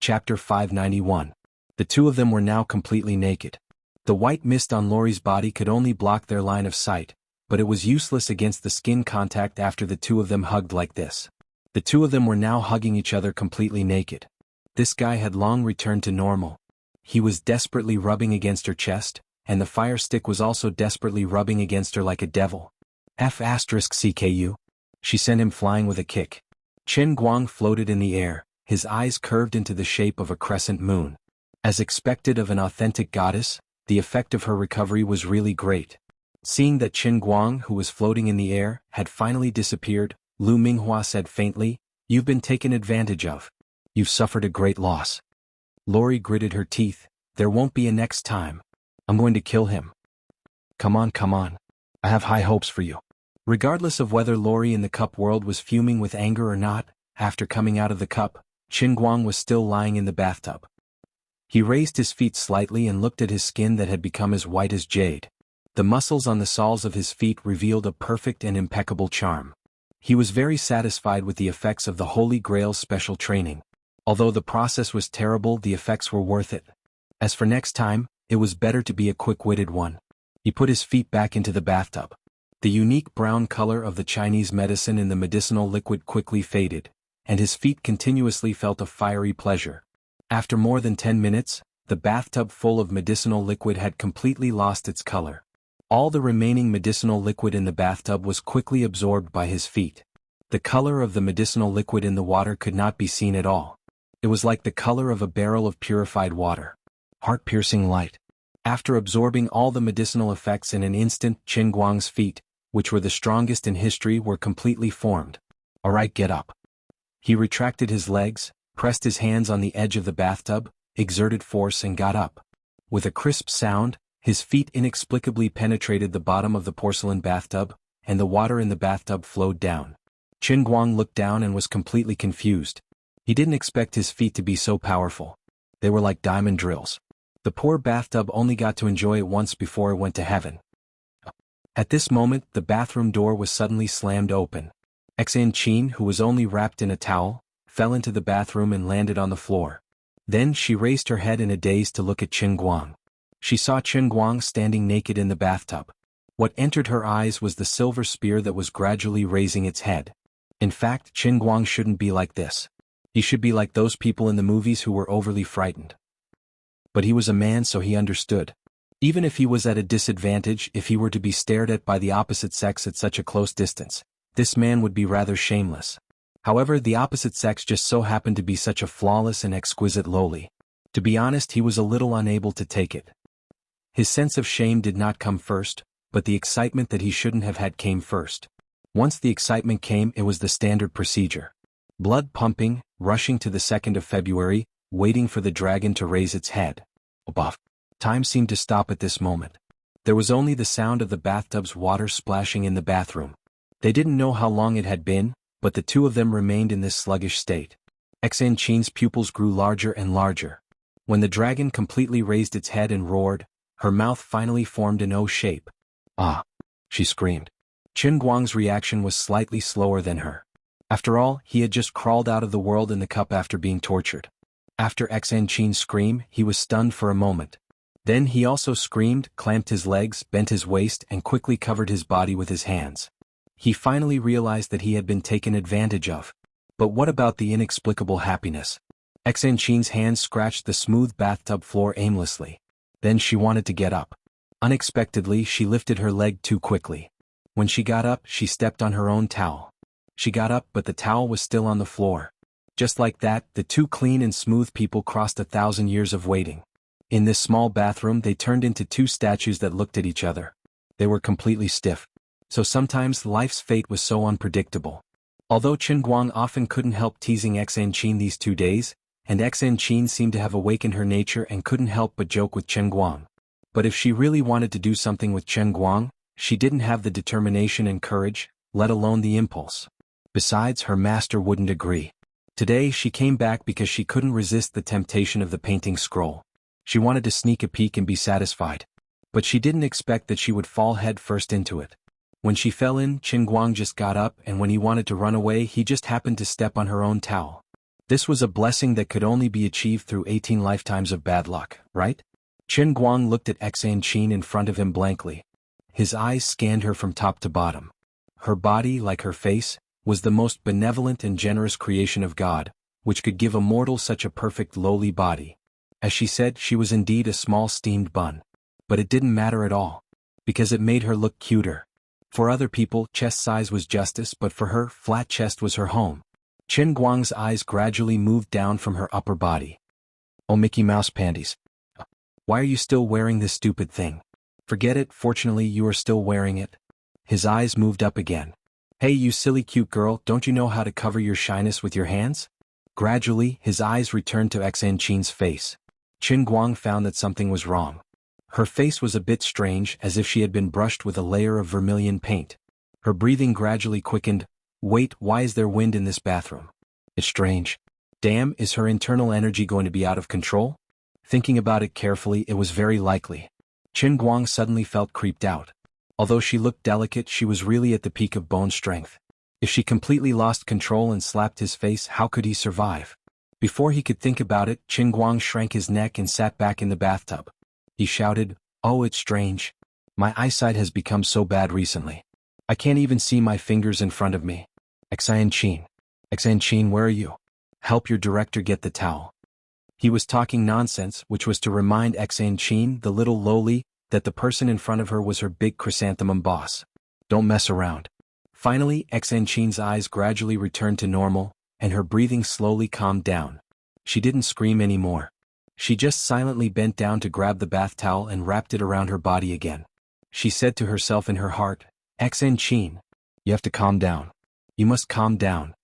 Chapter 591. The two of them were now completely naked. The white mist on Laurie's body could only block their line of sight, but it was useless against the skin contact after the two of them hugged like this. The two of them were now hugging each other completely naked. This guy had long returned to normal. He was desperately rubbing against her chest, and the fire stick was also desperately rubbing against her like a devil. F***CKU. She sent him flying with a kick. Chen Guang floated in the air, his eyes curved into the shape of a crescent moon. As expected of an authentic goddess, the effect of her recovery was really great. Seeing that Chen Guang, who was floating in the air, had finally disappeared, Lu Minghua said faintly, "You've been taken advantage of. You've suffered a great loss." Laurie gritted her teeth. "There won't be a next time. I'm going to kill him." Come on. I have high hopes for you." Regardless of whether Laurie in the cup world was fuming with anger or not, after coming out of the cup, Chen Guang was still lying in the bathtub. He raised his feet slightly and looked at his skin that had become as white as jade. The muscles on the soles of his feet revealed a perfect and impeccable charm. He was very satisfied with the effects of the Holy Grail's special training. Although the process was terrible, the effects were worth it. As for next time, it was better to be a quick-witted one. He put his feet back into the bathtub. The unique brown color of the Chinese medicine in the medicinal liquid quickly faded, and his feet continuously felt a fiery pleasure. After more than 10 minutes, the bathtub full of medicinal liquid had completely lost its color. All the remaining medicinal liquid in the bathtub was quickly absorbed by his feet. The color of the medicinal liquid in the water could not be seen at all. It was like the color of a barrel of purified water. Heart-piercing light. After absorbing all the medicinal effects in an instant, Chen Guang's feet, which were the strongest in history, were completely formed. "All right, get up." He retracted his legs, pressed his hands on the edge of the bathtub, exerted force and got up. With a crisp sound, his feet inexplicably penetrated the bottom of the porcelain bathtub, and the water in the bathtub flowed down. Chen Guang looked down and was completely confused. He didn't expect his feet to be so powerful. They were like diamond drills. The poor bathtub only got to enjoy it once before it went to heaven. At this moment, the bathroom door was suddenly slammed open. Enchanting, who was only wrapped in a towel, fell into the bathroom and landed on the floor. Then she raised her head in a daze to look at Chen Guang. She saw Chen Guang standing naked in the bathtub. What entered her eyes was the silver spear that was gradually raising its head. In fact, Chen Guang shouldn't be like this. He should be like those people in the movies who were overly frightened. But he was a man, so he understood. Even if he was at a disadvantage, if he were to be stared at by the opposite sex at such a close distance, this man would be rather shameless. However, the opposite sex just so happened to be such a flawless and exquisite loli. To be honest, he was a little unable to take it. His sense of shame did not come first, but the excitement that he shouldn't have had came first. Once the excitement came, it was the standard procedure. Blood pumping, rushing to the 2nd of February, waiting for the dragon to raise its head. Above. Time seemed to stop at this moment. There was only the sound of the bathtub's water splashing in the bathroom. They didn't know how long it had been, but the two of them remained in this sluggish state. Enchanting's pupils grew larger and larger. When the dragon completely raised its head and roared, her mouth finally formed an O shape. "Ah!" she screamed. Chen Guang's reaction was slightly slower than her. After all, he had just crawled out of the world in the cup after being tortured. After Enchanting's scream, he was stunned for a moment. Then he also screamed, clamped his legs, bent his waist, and quickly covered his body with his hands. He finally realized that he had been taken advantage of. But what about the inexplicable happiness? Enchanting's hands scratched the smooth bathtub floor aimlessly. Then she wanted to get up. Unexpectedly, she lifted her leg too quickly. When she got up, she stepped on her own towel. She got up, but the towel was still on the floor. Just like that, the two clean and smooth people crossed 1,000 years of waiting. In this small bathroom, they turned into two statues that looked at each other. They were completely stiff. So sometimes life's fate was so unpredictable. Although Chen Guang often couldn't help teasing Enchanting these 2 days, and Enchanting seemed to have awakened her nature and couldn't help but joke with Chen Guang. But if she really wanted to do something with Chen Guang, she didn't have the determination and courage, let alone the impulse. Besides, her master wouldn't agree. Today she came back because she couldn't resist the temptation of the painting scroll. She wanted to sneak a peek and be satisfied. But she didn't expect that she would fall head first into it. When she fell in, Chen Guang just got up, and when he wanted to run away, he just happened to step on her own towel. This was a blessing that could only be achieved through 18 lifetimes of bad luck, right? Chen Guang looked at Enchanting in front of him blankly. His eyes scanned her from top to bottom. Her body, like her face, was the most benevolent and generous creation of God, which could give a mortal such a perfect lowly body. As she said, she was indeed a small steamed bun. But it didn't matter at all, because it made her look cuter. For other people, chest size was justice, but for her, flat chest was her home. Chen Guang's eyes gradually moved down from her upper body. Oh, Mickey Mouse panties. Why are you still wearing this stupid thing? Forget it, fortunately you are still wearing it. His eyes moved up again. Hey, you silly cute girl, don't you know how to cover your shyness with your hands? Gradually, his eyes returned to Enchanting's face. Chen Guang found that something was wrong. Her face was a bit strange, as if she had been brushed with a layer of vermilion paint. Her breathing gradually quickened. Wait, why is there wind in this bathroom? It's strange. Damn, is her internal energy going to be out of control? Thinking about it carefully, it was very likely. Chen Guang suddenly felt creeped out. Although she looked delicate, she was really at the peak of bone strength. If she completely lost control and slapped his face, how could he survive? Before he could think about it, Chen Guang shrank his neck and sat back in the bathtub. He shouted, "Oh, it's strange. My eyesight has become so bad recently. I can't even see my fingers in front of me. Enchanting. Enchanting, where are you? Help your director get the towel." He was talking nonsense, which was to remind Enchanting, the little lowly, that the person in front of her was her big chrysanthemum boss. Don't mess around. Finally, Enchanting's eyes gradually returned to normal, and her breathing slowly calmed down. She didn't scream anymore. She just silently bent down to grab the bath towel and wrapped it around her body again. She said to herself in her heart, "Enchanting, you have to calm down. You must calm down."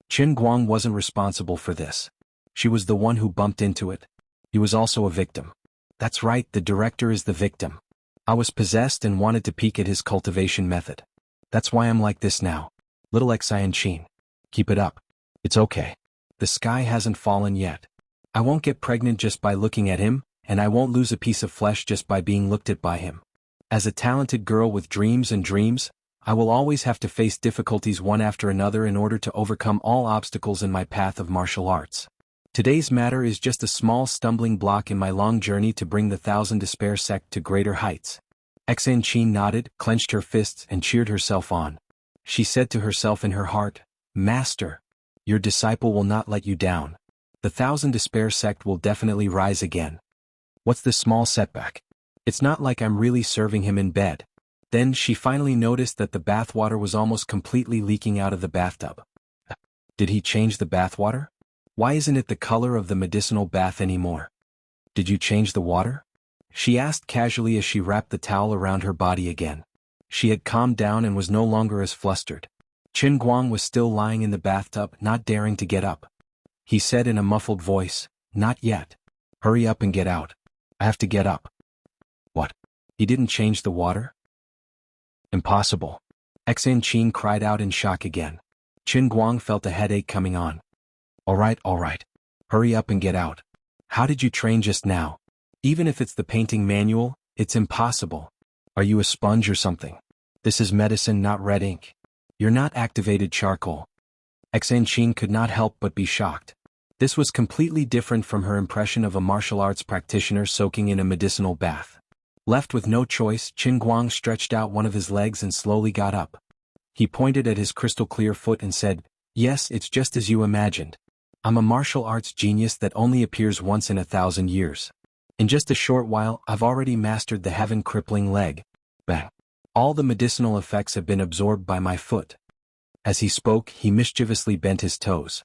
Chen Guang wasn't responsible for this. She was the one who bumped into it. He was also a victim. That's right, the director is the victim. I was possessed and wanted to peek at his cultivation method. That's why I'm like this now. Little Enchanting. Keep it up. It's okay. The sky hasn't fallen yet. I won't get pregnant just by looking at him, and I won't lose a piece of flesh just by being looked at by him. As a talented girl with dreams and dreams, I will always have to face difficulties one after another in order to overcome all obstacles in my path of martial arts. Today's matter is just a small stumbling block in my long journey to bring the Thousand Despair sect to greater heights. Enchanting nodded, clenched her fists, and cheered herself on. She said to herself in her heart, "Master, your disciple will not let you down. The Thousand Despair sect will definitely rise again. What's this small setback? It's not like I'm really serving him in bed." Then she finally noticed that the bathwater was almost completely leaking out of the bathtub. Did he change the bathwater? Why isn't it the color of the medicinal bath anymore? Did you change the water? She asked casually as she wrapped the towel around her body again. She had calmed down and was no longer as flustered. Chen Guang was still lying in the bathtub, not daring to get up. He said in a muffled voice, "Not yet. Hurry up and get out. I have to get up." What? He didn't change the water? Impossible. Enchanting cried out in shock again. Chen Guang felt a headache coming on. All right. Hurry up and get out. How did you train just now? Even if it's the painting manual, it's impossible. Are you a sponge or something? This is medicine, not red ink. You're not activated charcoal. Enchanting could not help but be shocked. This was completely different from her impression of a martial arts practitioner soaking in a medicinal bath. Left with no choice, Chen Guang stretched out one of his legs and slowly got up. He pointed at his crystal-clear foot and said, "Yes, it's just as you imagined. I'm a martial arts genius that only appears once in 1,000 years. In just a short while, I've already mastered the heaven-crippling leg." Bang. All the medicinal effects have been absorbed by my foot. As he spoke, he mischievously bent his toes.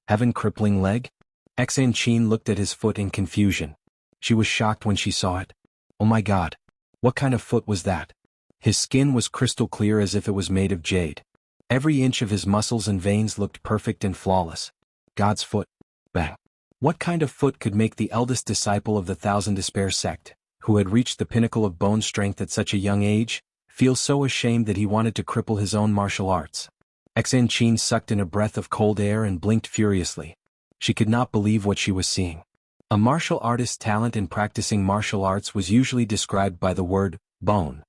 Heaven-crippling leg? Enchanting looked at his foot in confusion. She was shocked when she saw it. Oh my God. What kind of foot was that? His skin was crystal clear as if it was made of jade. Every inch of his muscles and veins looked perfect and flawless. God's foot. Bang. What kind of foot could make the eldest disciple of the Thousand Despair sect, who had reached the pinnacle of bone strength at such a young age, feel so ashamed that he wanted to cripple his own martial arts? Enchanting sucked in a breath of cold air and blinked furiously. She could not believe what she was seeing. A martial artist's talent in practicing martial arts was usually described by the word, bone.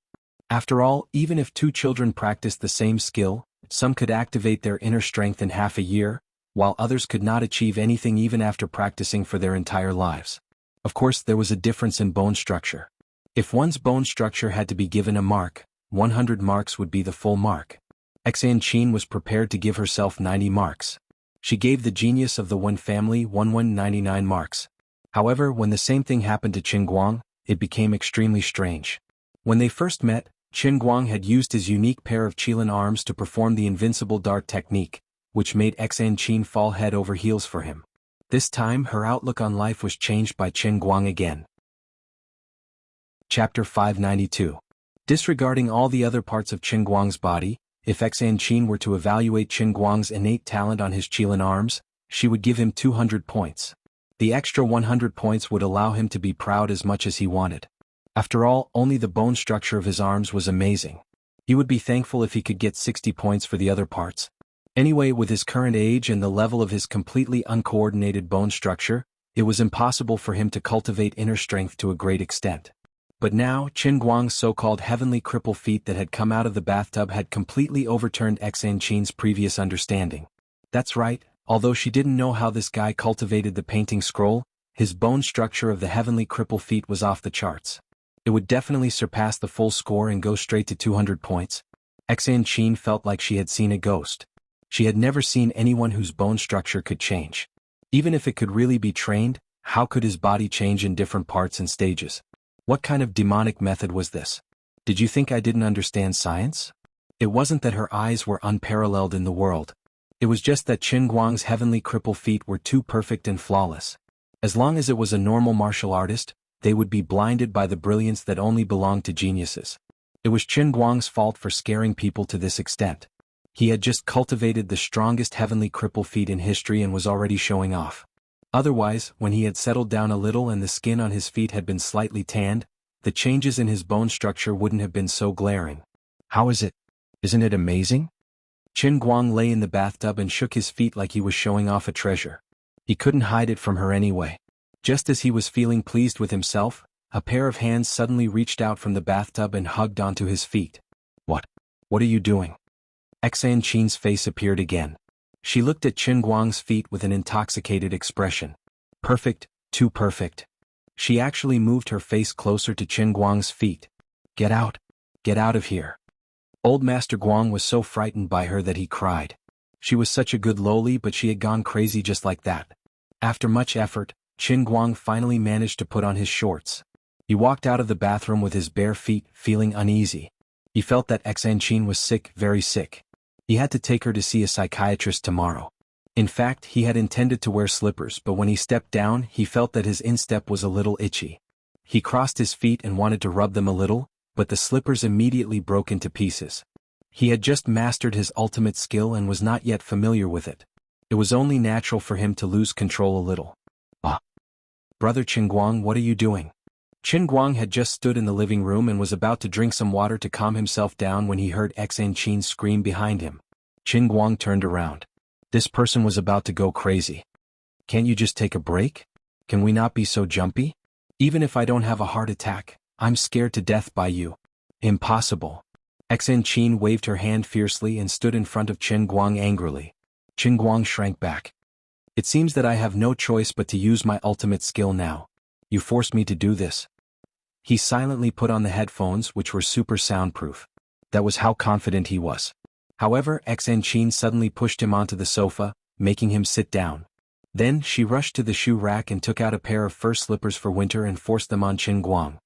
After all, even if two children practiced the same skill, some could activate their inner strength in half a year, while others could not achieve anything even after practicing for their entire lives. Of course, there was a difference in bone structure. If one's bone structure had to be given a mark, 100 marks would be the full mark. Enchanting was prepared to give herself 90 marks. She gave the genius of the Wen family 199 marks. However, when the same thing happened to Qin Guang, it became extremely strange. When they first met, Qin Guang had used his unique pair of Qilin arms to perform the invincible dart technique, which made Enchanting fall head over heels for him. This time her outlook on life was changed by Qin Guang again. Chapter 592. Disregarding all the other parts of Qin Guang's body, if Enchanting were to evaluate Qin Guang's innate talent on his Qilin arms, she would give him 200 points. The extra 100 points would allow him to be proud as much as he wanted. After all, only the bone structure of his arms was amazing. He would be thankful if he could get 60 points for the other parts. Anyway, with his current age and the level of his completely uncoordinated bone structure, it was impossible for him to cultivate inner strength to a great extent. But now, Qin Guang's so-called heavenly cripple feet that had come out of the bathtub had completely overturned Enchanting's previous understanding. That's right, although she didn't know how this guy cultivated the painting scroll, his bone structure of the heavenly cripple feet was off the charts. It would definitely surpass the full score and go straight to 200 points. Enchanting felt like she had seen a ghost. She had never seen anyone whose bone structure could change. Even if it could really be trained, how could his body change in different parts and stages? What kind of demonic method was this? Did you think I didn't understand science? It wasn't that her eyes were unparalleled in the world. It was just that Qin Guang's heavenly cripple feet were too perfect and flawless. As long as it was a normal martial artist, they would be blinded by the brilliance that only belonged to geniuses. It was Qin Guang's fault for scaring people to this extent. He had just cultivated the strongest heavenly cripple feet in history and was already showing off. Otherwise, when he had settled down a little and the skin on his feet had been slightly tanned, the changes in his bone structure wouldn't have been so glaring. How is it? Isn't it amazing? Qin Guang lay in the bathtub and shook his feet like he was showing off a treasure. He couldn't hide it from her anyway. Just as he was feeling pleased with himself, a pair of hands suddenly reached out from the bathtub and hugged onto his feet. What? What are you doing? Enchanting's face appeared again. She looked at Qin Guang's feet with an intoxicated expression. Perfect, too perfect. She actually moved her face closer to Qin Guang's feet. Get out. Get out of here. Old Master Guang was so frightened by her that he cried. She was such a good loli, but she had gone crazy just like that. After much effort, Qin Guang finally managed to put on his shorts. He walked out of the bathroom with his bare feet, feeling uneasy. He felt that Enchanting was sick, very sick. He had to take her to see a psychiatrist tomorrow. In fact, he had intended to wear slippers, but when he stepped down, he felt that his instep was a little itchy. He crossed his feet and wanted to rub them a little, but the slippers immediately broke into pieces. He had just mastered his ultimate skill and was not yet familiar with it. It was only natural for him to lose control a little. Ah! Brother Qin Guang, what are you doing? Qin Guang had just stood in the living room and was about to drink some water to calm himself down when he heard Enchanting scream behind him. Qin Guang turned around. This person was about to go crazy. Can't you just take a break? Can we not be so jumpy? Even if I don't have a heart attack, I'm scared to death by you. Impossible. Enchanting waved her hand fiercely and stood in front of Qin Guang angrily. Qin Guang shrank back. It seems that I have no choice but to use my ultimate skill now. You forced me to do this. He silently put on the headphones, which were super soundproof. That was how confident he was. However, Enchanting suddenly pushed him onto the sofa, making him sit down. Then she rushed to the shoe rack and took out a pair of fur slippers for winter and forced them on Qin Guang.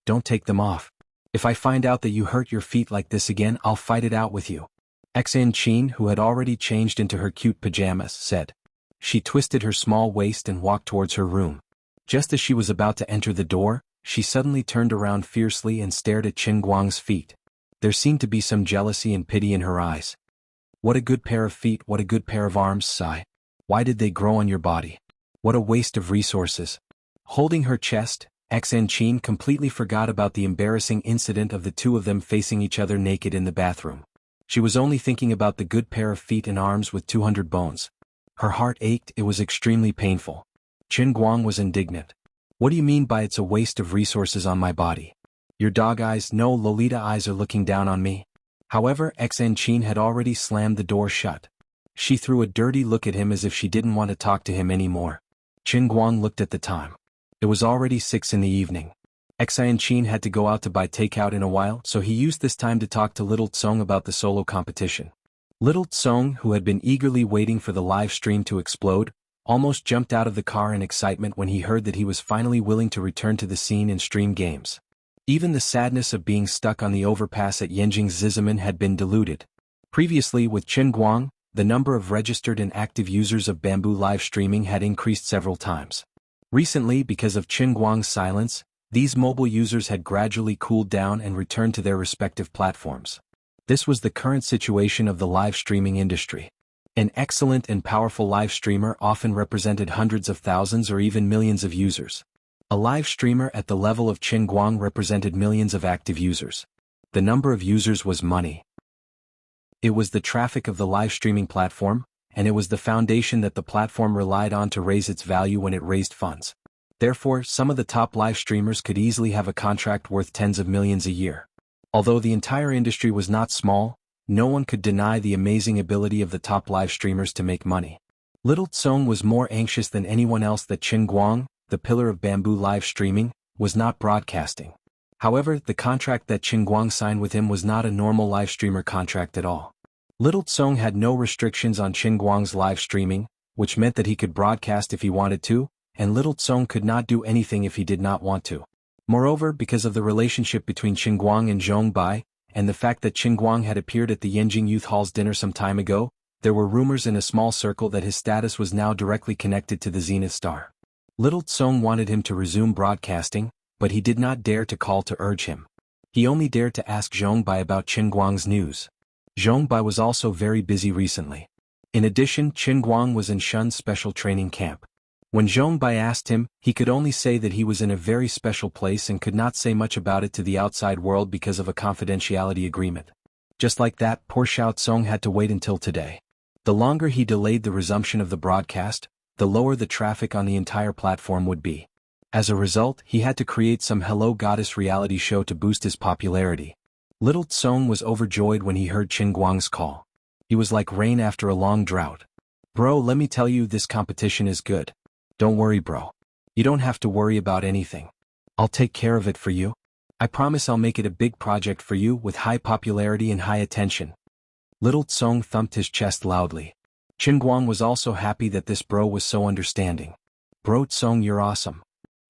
Don't take them off. If I find out that you hurt your feet like this again, I'll fight it out with you. Enchanting, who had already changed into her cute pajamas, said. She twisted her small waist and walked towards her room. Just as she was about to enter the door, she suddenly turned around fiercely and stared at Qin Guang's feet. There seemed to be some jealousy and pity in her eyes. What a good pair of feet, what a good pair of arms, sigh. Why did they grow on your body? What a waste of resources. Holding her chest, Enchanting completely forgot about the embarrassing incident of the two of them facing each other naked in the bathroom. She was only thinking about the good pair of feet and arms with 200 bones. Her heart ached, it was extremely painful. Qin Guang was indignant. What do you mean by it's a waste of resources on my body? Your dog eyes, no Lolita eyes are looking down on me. However, Enchanting had already slammed the door shut. She threw a dirty look at him as if she didn't want to talk to him anymore. Qin Guang looked at the time. It was already 6 in the evening. Xianqin had to go out to buy takeout in a while, so he used this time to talk to little Tsong about the solo competition. Little Tsong, who had been eagerly waiting for the live stream to explode, almost jumped out of the car in excitement when he heard that he was finally willing to return to the scene and stream games. Even the sadness of being stuck on the overpass at Yanjing Zizaman had been diluted. Previously, with Qin Guang, the number of registered and active users of Bamboo live streaming had increased several times. Recently, because of Qin Guang's silence, these mobile users had gradually cooled down and returned to their respective platforms. This was the current situation of the live streaming industry. An excellent and powerful live streamer often represented hundreds of thousands or even millions of users. A live streamer at the level of Qin Guang represented millions of active users. The number of users was money. It was the traffic of the live streaming platform, and it was the foundation that the platform relied on to raise its value when it raised funds. Therefore, some of the top live streamers could easily have a contract worth tens of millions a year. Although the entire industry was not small, no one could deny the amazing ability of the top live streamers to make money. Little Tsong was more anxious than anyone else that Qin Guang, the pillar of Bamboo live streaming, was not broadcasting. However, the contract that Qin Guang signed with him was not a normal live streamer contract at all. Little Tsong had no restrictions on Qin Guang's live streaming, which meant that he could broadcast if he wanted to, and Little Tsong could not do anything if he did not want to. Moreover, because of the relationship between Qin Guang and Zhong Bai, and the fact that Qin Guang had appeared at the Yanjing Youth Hall's dinner some time ago, there were rumors in a small circle that his status was now directly connected to the Zenith Star. Little Tsong wanted him to resume broadcasting, but he did not dare to call to urge him. He only dared to ask Zhong Bai about Qin Guang's news. Zhong Bai was also very busy recently. In addition, Qin Guang was in Shun's special training camp. When Zhong Bai asked him, he could only say that he was in a very special place and could not say much about it to the outside world because of a confidentiality agreement. Just like that, poor Xiao Tsong had to wait until today. The longer he delayed the resumption of the broadcast, the lower the traffic on the entire platform would be. As a result, he had to create some Hello Goddess reality show to boost his popularity. Little Tsong was overjoyed when he heard Qin Guang's call. He was like rain after a long drought. Bro, let me tell you, this competition is good. Don't worry, bro. You don't have to worry about anything. I'll take care of it for you. I promise I'll make it a big project for you with high popularity and high attention. Little Tsong thumped his chest loudly. Qin Guang was also happy that this bro was so understanding. Bro Tsong, you're awesome.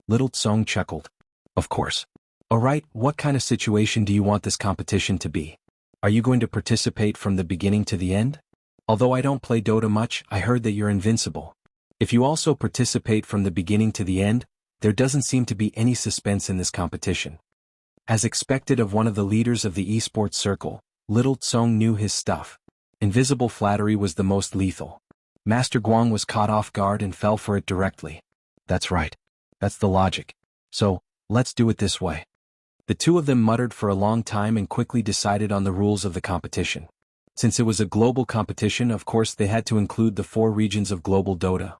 Little Tsong chuckled. Of course. Alright, what kind of situation do you want this competition to be? Are you going to participate from the beginning to the end? Although I don't play Dota much, I heard that you're invincible. If you also participate from the beginning to the end, there doesn't seem to be any suspense in this competition. As expected of one of the leaders of the esports circle, Little Tsong knew his stuff. Invisible flattery was the most lethal. Master Guang was caught off guard and fell for it directly. That's right. That's the logic. So, let's do it this way. The two of them muttered for a long time and quickly decided on the rules of the competition. Since it was a global competition, of course they had to include the 4 regions of global Dota.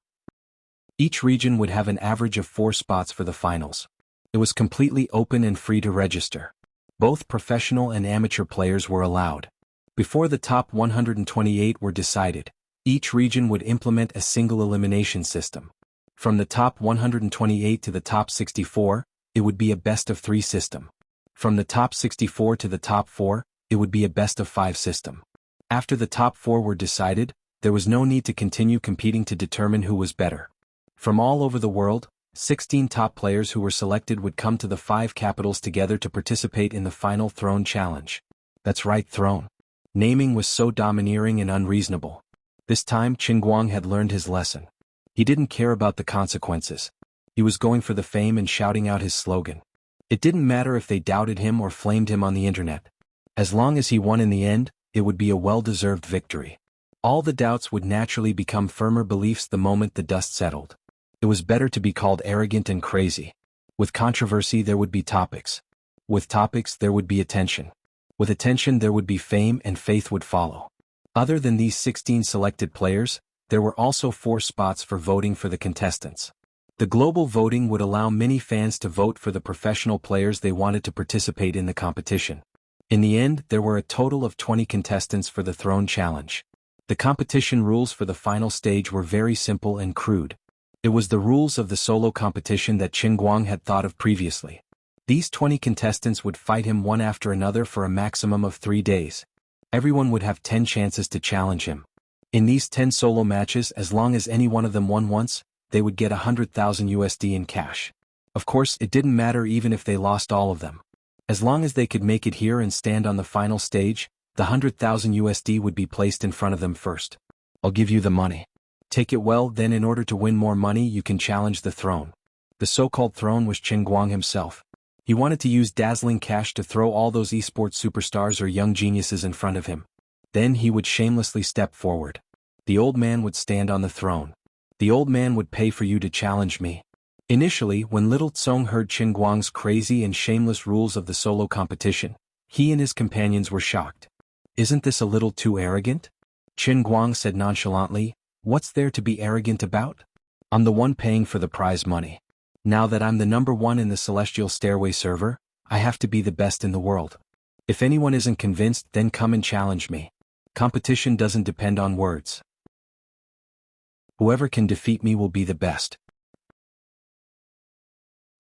Each region would have an average of 4 spots for the finals. It was completely open and free to register. Both professional and amateur players were allowed. Before the top 128 were decided, each region would implement a single elimination system. From the top 128 to the top 64, it would be a best-of-3 system. From the top 64 to the top 4, it would be a best-of-5 system. After the top 4 were decided, there was no need to continue competing to determine who was better. From all over the world, 16 top players who were selected would come to the 5 capitals together to participate in the final Throne Challenge. That's right, Throne. Naming was so domineering and unreasonable. This time Qin Guang had learned his lesson. He didn't care about the consequences. He was going for the fame and shouting out his slogan. It didn't matter if they doubted him or flamed him on the internet. As long as he won in the end, it would be a well-deserved victory. All the doubts would naturally become firmer beliefs the moment the dust settled. It was better to be called arrogant and crazy. With controversy there would be topics. With topics there would be attention. With attention there would be fame, and faith would follow. Other than these 16 selected players, there were also 4 spots for voting for the contestants. The global voting would allow many fans to vote for the professional players they wanted to participate in the competition. In the end, there were a total of 20 contestants for the Throne Challenge. The competition rules for the final stage were very simple and crude. It was the rules of the solo competition that Qin Guang had thought of previously. These 20 contestants would fight him one after another for a maximum of 3 days. Everyone would have 10 chances to challenge him. In these 10 solo matches, as long as any one of them won once, they would get 100,000 USD in cash. Of course, it didn't matter even if they lost all of them. As long as they could make it here and stand on the final stage, the 100,000 USD would be placed in front of them first. I'll give you the money. Take it well, then in order to win more money you can challenge the throne. The so-called throne was Qin Guang himself. He wanted to use dazzling cash to throw all those esports superstars or young geniuses in front of him. Then he would shamelessly step forward. The old man would stand on the throne. The old man would pay for you to challenge me. Initially, when Little Tsong heard Qin Guang's crazy and shameless rules of the solo competition, he and his companions were shocked. Isn't this a little too arrogant? Qin Guang said nonchalantly, what's there to be arrogant about? I'm the one paying for the prize money. Now that I'm the #1 in the Celestial Stairway server, I have to be the best in the world. If anyone isn't convinced, then come and challenge me. Competition doesn't depend on words. Whoever can defeat me will be the best.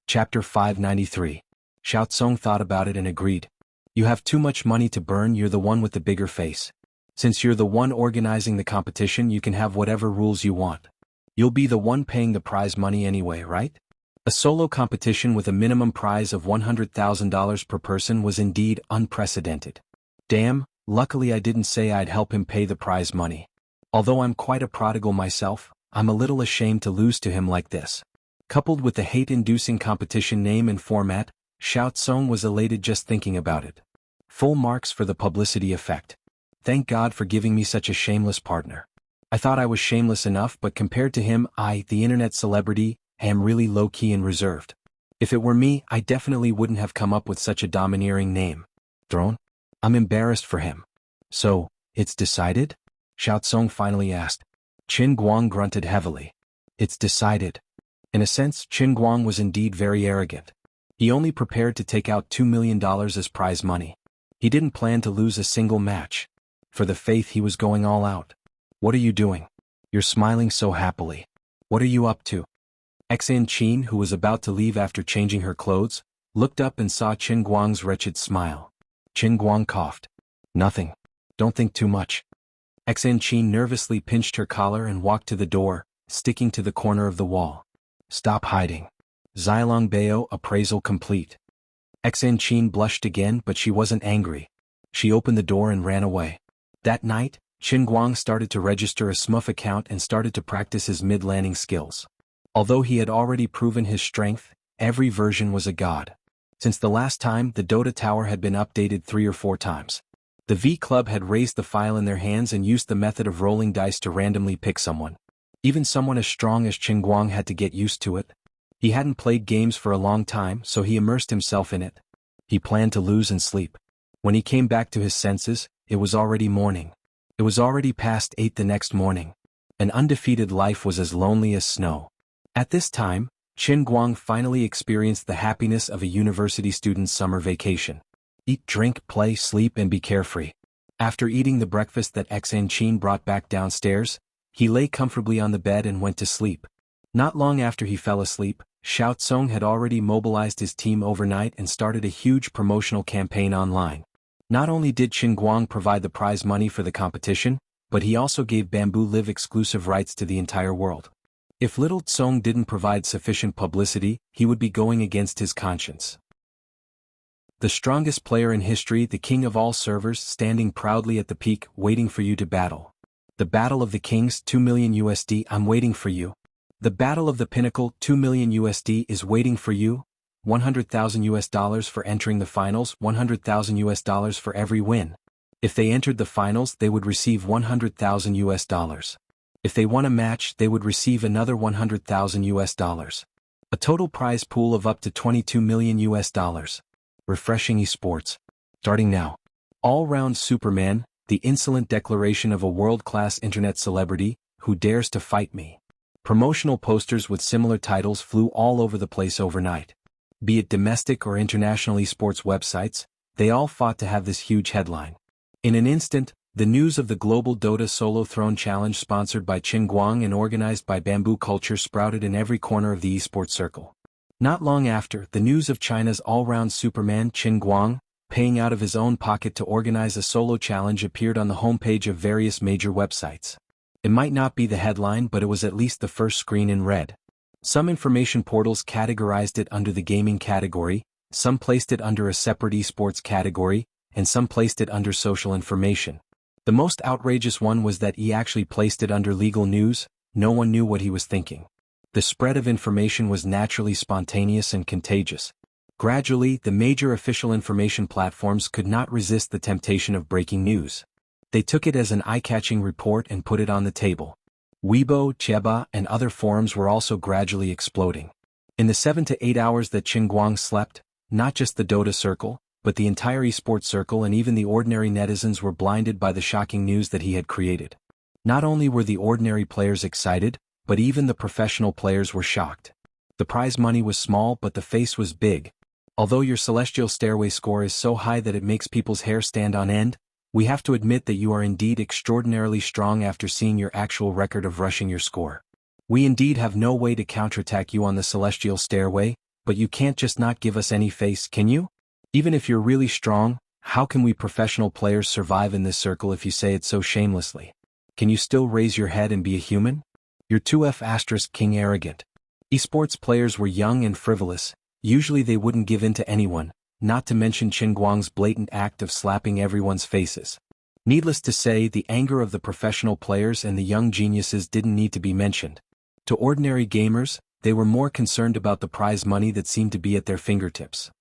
Chapter 593. Xiao Tsong thought about it and agreed. You have too much money to burn, you're the one with the bigger face. Since you're the one organizing the competition, you can have whatever rules you want. You'll be the one paying the prize money anyway, right? A solo competition with a minimum prize of $100,000 per person was indeed unprecedented. Damn, luckily I didn't say I'd help him pay the prize money. Although I'm quite a prodigal myself, I'm a little ashamed to lose to him like this. Coupled with the hate-inducing competition name and format, Xiao Tsong was elated just thinking about it. Full marks for the publicity effect. Thank God for giving me such a shameless partner. I thought I was shameless enough, but compared to him, I, the internet celebrity, am really low-key and reserved. If it were me, I definitely wouldn't have come up with such a domineering name. Throne? I'm embarrassed for him. So, it's decided? Xiao Tsong finally asked. Qin Guang grunted heavily. It's decided. In a sense, Qin Guang was indeed very arrogant. He only prepared to take out $2 million as prize money. He didn't plan to lose a single match. For the faith he was going all out. What are you doing? You're smiling so happily. What are you up to? Enchanting, who was about to leave after changing her clothes, looked up and saw Qin Guang's wretched smile. Qin Guang coughed. Nothing. Don't think too much. Enchanting nervously pinched her collar and walked to the door, sticking to the corner of the wall. Stop hiding. Zilong Bao appraisal complete. Enchanting blushed again, but she wasn't angry. She opened the door and ran away. That night, Qin Guang started to register a SMUF account and started to practice his mid-landing skills. Although he had already proven his strength, every version was a god. Since the last time, the Dota Tower had been updated 3 or 4 times. The V Club had raised the file in their hands and used the method of rolling dice to randomly pick someone. Even someone as strong as Qin Guang had to get used to it. He hadn't played games for a long time, so he immersed himself in it. He planned to lose and sleep. When he came back to his senses, it was already morning. It was already past 8 the next morning. An undefeated life was as lonely as snow. At this time, Qin Guang finally experienced the happiness of a university student's summer vacation. Eat, drink, play, sleep, and be carefree. After eating the breakfast that Enchanting brought back downstairs, he lay comfortably on the bed and went to sleep. Not long after he fell asleep, Xiao Tsong had already mobilized his team overnight and started a huge promotional campaign online. Not only did Qin Guang provide the prize money for the competition, but he also gave Bamboo Live exclusive rights to the entire world. If Little Tsong didn't provide sufficient publicity, he would be going against his conscience. The strongest player in history, the king of all servers, standing proudly at the peak, waiting for you to battle. The battle of the kings, 2 million USD, I'm waiting for you. The battle of the pinnacle, 2 million USD, is waiting for you. 100,000 US dollars for entering the finals, 100,000 US dollars for every win. If they entered the finals, they would receive 100,000 US dollars. If they won a match, they would receive another 100,000 US dollars. A total prize pool of up to 22 million US dollars. Refreshing esports. Starting now. All-round Superman, the insolent declaration of a world-class internet celebrity, who dares to fight me. Promotional posters with similar titles flew all over the place overnight. Be it domestic or international esports websites, they all fought to have this huge headline. In an instant, The news of the global Dota Solo Throne Challenge sponsored by Qin Guang and organized by Bamboo Culture sprouted in every corner of the esports circle. Not long after, the news of China's all-round Superman Qin Guang, paying out of his own pocket to organize a solo challenge appeared on the homepage of various major websites. It might not be the headline, but it was at least the first screen in red. Some information portals categorized it under the gaming category, some placed it under a separate esports category, and some placed it under social information. The most outrageous one was that he actually placed it under legal news. No one knew what he was thinking. The spread of information was naturally spontaneous and contagious. Gradually, the major official information platforms could not resist the temptation of breaking news. They took it as an eye-catching report and put it on the table. Weibo, Chieba, and other forums were also gradually exploding. In the 7 to 8 hours that Qin Guang slept, not just the Dota circle, but the entire esports circle and even the ordinary netizens were blinded by the shocking news that he had created. Not only were the ordinary players excited, but even the professional players were shocked. The prize money was small, but the face was big. Although your celestial stairway score is so high that it makes people's hair stand on end, we have to admit that you are indeed extraordinarily strong after seeing your actual record of rushing your score. We indeed have no way to counterattack you on the celestial stairway, but you can't just not give us any face, can you? Even if you're really strong, how can we professional players survive in this circle if you say it so shamelessly? Can you still raise your head and be a human? You're 2F** king arrogant. Esports players were young and frivolous, usually they wouldn't give in to anyone, not to mention Qin Guang's blatant act of slapping everyone's faces. Needless to say, the anger of the professional players and the young geniuses didn't need to be mentioned. To ordinary gamers, they were more concerned about the prize money that seemed to be at their fingertips.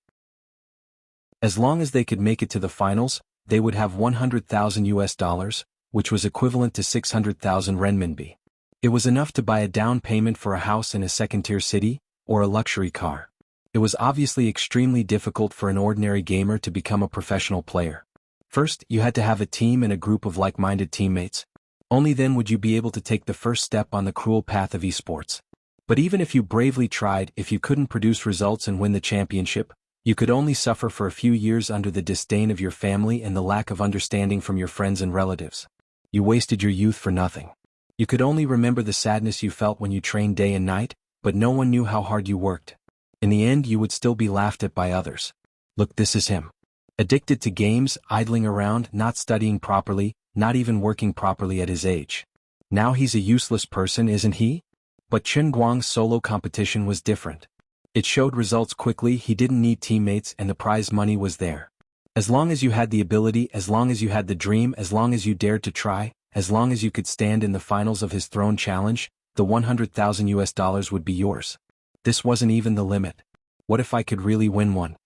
As long as they could make it to the finals, they would have $100,000, which was equivalent to 600,000 renminbi. It was enough to buy a down payment for a house in a second-tier city, or a luxury car. It was obviously extremely difficult for an ordinary gamer to become a professional player. First, you had to have a team and a group of like-minded teammates. Only then would you be able to take the first step on the cruel path of esports. But even if you bravely tried, if you couldn't produce results and win the championship, you could only suffer for a few years under the disdain of your family and the lack of understanding from your friends and relatives. You wasted your youth for nothing. You could only remember the sadness you felt when you trained day and night, but no one knew how hard you worked. In the end, you would still be laughed at by others. Look, this is him. Addicted to games, idling around, not studying properly, not even working properly at his age. Now he's a useless person, isn't he? But Qin Guang's solo competition was different. It showed results quickly, he didn't need teammates, and the prize money was there. As long as you had the ability, as long as you had the dream, as long as you dared to try, as long as you could stand in the finals of his throne challenge, the $100,000 would be yours. This wasn't even the limit. What if I could really win one?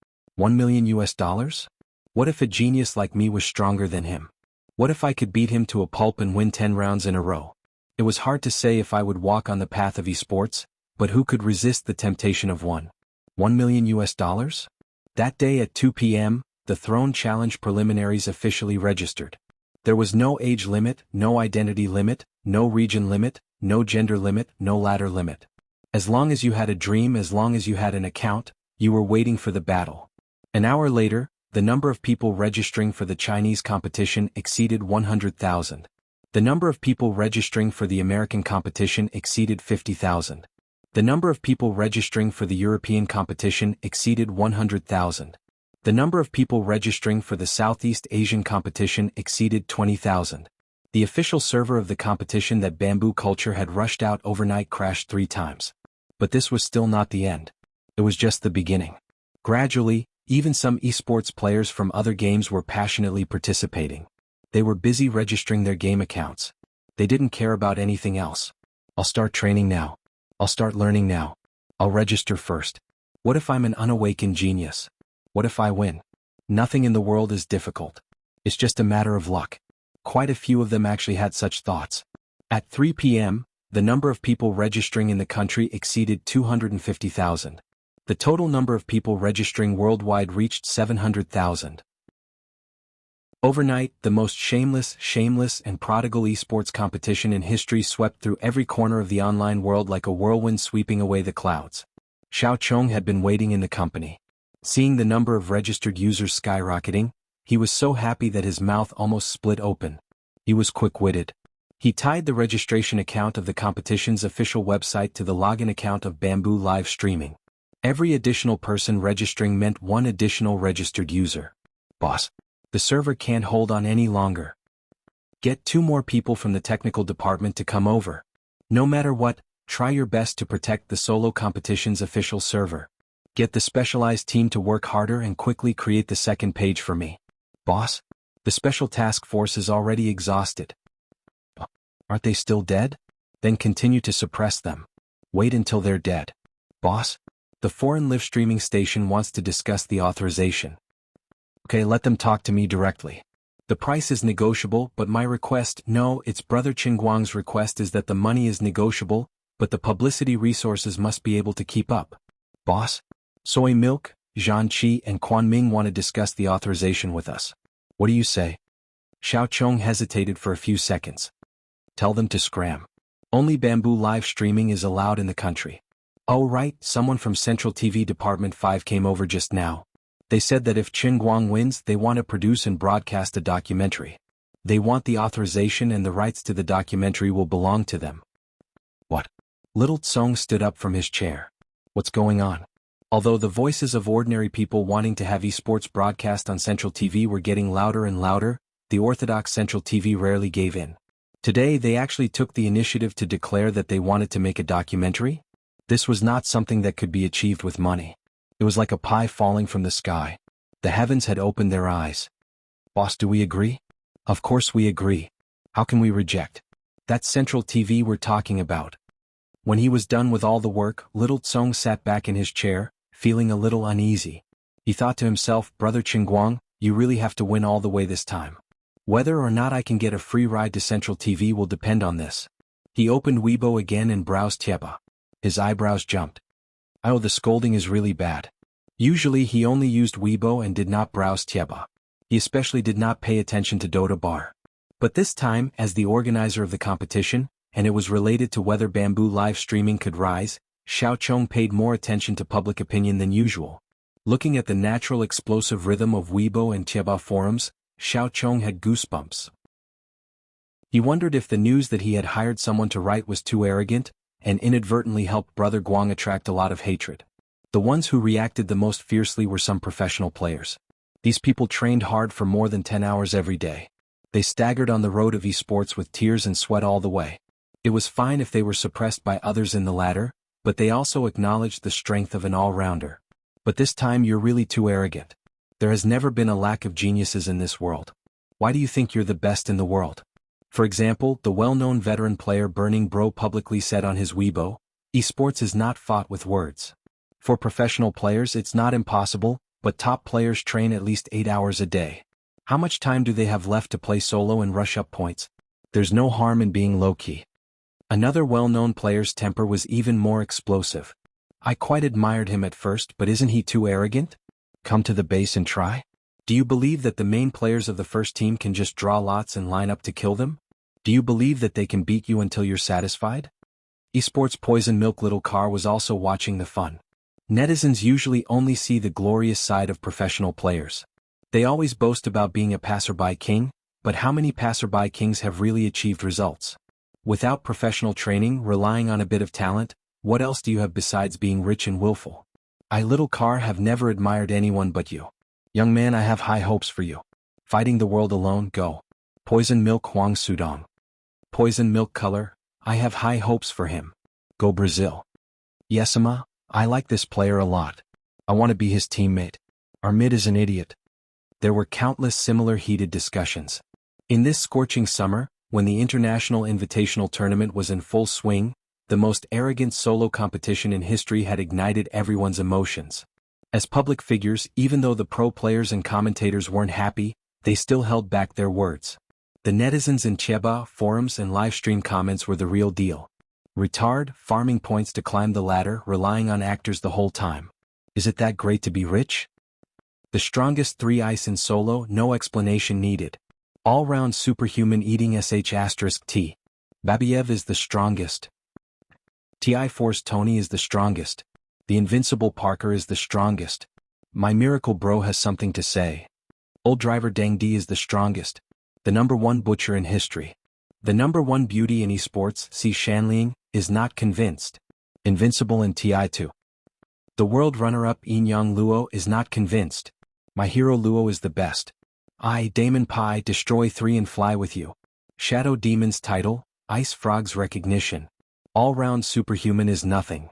$1 million? What if a genius like me was stronger than him? What if I could beat him to a pulp and win 10 rounds in a row? It was hard to say if I would walk on the path of esports, but who could resist the temptation of $1 million? That day at 2 p.m., the Throne Challenge preliminaries officially registered. There was no age limit, no identity limit, no region limit, no gender limit, no ladder limit. As long as you had a dream, as long as you had an account, you were waiting for the battle. An hour later, the number of people registering for the Chinese competition exceeded 100,000. The number of people registering for the American competition exceeded 50,000. The number of people registering for the European competition exceeded 100,000. The number of people registering for the Southeast Asian competition exceeded 20,000. The official server of the competition that Bamboo Culture had rushed out overnight crashed 3 times. But this was still not the end. It was just the beginning. Gradually, even some esports players from other games were passionately participating. They were busy registering their game accounts. They didn't care about anything else. I'll start training now. I'll start learning now. I'll register first. What if I'm an unawakened genius? What if I win? Nothing in the world is difficult. It's just a matter of luck. Quite a few of them actually had such thoughts. At 3 p.m., the number of people registering in the country exceeded 250,000. The total number of people registering worldwide reached 700,000. Overnight, the most shameless, and prodigal esports competition in history swept through every corner of the online world like a whirlwind sweeping away the clouds. Xiao Chong had been waiting in the company. Seeing the number of registered users skyrocketing, he was so happy that his mouth almost split open. He was quick-witted. He tied the registration account of the competition's official website to the login account of Bamboo live streaming. Every additional person registering meant one additional registered user. Boss, the server can't hold on any longer. Get 2 more people from the technical department to come over. No matter what, try your best to protect the solo competition's official server. Get the specialized team to work harder and quickly create the second page for me. Boss, the special task force is already exhausted. Aren't they still dead? Then continue to suppress them. Wait until they're dead. Boss, the foreign live streaming station wants to discuss the authorization. Okay, let them talk to me directly. The price is negotiable, but my request, no, it's Brother Qingguang's request is that the money is negotiable, but the publicity resources must be able to keep up. Boss, Soy Milk, Zhan Qi and Quan Ming want to discuss the authorization with us. What do you say? Xiao Chong hesitated for a few seconds. Tell them to scram. Only Bamboo live streaming is allowed in the country. Oh right, someone from Central TV Department 5 came over just now. They said that if Qingguang wins, they want to produce and broadcast a documentary. They want the authorization and the rights to the documentary will belong to them. What? Little Tsong stood up from his chair. What's going on? Although the voices of ordinary people wanting to have esports broadcast on Central TV were getting louder and louder, the orthodox Central TV rarely gave in. Today they actually took the initiative to declare that they wanted to make a documentary. This was not something that could be achieved with money. It was like a pie falling from the sky. The heavens had opened their eyes. Boss, do we agree? Of course we agree. How can we reject? That's Central TV we're talking about. When he was done with all the work, Little Tsong sat back in his chair, feeling a little uneasy. He thought to himself, Brother Qingguang, you really have to win all the way this time. Whether or not I can get a free ride to Central TV will depend on this. He opened Weibo again and browsed Tieba. His eyebrows jumped. Oh, the scolding is really bad. Usually he only used Weibo and did not browse Tieba. He especially did not pay attention to Dota Bar. But this time, as the organizer of the competition, and it was related to whether Bamboo live streaming could rise, Xiao Chong paid more attention to public opinion than usual. Looking at the natural explosive rhythm of Weibo and Tieba forums, Xiao Chong had goosebumps. He wondered if the news that he had hired someone to write was too arrogant, and inadvertently helped Brother Guang attract a lot of hatred. The ones who reacted the most fiercely were some professional players. These people trained hard for more than 10 hours every day. They staggered on the road of esports with tears and sweat all the way. It was fine if they were suppressed by others in the ladder, but they also acknowledged the strength of an all-rounder. But this time you're really too arrogant. There has never been a lack of geniuses in this world. Why do you think you're the best in the world? For example, the well-known veteran player Burning Bro publicly said on his Weibo, esports is not fought with words. For professional players it's not impossible, but top players train at least 8 hours a day. How much time do they have left to play solo and rush up points? There's no harm in being low-key. Another well-known player's temper was even more explosive. I quite admired him at first, but isn't he too arrogant? Come to the base and try? Do you believe that the main players of the first team can just draw lots and line up to kill them? Do you believe that they can beat you until you're satisfied? Esports Poison Milk Little Car was also watching the fun. Netizens usually only see the glorious side of professional players. They always boast about being a passerby king, but how many passerby kings have really achieved results? Without professional training, relying on a bit of talent, what else do you have besides being rich and willful? I Little Car have never admired anyone but you. Young man, I have high hopes for you. Fighting the world alone, go. Poison Milk Huang Sudong. Poison Milk Color, I have high hopes for him. Go Brazil. Yesima, I like this player a lot. I want to be his teammate. Our mid is an idiot. There were countless similar heated discussions. In this scorching summer, when the International Invitational Tournament was in full swing, the most arrogant solo competition in history had ignited everyone's emotions. As public figures, even though the pro players and commentators weren't happy, they still held back their words. The netizens in Cheba, forums and livestream comments were the real deal. Retard, farming points to climb the ladder, relying on actors the whole time. Is it that great to be rich? The strongest 3 ice in solo, no explanation needed. All-round superhuman eating *T. Babiev is the strongest. TI Force Tony is the strongest. The invincible Parker is the strongest. My miracle bro has something to say. Old driver Dang D is the strongest. The #1 butcher in history. The #1 beauty in esports, Si Shanling, is not convinced. Invincible in TI2. The world runner-up Enyang Luo is not convinced. My hero Luo is the best. Damon Pai destroy 3 and fly with you. Shadow Demon's title, Ice Frog's recognition. All-round superhuman is nothing.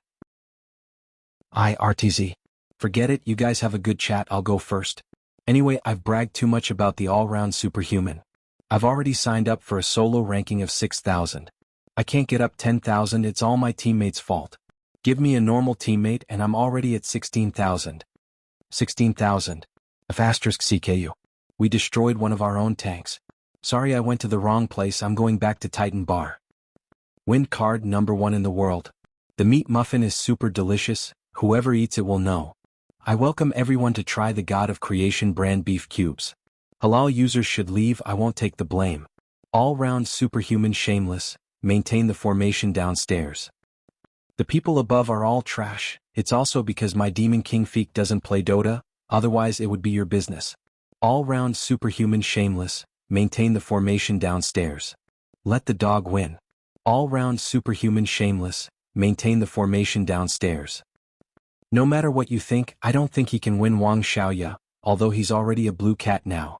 RTZ. Forget it, you guys have a good chat, I'll go first. Anyway, I've bragged too much about the all-round superhuman. I've already signed up for a solo ranking of 6,000. I can't get up 10,000, it's all my teammates' fault. Give me a normal teammate and I'm already at 16,000. 16,000. F** CKU. We destroyed one of our own tanks. Sorry I went to the wrong place, I'm going back to Titan Bar. Wind card #1 in the world. The meat muffin is super delicious, whoever eats it will know. I welcome everyone to try the God of Creation brand beef cubes. Halal users should leave, I won't take the blame. All-round superhuman shameless, maintain the formation downstairs. The people above are all trash, it's also because my Demon King Feek doesn't play Dota, otherwise it would be your business. All-round superhuman shameless, maintain the formation downstairs. Let the dog win. All-round superhuman shameless, maintain the formation downstairs. No matter what you think, I don't think he can win Wang Xiaoya, although he's already a blue cat now.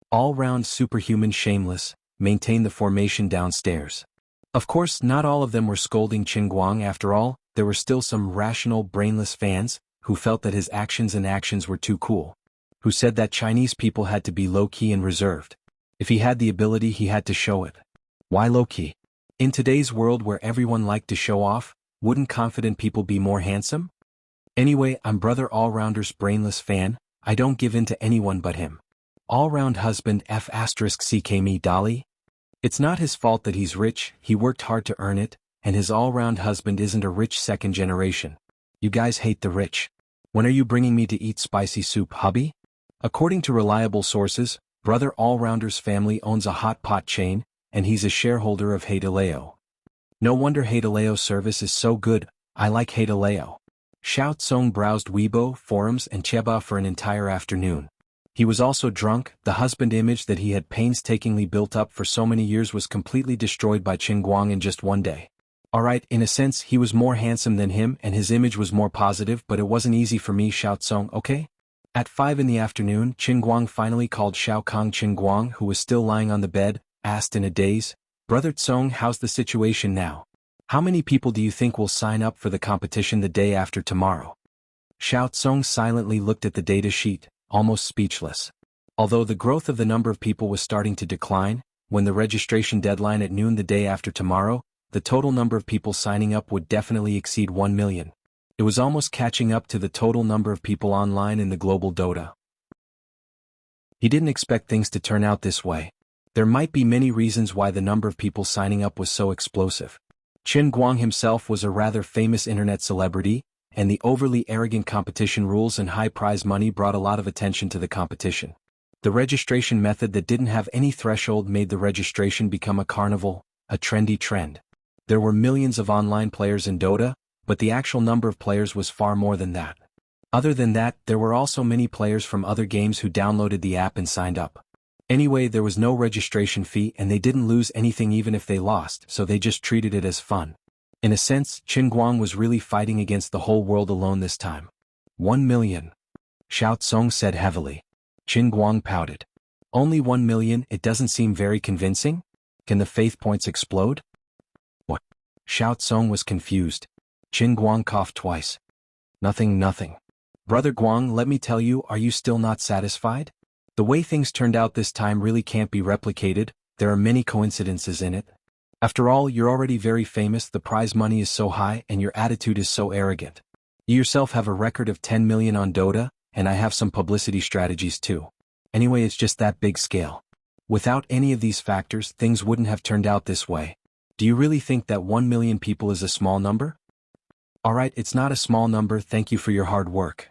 All-round superhuman shameless, maintain the formation downstairs. Of course, not all of them were scolding Qin Guang after all, there were still some rational, brainless fans, who felt that his actions were too cool. Who said that Chinese people had to be low-key and reserved. If he had the ability, he had to show it. Why low-key? In today's world where everyone liked to show off, wouldn't confident people be more handsome? Anyway, I'm Brother All-Rounder's brainless fan, I don't give in to anyone but him. All-round husband F***CK me Dolly? It's not his fault that he's rich, he worked hard to earn it, and his all-round husband isn't a rich second generation. You guys hate the rich. When are you bringing me to eat spicy soup, hubby? According to reliable sources, Brother All-Rounder's family owns a hot pot chain, and he's a shareholder of Haidaleo. No wonder Haidaleo's service is so good, I like Haidaleo. Xiao Tsong browsed Weibo, forums and Cheba for an entire afternoon. He was also drunk, the husband image that he had painstakingly built up for so many years was completely destroyed by Qin Guang in just one day. Alright, in a sense he was more handsome than him and his image was more positive, but it wasn't easy for me, Xiao Tsong, okay? At 5 in the afternoon, Qin Guang finally called Xiao Kang. Qin Guang, who was still lying on the bed, asked in a daze, Brother Tsong, how's the situation now? How many people do you think will sign up for the competition the day after tomorrow? Xiao Tsong silently looked at the data sheet, almost speechless. Although the growth of the number of people was starting to decline, when the registration deadline at noon the day after tomorrow, the total number of people signing up would definitely exceed 1 million. It was almost catching up to the total number of people online in the global Dota. He didn't expect things to turn out this way. There might be many reasons why the number of people signing up was so explosive. Qin Guang himself was a rather famous internet celebrity, and the overly arrogant competition rules and high prize money brought a lot of attention to the competition. The registration method that didn't have any threshold made the registration become a carnival, a trendy trend. There were millions of online players in Dota, but the actual number of players was far more than that. Other than that, there were also many players from other games who downloaded the app and signed up. Anyway, there was no registration fee and they didn't lose anything even if they lost, so they just treated it as fun. In a sense, Qin Guang was really fighting against the whole world alone this time. 1 million. Xiao Tsong said heavily. Qin Guang pouted. Only 1 million, it doesn't seem very convincing? Can the faith points explode? What? Xiao Tsong was confused. Qin Guang coughed twice. Nothing. Brother Guang, let me tell you, are you still not satisfied? The way things turned out this time really can't be replicated, there are many coincidences in it. After all, you're already very famous, the prize money is so high and your attitude is so arrogant. You yourself have a record of 10 million on Dota, and I have some publicity strategies too. Anyway, it's just that big scale. Without any of these factors, things wouldn't have turned out this way. Do you really think that 1 million people is a small number? Alright, it's not a small number, thank you for your hard work.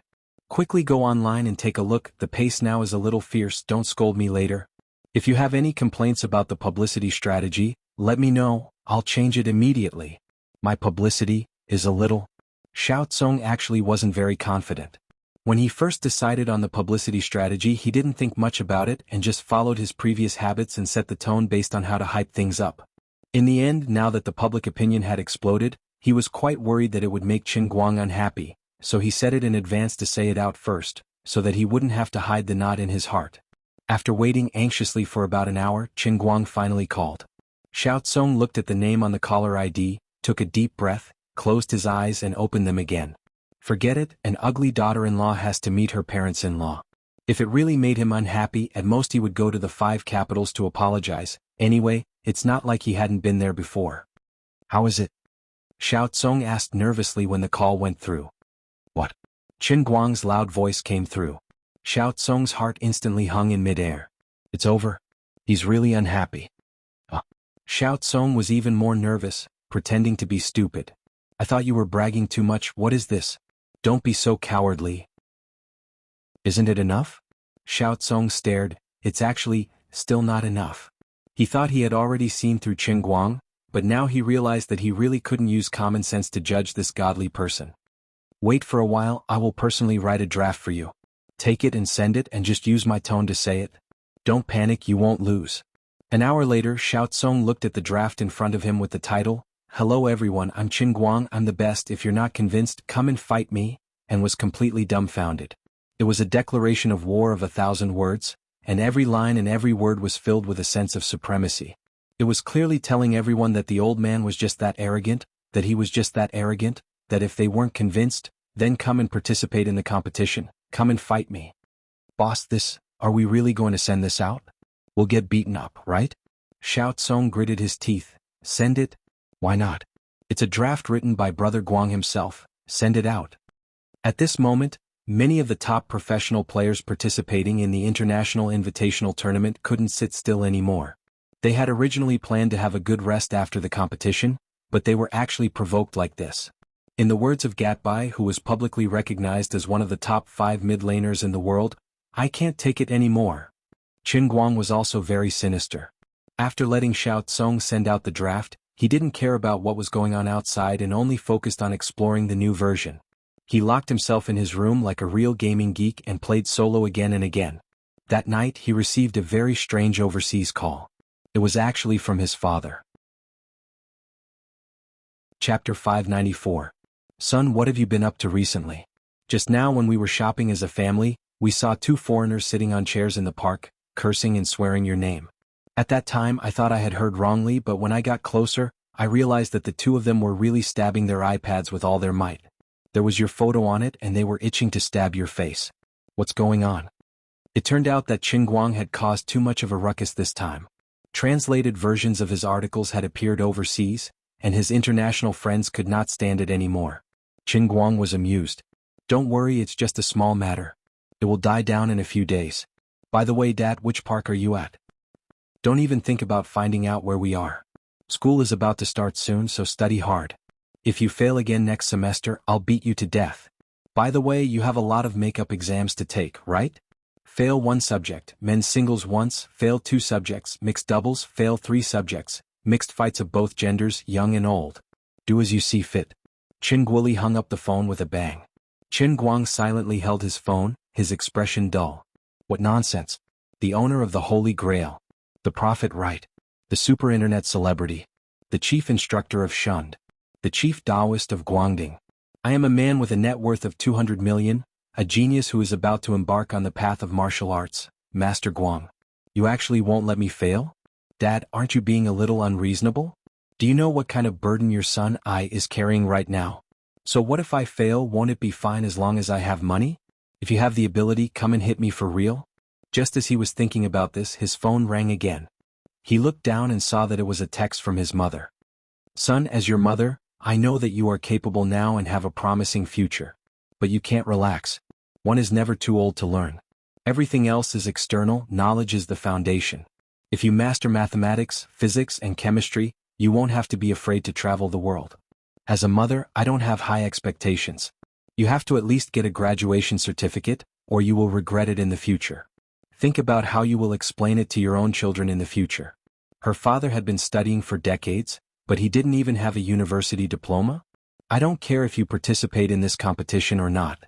Quickly go online and take a look, the pace now is a little fierce, don't scold me later. If you have any complaints about the publicity strategy, let me know, I'll change it immediately. My publicity is a little. Xiao Tsong actually wasn't very confident. When he first decided on the publicity strategy, he didn't think much about it and just followed his previous habits and set the tone based on how to hype things up. In the end, now that the public opinion had exploded, he was quite worried that it would make Qin Guang unhappy, so he said it in advance to say it out first, so that he wouldn't have to hide the knot in his heart. After waiting anxiously for about an hour, Qin Guang finally called. Xiao Tsong looked at the name on the caller ID, took a deep breath, closed his eyes and opened them again. Forget it, an ugly daughter-in-law has to meet her parents-in-law. If it really made him unhappy, at most he would go to the 5 capitals to apologize. Anyway, it's not like he hadn't been there before. How is it? Xiao Tsong asked nervously when the call went through. What? Qin Guang's loud voice came through. Xiao Tsong's heart instantly hung in midair. It's over. He's really unhappy. Xiao Tsong was even more nervous, pretending to be stupid. I thought you were bragging too much. What is this? Don't be so cowardly. Isn't it enough? Xiao Tsong stared. It's actually still not enough. He thought he had already seen through Qin Guang, but now he realized that he really couldn't use common sense to judge this godly person. Wait for a while, I will personally write a draft for you. Take it and send it and just use my tone to say it. Don't panic, you won't lose. An hour later, Xiao Tsong looked at the draft in front of him with the title, Hello everyone, I'm Qin Guang, I'm the best, if you're not convinced, come and fight me, and was completely dumbfounded. It was a declaration of war of 1,000 words, and every line and every word was filled with a sense of supremacy. It was clearly telling everyone that the old man was just that arrogant, that he was just that arrogant, that if they weren't convinced, then come and participate in the competition, come and fight me. Boss, are we really going to send this out? We'll get beaten up, right? Xiao Tsong gritted his teeth. Send it? Why not? It's a draft written by Brother Guang himself. Send it out. At this moment, many of the top professional players participating in the International Invitational Tournament couldn't sit still anymore. They had originally planned to have a good rest after the competition, but they were actually provoked like this. In the words of Gatbai, who was publicly recognized as one of the top 5 mid-laners in the world, I can't take it anymore. Qin Guang was also very sinister. After letting Xiao Tsong send out the draft, he didn't care about what was going on outside and only focused on exploring the new version. He locked himself in his room like a real gaming geek and played solo again and again. That night he received a very strange overseas call. It was actually from his father. Chapter 594. Son, what have you been up to recently? Just now when we were shopping as a family, we saw 2 foreigners sitting on chairs in the park, cursing and swearing your name. At that time I thought I had heard wrongly, but when I got closer, I realized that the 2 of them were really stabbing their iPads with all their might. There was your photo on it and they were itching to stab your face. What's going on? It turned out that Qin Guang had caused too much of a ruckus this time. Translated versions of his articles had appeared overseas, and his international friends could not stand it anymore. Qin Guang was amused. Don't worry, it's just a small matter. It will die down in a few days. By the way, Dad, which park are you at? Don't even think about finding out where we are. School is about to start soon, so study hard. If you fail again next semester, I'll beat you to death. By the way, you have a lot of makeup exams to take, right? Fail 1 subject, men's singles once, fail 2 subjects, mixed doubles, fail 3 subjects, mixed fights of both genders, young and old. Do as you see fit. Qin Guoli hung up the phone with a bang. Qin Guang silently held his phone, his expression dull. What nonsense. The owner of the Holy Grail. The prophet right. The super internet celebrity. The chief instructor of Shund. The chief Taoist of Guangding. I am a man with a net worth of 200 million, a genius who is about to embark on the path of martial arts, Master Guang. You actually won't let me fail? Dad, aren't you being a little unreasonable? Do you know what kind of burden your son I is carrying right now? So what if I fail? Won't it be fine as long as I have money? If you have the ability, come and hit me for real? Just as he was thinking about this, his phone rang again. He looked down and saw that it was a text from his mother. Son, as your mother, I know that you are capable now and have a promising future. But you can't relax. One is never too old to learn. Everything else is external, knowledge is the foundation. If you master mathematics, physics, and chemistry, you won't have to be afraid to travel the world. As a mother, I don't have high expectations. You have to at least get a graduation certificate, or you will regret it in the future. Think about how you will explain it to your own children in the future. Her father had been studying for decades, but he didn't even have a university diploma? I don't care if you participate in this competition or not.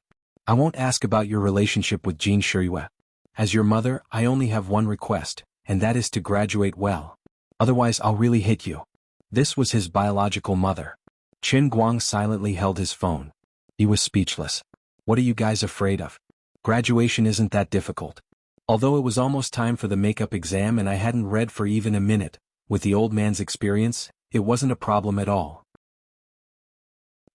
I won't ask about your relationship with Jin Shirue. As your mother, I only have one request, and that is to graduate well. Otherwise I'll really hit you. This was his biological mother. Qin Guang silently held his phone. He was speechless. What are you guys afraid of? Graduation isn't that difficult. Although it was almost time for the makeup exam and I hadn't read for even a minute, with the old man's experience, it wasn't a problem at all.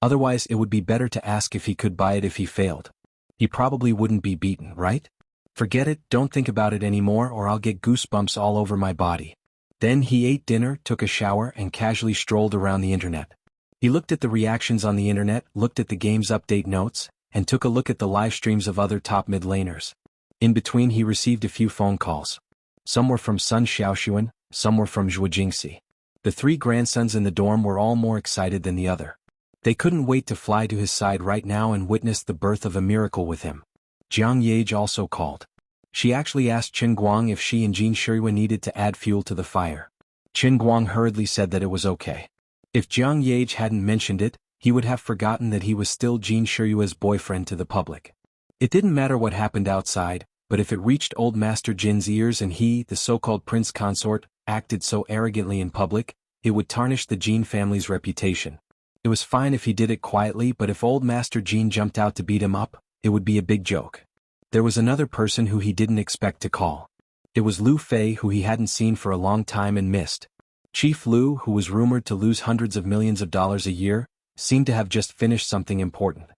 Otherwise it would be better to ask if he could buy it if he failed. He probably wouldn't be beaten, right? Forget it, don't think about it anymore or I'll get goosebumps all over my body. Then he ate dinner, took a shower and casually strolled around the internet. He looked at the reactions on the internet, looked at the game's update notes, and took a look at the live streams of other top mid laners. In between he received a few phone calls. Some were from Sun Xiaoxuan, some were from Zhuo Jingxi. The three grandsons in the dorm were all more excited than the other. They couldn't wait to fly to his side right now and witness the birth of a miracle with him. Jiang Yage also called. She actually asked Qin Guang if she and Jin Shirue needed to add fuel to the fire. Qin Guang hurriedly said that it was okay. If Jiang Yage hadn't mentioned it, he would have forgotten that he was still Jin Shirue's boyfriend to the public. It didn't matter what happened outside, but if it reached old Master Jin's ears and he, the so-called prince consort, acted so arrogantly in public, it would tarnish the Jin family's reputation. It was fine if he did it quietly, but if old Master Jin jumped out to beat him up, it would be a big joke. There was another person who he didn't expect to call. It was Lu Fei, who he hadn't seen for a long time and missed. Chief Lu, who was rumored to lose hundreds of millions of dollars a year, seemed to have just finished something important.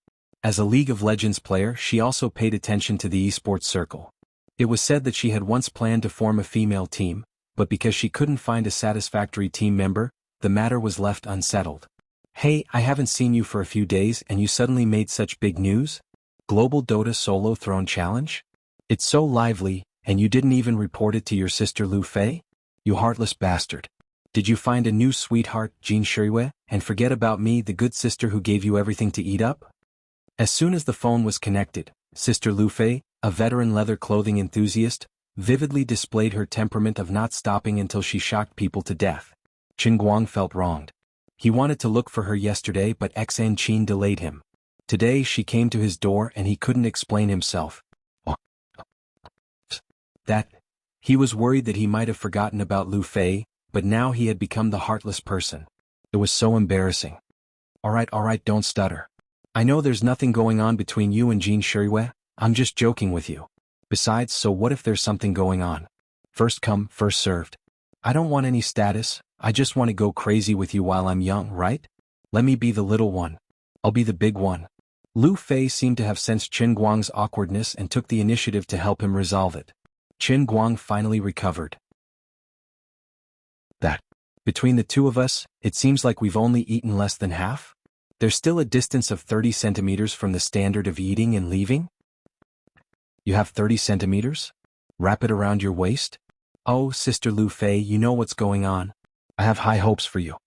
As a League of Legends player, she also paid attention to the esports circle. It was said that she had once planned to form a female team, but because she couldn't find a satisfactory team member, the matter was left unsettled. Hey, I haven't seen you for a few days and you suddenly made such big news? Global Dota Solo Throne Challenge? It's so lively, and you didn't even report it to your sister Lu Fei? You heartless bastard. Did you find a new sweetheart, Jin Shirue, and forget about me, the good sister who gave you everything to eat up? As soon as the phone was connected, Sister Lu Fei, a veteran leather clothing enthusiast, vividly displayed her temperament of not stopping until she shocked people to death. Qin Guang felt wronged. He wanted to look for her yesterday, but Xan Qin delayed him. Today she came to his door and he couldn't explain himself. He was worried that he might have forgotten about Lu Fei, but now he had become the heartless person. It was so embarrassing. Alright, don't stutter. I know there's nothing going on between you and Jin Shirue, I'm just joking with you. Besides, so what if there's something going on? First come, first served. I don't want any status, I just want to go crazy with you while I'm young, right? Let me be the little one. I'll be the big one. Lu Fei seemed to have sensed Qin Guang's awkwardness and took the initiative to help him resolve it. Qin Guang finally recovered. Between the two of us, it seems like we've only eaten less than half? There's still a distance of 30 centimeters from the standard of eating and leaving? You have 30 centimeters? Wrap it around your waist? Oh, Sister Lu Fei, you know what's going on. I have high hopes for you.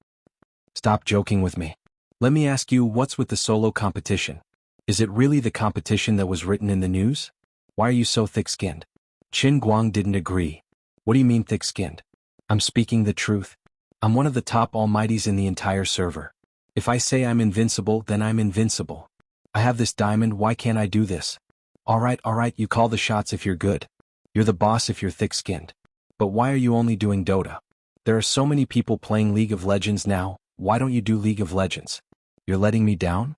Stop joking with me. Let me ask you, what's with the solo competition? Is it really the competition that was written in the news? Why are you so thick-skinned? Qin Guang didn't agree. What do you mean thick-skinned? I'm speaking the truth. I'm one of the top almighties in the entire server. If I say I'm invincible, then I'm invincible. I have this diamond, why can't I do this? Alright, you call the shots if you're good. You're the boss if you're thick-skinned. But why are you only doing Dota? There are so many people playing League of Legends now, why don't you do League of Legends? You're letting me down?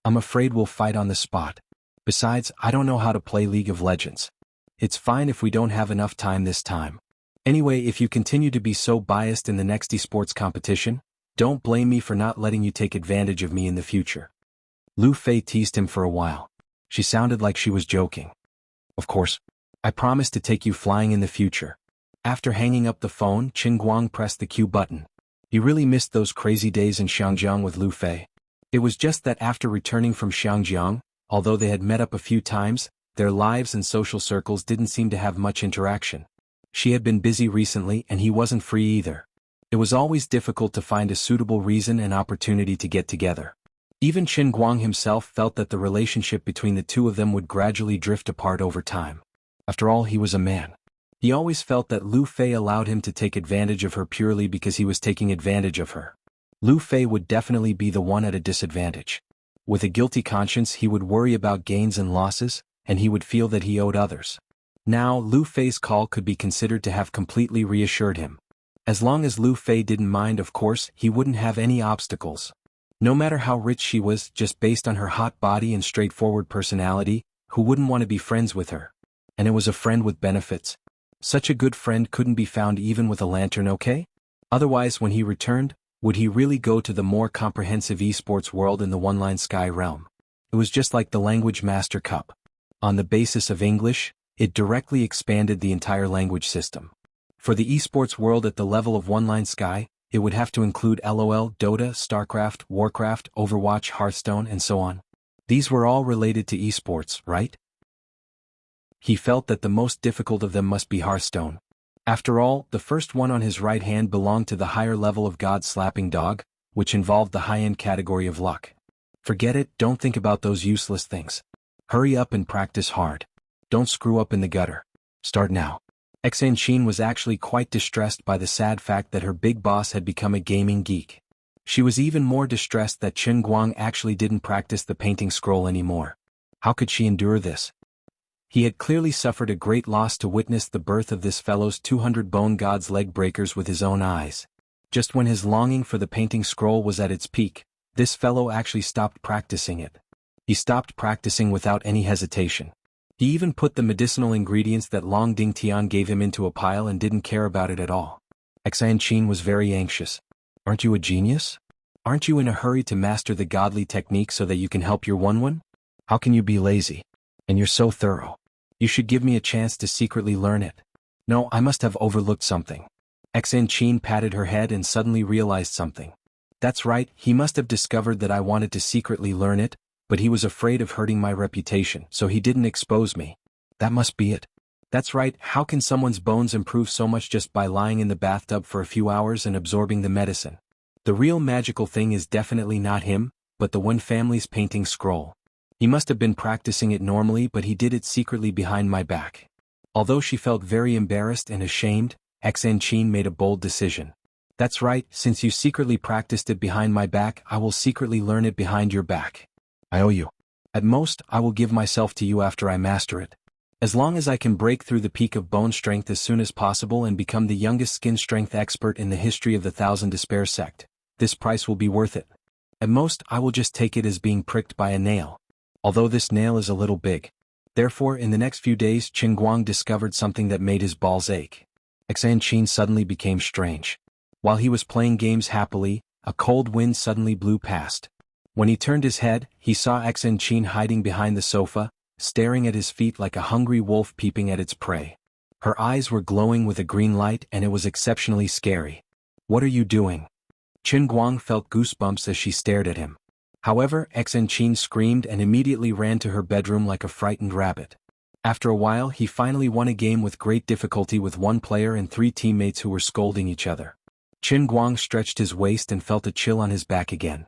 I'm afraid we'll fight on the spot. Besides, I don't know how to play League of Legends. It's fine if we don't have enough time this time. Anyway, if you continue to be so biased in the next esports competition, don't blame me for not letting you take advantage of me in the future. Lu Fei teased him for a while. She sounded like she was joking. Of course. I promise to take you flying in the future. After hanging up the phone, Qin Guang pressed the Q button. He really missed those crazy days in Xiangjiang with Lu Fei. It was just that after returning from Xiangjiang, although they had met up a few times, their lives and social circles didn't seem to have much interaction. She had been busy recently and he wasn't free either. It was always difficult to find a suitable reason and opportunity to get together. Even Qin Guang himself felt that the relationship between the two of them would gradually drift apart over time. After all, he was a man. He always felt that Lu Fei allowed him to take advantage of her purely because he was taking advantage of her. Lu Fei would definitely be the one at a disadvantage. With a guilty conscience he would worry about gains and losses, and he would feel that he owed others. Now Lu Fei's call could be considered to have completely reassured him. As long as Lu Fei didn't mind, of course, he wouldn't have any obstacles. No matter how rich she was, just based on her hot body and straightforward personality, who wouldn't want to be friends with her? And it was a friend with benefits. Such a good friend couldn't be found even with a lantern, okay? Otherwise, when he returned, would he really go to the more comprehensive esports world in the One-Line Sky realm? It was just like the Language Master Cup. On the basis of English, it directly expanded the entire language system. For the esports world at the level of One-Line Sky, it would have to include LOL, Dota, StarCraft, Warcraft, Overwatch, Hearthstone, and so on. These were all related to esports, right? He felt that the most difficult of them must be Hearthstone. After all, the first one on his right hand belonged to the higher level of God-slapping dog, which involved the high-end category of luck. Forget it, don't think about those useless things. Hurry up and practice hard. Don't screw up in the gutter. Start now. Enchanting was actually quite distressed by the sad fact that her big boss had become a gaming geek. She was even more distressed that Chen Guang actually didn't practice the painting scroll anymore. How could she endure this? He had clearly suffered a great loss to witness the birth of this fellow's 200 bone god's leg breakers with his own eyes. Just when his longing for the painting scroll was at its peak, this fellow actually stopped practicing it. He stopped practicing without any hesitation. He even put the medicinal ingredients that Long Ding Tian gave him into a pile and didn't care about it at all. Enchanting was very anxious. Aren't you a genius? Aren't you in a hurry to master the godly technique so that you can help your one? How can you be lazy? And you're so thorough. You should give me a chance to secretly learn it. No, I must have overlooked something. Enchanting patted her head and suddenly realized something. That's right, he must have discovered that I wanted to secretly learn it, but he was afraid of hurting my reputation, so he didn't expose me. That must be it. That's right, how can someone's bones improve so much just by lying in the bathtub for a few hours and absorbing the medicine? The real magical thing is definitely not him, but the Wen family's painting scroll. He must have been practicing it normally, but he did it secretly behind my back. Although she felt very embarrassed and ashamed, Enchanting made a bold decision. That's right, since you secretly practiced it behind my back, I will secretly learn it behind your back. I owe you. At most, I will give myself to you after I master it. As long as I can break through the peak of bone strength as soon as possible and become the youngest skin strength expert in the history of the Thousand Despair sect, this price will be worth it. At most, I will just take it as being pricked by a nail. Although this nail is a little big. Therefore, in the next few days, Chen Guang discovered something that made his balls ache. Enchanting suddenly became strange. While he was playing games happily, a cold wind suddenly blew past. When he turned his head, he saw Enchanting hiding behind the sofa, staring at his feet like a hungry wolf peeping at its prey. Her eyes were glowing with a green light and it was exceptionally scary. What are you doing? Chen Guang felt goosebumps as she stared at him. However, Enchanting screamed and immediately ran to her bedroom like a frightened rabbit. After a while, he finally won a game with great difficulty with one player and 3 teammates who were scolding each other. Chen Guang stretched his waist and felt a chill on his back again.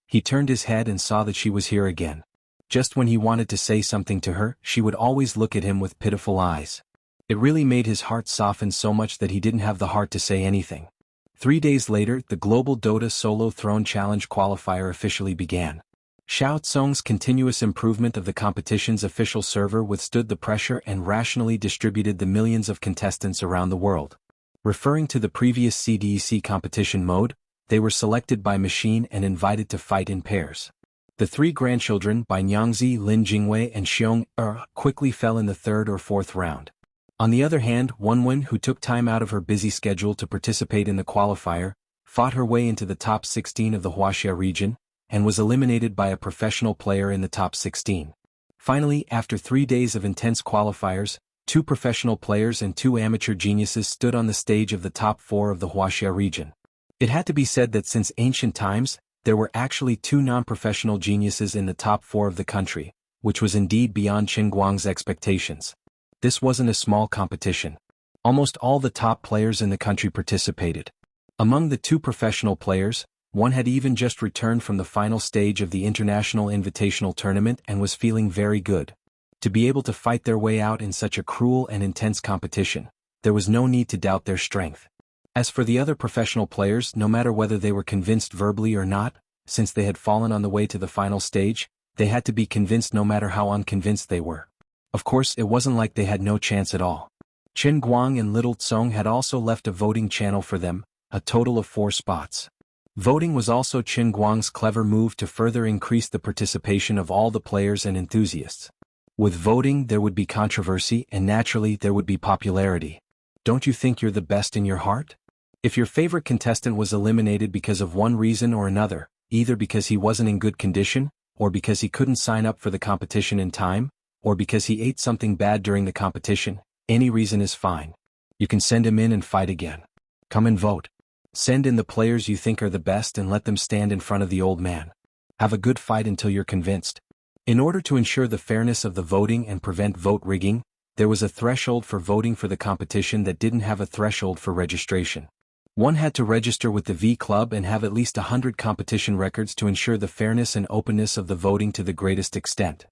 He turned his head and saw that she was here again. Just when he wanted to say something to her, she would always look at him with pitiful eyes. It really made his heart soften so much that he didn't have the heart to say anything. 3 days later, the Global Dota Solo Throne Challenge qualifier officially began. Xiao Tsung's continuous improvement of the competition's official server withstood the pressure and rationally distributed the millions of contestants around the world. Referring to the previous CDEC competition mode, they were selected by machine and invited to fight in pairs. The 3 grandchildren by Nyangzi, Lin Jingwei and Xiong quickly fell in the 3rd or 4th round. On the other hand, Wenwen, who took time out of her busy schedule to participate in the qualifier, fought her way into the top 16 of the Huaxia region, and was eliminated by a professional player in the top 16. Finally, after 3 days of intense qualifiers, 2 professional players and 2 amateur geniuses stood on the stage of the top 4 of the Huaxia region. It had to be said that since ancient times, there were actually 2 non-professional geniuses in the top 4 of the country, which was indeed beyond Chen Guang's expectations. This wasn't a small competition. Almost all the top players in the country participated. Among the 2 professional players, one had even just returned from the final stage of the International Invitational Tournament and was feeling very good. To be able to fight their way out in such a cruel and intense competition, there was no need to doubt their strength. As for the other professional players, no matter whether they were convinced verbally or not, since they had fallen on the way to the final stage, they had to be convinced no matter how unconvinced they were. Of course, it wasn't like they had no chance at all. Chen Guang and Little Tsong had also left a voting channel for them, a total of 4 spots. Voting was also Chen Guang's clever move to further increase the participation of all the players and enthusiasts. With voting there would be controversy and naturally there would be popularity. Don't you think you're the best in your heart? If your favorite contestant was eliminated because of one reason or another, either because he wasn't in good condition, or because he couldn't sign up for the competition in time, or because he ate something bad during the competition, any reason is fine. You can send him in and fight again. Come and vote. Send in the players you think are the best and let them stand in front of the old man. Have a good fight until you're convinced. In order to ensure the fairness of the voting and prevent vote rigging, there was a threshold for voting for the competition that didn't have a threshold for registration. One had to register with the V Club and have at least 100 competition records to ensure the fairness and openness of the voting to the greatest extent.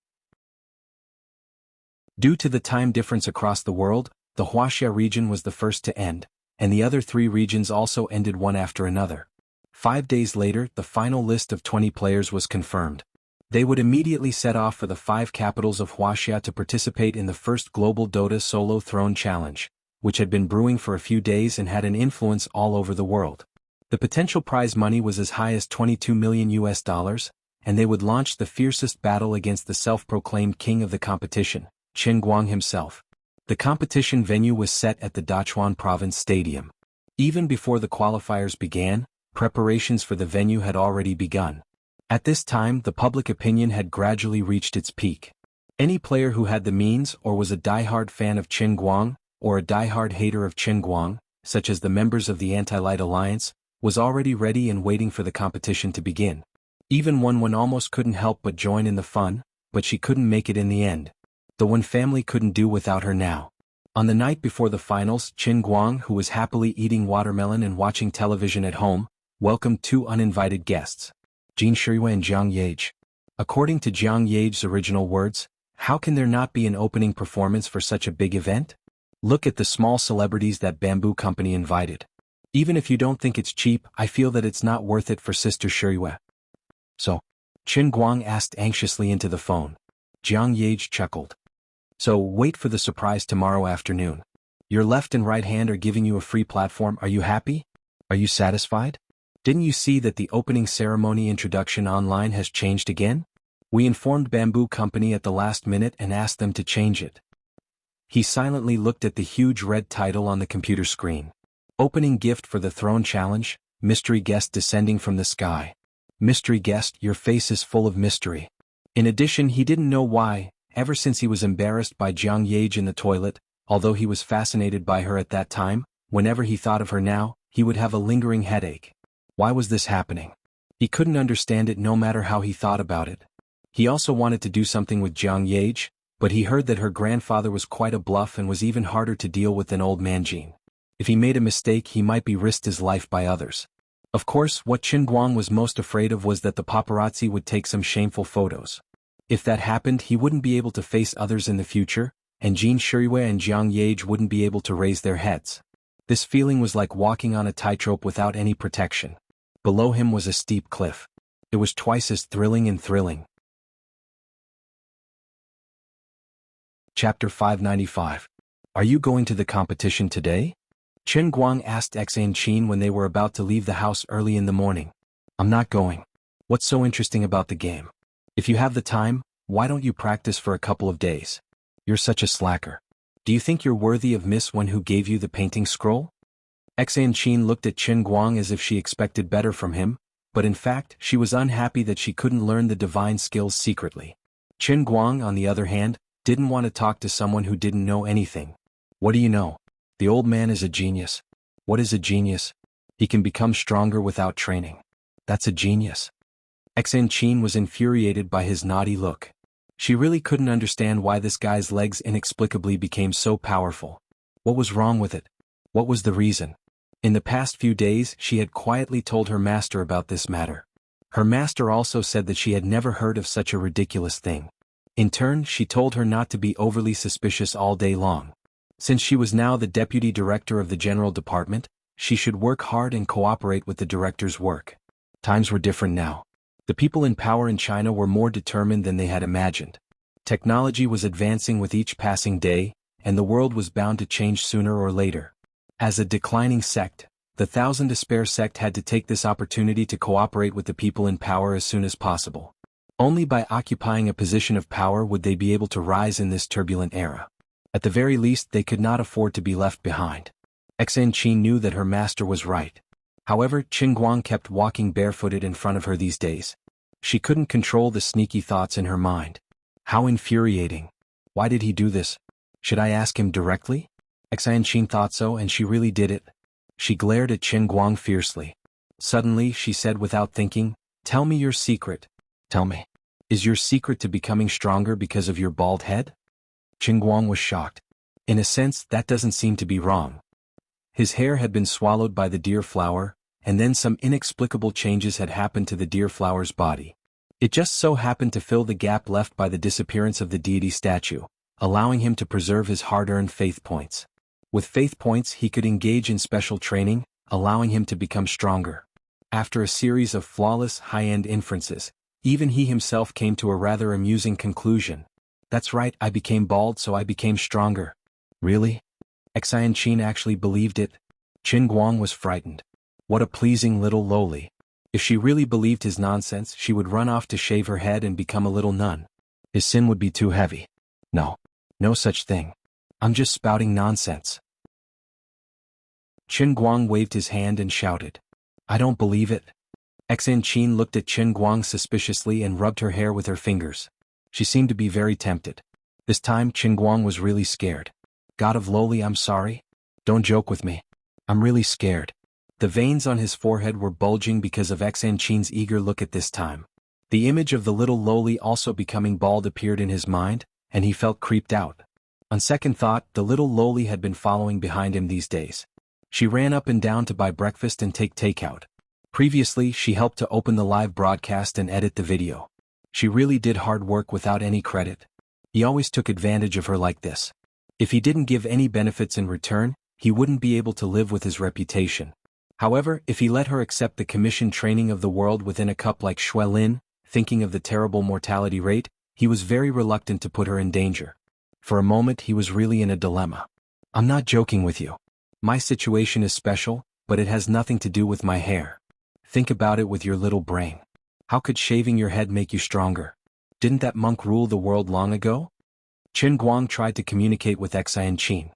Due to the time difference across the world, the Huaxia region was the first to end, and the other 3 regions also ended one after another. 5 days later, the final list of 20 players was confirmed. They would immediately set off for the 5 capitals of Huaxia to participate in the first global Dota Solo Throne Challenge, which had been brewing for a few days and had an influence all over the world. The potential prize money was as high as $22 million, and they would launch the fiercest battle against the self-proclaimed king of the competition, Chen Guang himself. The competition venue was set at the Dachuan Province Stadium. Even before the qualifiers began, preparations for the venue had already begun. At this time, the public opinion had gradually reached its peak. Any player who had the means or was a die-hard fan of Chen Guang, or a die-hard hater of Chen Guang, such as the members of the Anti-Light Alliance, was already ready and waiting for the competition to begin. Even one almost couldn't help but join in the fun, but she couldn't make it in the end. The Wen family couldn't do without her now. On the night before the finals, Chen Guang, who was happily eating watermelon and watching television at home, welcomed 2 uninvited guests, Jin Shuiyue and Jiang Yage. According to Jiang Yage's original words, how can there not be an opening performance for such a big event? Look at the small celebrities that Bamboo Company invited. Even if you don't think it's cheap, I feel that it's not worth it for Sister Shuiyue. So? Chen Guang asked anxiously into the phone. Jiang Yage chuckled. So, wait for the surprise tomorrow afternoon. Your left and right hand are giving you a free platform. Are you happy? Are you satisfied? Didn't you see that the opening ceremony introduction online has changed again? We informed Bamboo Company at the last minute and asked them to change it. He silently looked at the huge red title on the computer screen. Opening gift for the Throne Challenge, mystery guest descending from the sky. Mystery guest, your face is full of mystery. In addition, he didn't know why, ever since he was embarrassed by Jiang Yage in the toilet, although he was fascinated by her at that time, whenever he thought of her now, he would have a lingering headache. Why was this happening? He couldn't understand it no matter how he thought about it. He also wanted to do something with Jiang Yage, but he heard that her grandfather was quite a bluff and was even harder to deal with than old man Jin. If he made a mistake, he might be risked his life by others. Of course, what Chen Guang was most afraid of was that the paparazzi would take some shameful photos. If that happened, he wouldn't be able to face others in the future, and Jin Shuiyue and Jiang Yage wouldn't be able to raise their heads. This feeling was like walking on a tightrope without any protection. Below him was a steep cliff. It was twice as thrilling and thrilling. Chapter 595. Are you going to the competition today? Chen Guang asked Xan when they were about to leave the house early in the morning. I'm not going. What's so interesting about the game? If you have the time, why don't you practice for a couple of days? You're such a slacker. Do you think you're worthy of Miss Wen who gave you the painting scroll? Xan looked at Chen Guang as if she expected better from him, but in fact, she was unhappy that she couldn't learn the divine skills secretly. Chen Guang, on the other hand, didn't want to talk to someone who didn't know anything. What do you know? The old man is a genius. What is a genius? He can become stronger without training. That's a genius. Xan was infuriated by his naughty look. She really couldn't understand why this guy's legs inexplicably became so powerful. What was wrong with it? What was the reason? In the past few days, she had quietly told her master about this matter. Her master also said that she had never heard of such a ridiculous thing. In turn, she told her not to be overly suspicious all day long. Since she was now the deputy director of the general department, she should work hard and cooperate with the director's work. Times were different now. The people in power in China were more determined than they had imagined. Technology was advancing with each passing day, and the world was bound to change sooner or later. As a declining sect, the Thousand Despair sect had to take this opportunity to cooperate with the people in power as soon as possible. Only by occupying a position of power would they be able to rise in this turbulent era. At the very least, they could not afford to be left behind. Enchanting knew that her master was right. However, Qingguang kept walking barefooted in front of her these days. She couldn't control the sneaky thoughts in her mind. How infuriating. Why did he do this? Should I ask him directly? Enchanting thought so, and she really did it. She glared at Qingguang fiercely. Suddenly, she said without thinking, "Tell me your secret." "Tell me. Is your secret to becoming stronger because of your bald head?" Qingguang was shocked. In a sense, that doesn't seem to be wrong. His hair had been swallowed by the deer flower, and then some inexplicable changes had happened to the deer flower's body. It just so happened to fill the gap left by the disappearance of the deity statue, allowing him to preserve his hard-earned faith points. With faith points, he could engage in special training, allowing him to become stronger. After a series of flawless, high-end inferences, even he himself came to a rather amusing conclusion. That's right, I became bald so I became stronger. Really? Enchanting actually believed it? Qingguang was frightened. What a pleasing little lowly. If she really believed his nonsense, she would run off to shave her head and become a little nun. His sin would be too heavy. No. No such thing. I'm just spouting nonsense. Qingguang waved his hand and shouted. I don't believe it. Enchanting looked at Qingguang suspiciously and rubbed her hair with her fingers. She seemed to be very tempted. This time Qingguang was really scared. God of Lowly, I'm sorry. Don't joke with me. I'm really scared. The veins on his forehead were bulging because of Enchanting's eager look at this time. The image of the little lowly also becoming bald appeared in his mind, and he felt creeped out. On second thought, the little lowly had been following behind him these days. She ran up and down to buy breakfast and take takeout. Previously, she helped to open the live broadcast and edit the video. She really did hard work without any credit. He always took advantage of her like this. If he didn't give any benefits in return, he wouldn't be able to live with his reputation. However, if he let her accept the commission training of the world within a cup like Xuelin, thinking of the terrible mortality rate, he was very reluctant to put her in danger. For a moment he was really in a dilemma. I'm not joking with you. My situation is special, but it has nothing to do with my hair. Think about it with your little brain. How could shaving your head make you stronger? Didn't that monk rule the world long ago? Qingguang tried to communicate with Enchanting.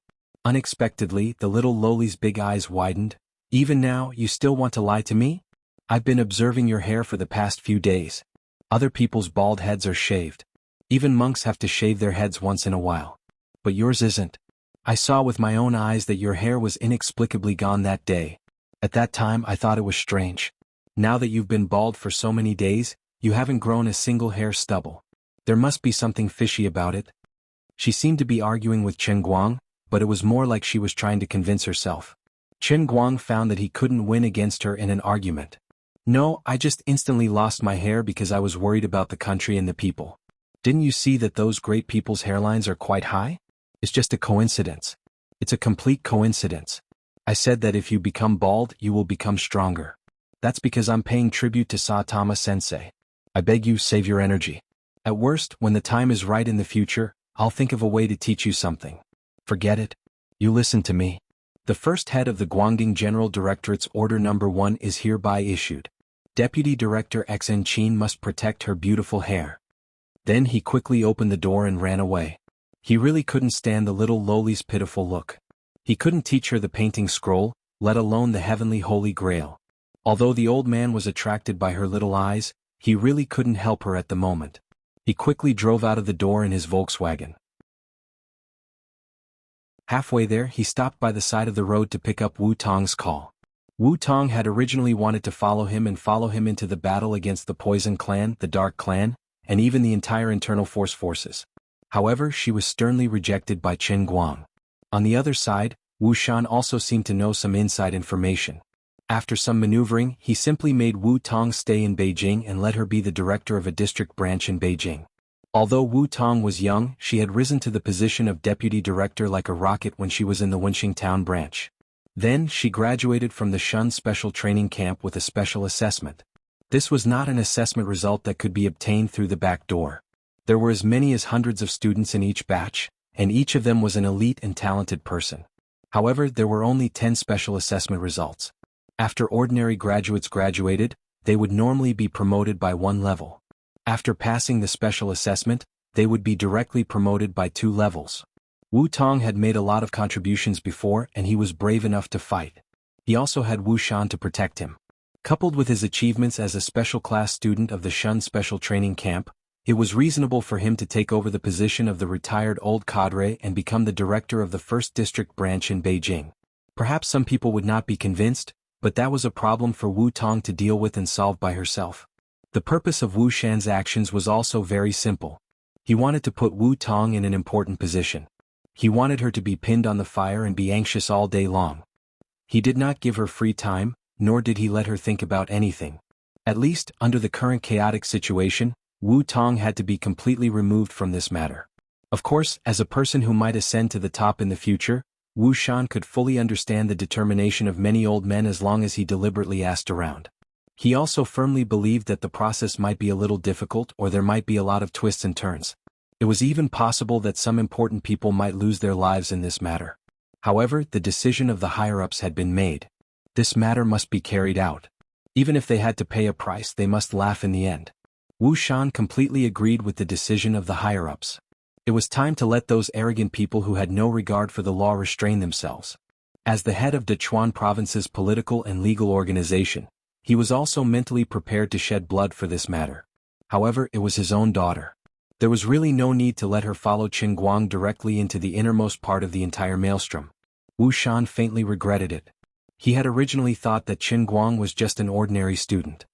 Unexpectedly, the little lowly's big eyes widened. Even now, you still want to lie to me? I've been observing your hair for the past few days. Other people's bald heads are shaved. Even monks have to shave their heads once in a while. But yours isn't. I saw with my own eyes that your hair was inexplicably gone that day. At that time I thought it was strange. Now that you've been bald for so many days, you haven't grown a single hair stubble. There must be something fishy about it. She seemed to be arguing with Qingguang, but it was more like she was trying to convince herself. Qingguang found that he couldn't win against her in an argument. No, I just instantly lost my hair because I was worried about the country and the people. Didn't you see that those great people's hairlines are quite high? It's just a coincidence. It's a complete coincidence. I said that if you become bald, you will become stronger. That's because I'm paying tribute to Saitama-sensei. I beg you, save your energy. At worst, when the time is right in the future, I'll think of a way to teach you something. Forget it. You listen to me. The first head of the Guangdong General Directorate's Order No. 1 is hereby issued. Deputy Director Enchanting must protect her beautiful hair. Then he quickly opened the door and ran away. He really couldn't stand the little lowly's pitiful look. He couldn't teach her the painting scroll, let alone the heavenly Holy Grail. Although the old man was attracted by her little eyes, he really couldn't help her at the moment. He quickly drove out of the door in his Volkswagen. Halfway there, he stopped by the side of the road to pick up Wu Tong's call. Wu Tong had originally wanted to follow him into the battle against the Poison Clan, the Dark Clan, and even the entire Internal forces. However, she was sternly rejected by Qingguang. On the other side, Wu Shan also seemed to know some inside information. After some maneuvering, he simply made Wu Tong stay in Beijing and let her be the director of a district branch in Beijing. Although Wu Tong was young, she had risen to the position of deputy director like a rocket when she was in the Wenxing town branch. Then, she graduated from the Shun Special Training Camp with a special assessment. This was not an assessment result that could be obtained through the back door. There were as many as hundreds of students in each batch, and each of them was an elite and talented person. However, there were only 10 special assessment results. After ordinary graduates graduated, they would normally be promoted by 1 level. After passing the special assessment, they would be directly promoted by 2 levels. Wu Tong had made a lot of contributions before and he was brave enough to fight. He also had Wu Shan to protect him. Coupled with his achievements as a special class student of the Shun Special Training Camp, it was reasonable for him to take over the position of the retired old cadre and become the director of the 1st District branch in Beijing. Perhaps some people would not be convinced, but that was a problem for Wu Tong to deal with and solve by herself. The purpose of Wu Shan's actions was also very simple. He wanted to put Wu Tong in an important position. He wanted her to be pinned on the fire and be anxious all day long. He did not give her free time, nor did he let her think about anything. At least, under the current chaotic situation, Wu Tong had to be completely removed from this matter. Of course, as a person who might ascend to the top in the future, Wu Shan could fully understand the determination of many old men as long as he deliberately asked around. He also firmly believed that the process might be a little difficult or there might be a lot of twists and turns. It was even possible that some important people might lose their lives in this matter. However, the decision of the higher-ups had been made. This matter must be carried out. Even if they had to pay a price, they must laugh in the end. Wu Shan completely agreed with the decision of the higher-ups. It was time to let those arrogant people who had no regard for the law restrain themselves. As the head of Dechuan Province's political and legal organization, he was also mentally prepared to shed blood for this matter. However, it was his own daughter. There was really no need to let her follow Qin Guang directly into the innermost part of the entire maelstrom. Wu Shan faintly regretted it. He had originally thought that Qin Guang was just an ordinary student.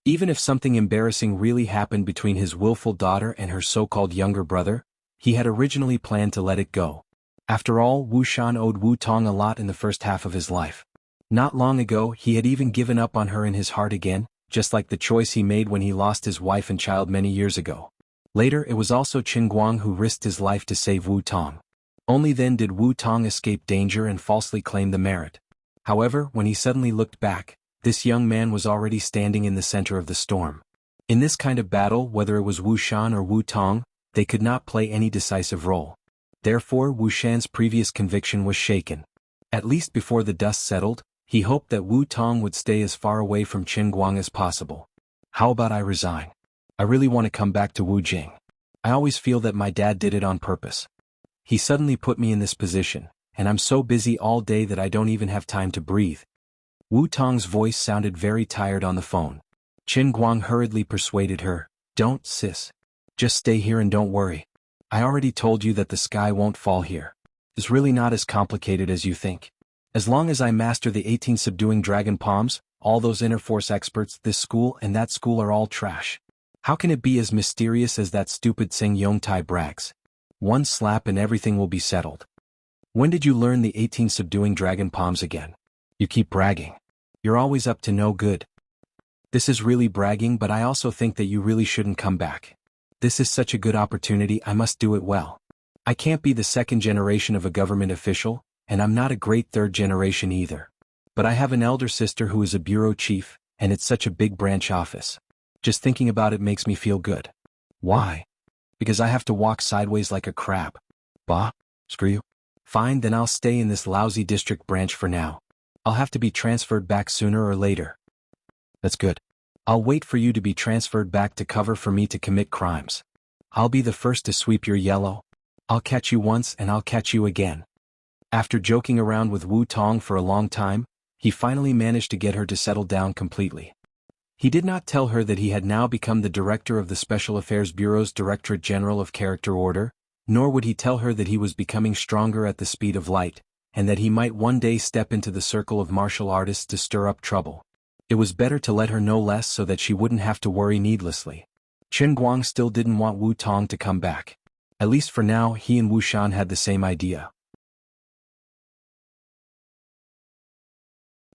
Even if something embarrassing really happened between his willful daughter and her so-called younger brother, he had originally planned to let it go. After all, Wu Shan owed Wu Tong a lot in the first half of his life. Not long ago, he had even given up on her in his heart again, just like the choice he made when he lost his wife and child many years ago. Later, it was also Qin Guang who risked his life to save Wu Tong. Only then did Wu Tong escape danger and falsely claim the merit. However, when he suddenly looked back, this young man was already standing in the center of the storm. In this kind of battle, whether it was Wu Shan or Wu Tong, they could not play any decisive role. Therefore, Wu Shan's previous conviction was shaken. At least before the dust settled, he hoped that Wu Tong would stay as far away from Qin Guang as possible. How about I resign? I really want to come back to Wu Jing. I always feel that my dad did it on purpose. He suddenly put me in this position, and I'm so busy all day that I don't even have time to breathe. Wu Tong's voice sounded very tired on the phone. Qin Guang hurriedly persuaded her, "Don't, sis. Just stay here and don't worry. I already told you that the sky won't fall here. It's really not as complicated as you think. As long as I master the 18 subduing dragon palms, all those inner force experts, this school and that school are all trash. How can it be as mysterious as that stupid Tsing Yongtai brags? One slap and everything will be settled. When did you learn the 18 subduing dragon palms again? You keep bragging. You're always up to no good. This is really bragging, but I also think that you really shouldn't come back. This is such a good opportunity, I must do it well. I can't be the 2nd generation of a government official, and I'm not a great 3rd generation either. But I have an elder sister who is a bureau chief, and it's such a big branch office. Just thinking about it makes me feel good. Why? Because I have to walk sideways like a crab. Bah, screw you. Fine, then I'll stay in this lousy district branch for now. I'll have to be transferred back sooner or later. That's good. I'll wait for you to be transferred back to cover for me to commit crimes. I'll be the first to sweep your yellow. I'll catch you once and I'll catch you again." After joking around with Wu Tong for a long time, he finally managed to get her to settle down completely. He did not tell her that he had now become the director of the Special Affairs Bureau's Directorate General of Character Order, nor would he tell her that he was becoming stronger at the speed of light, and that he might one day step into the circle of martial artists to stir up trouble. It was better to let her know less so that she wouldn't have to worry needlessly. Qin Guang still didn't want Wu Tong to come back. At least for now, he and Wu Shan had the same idea.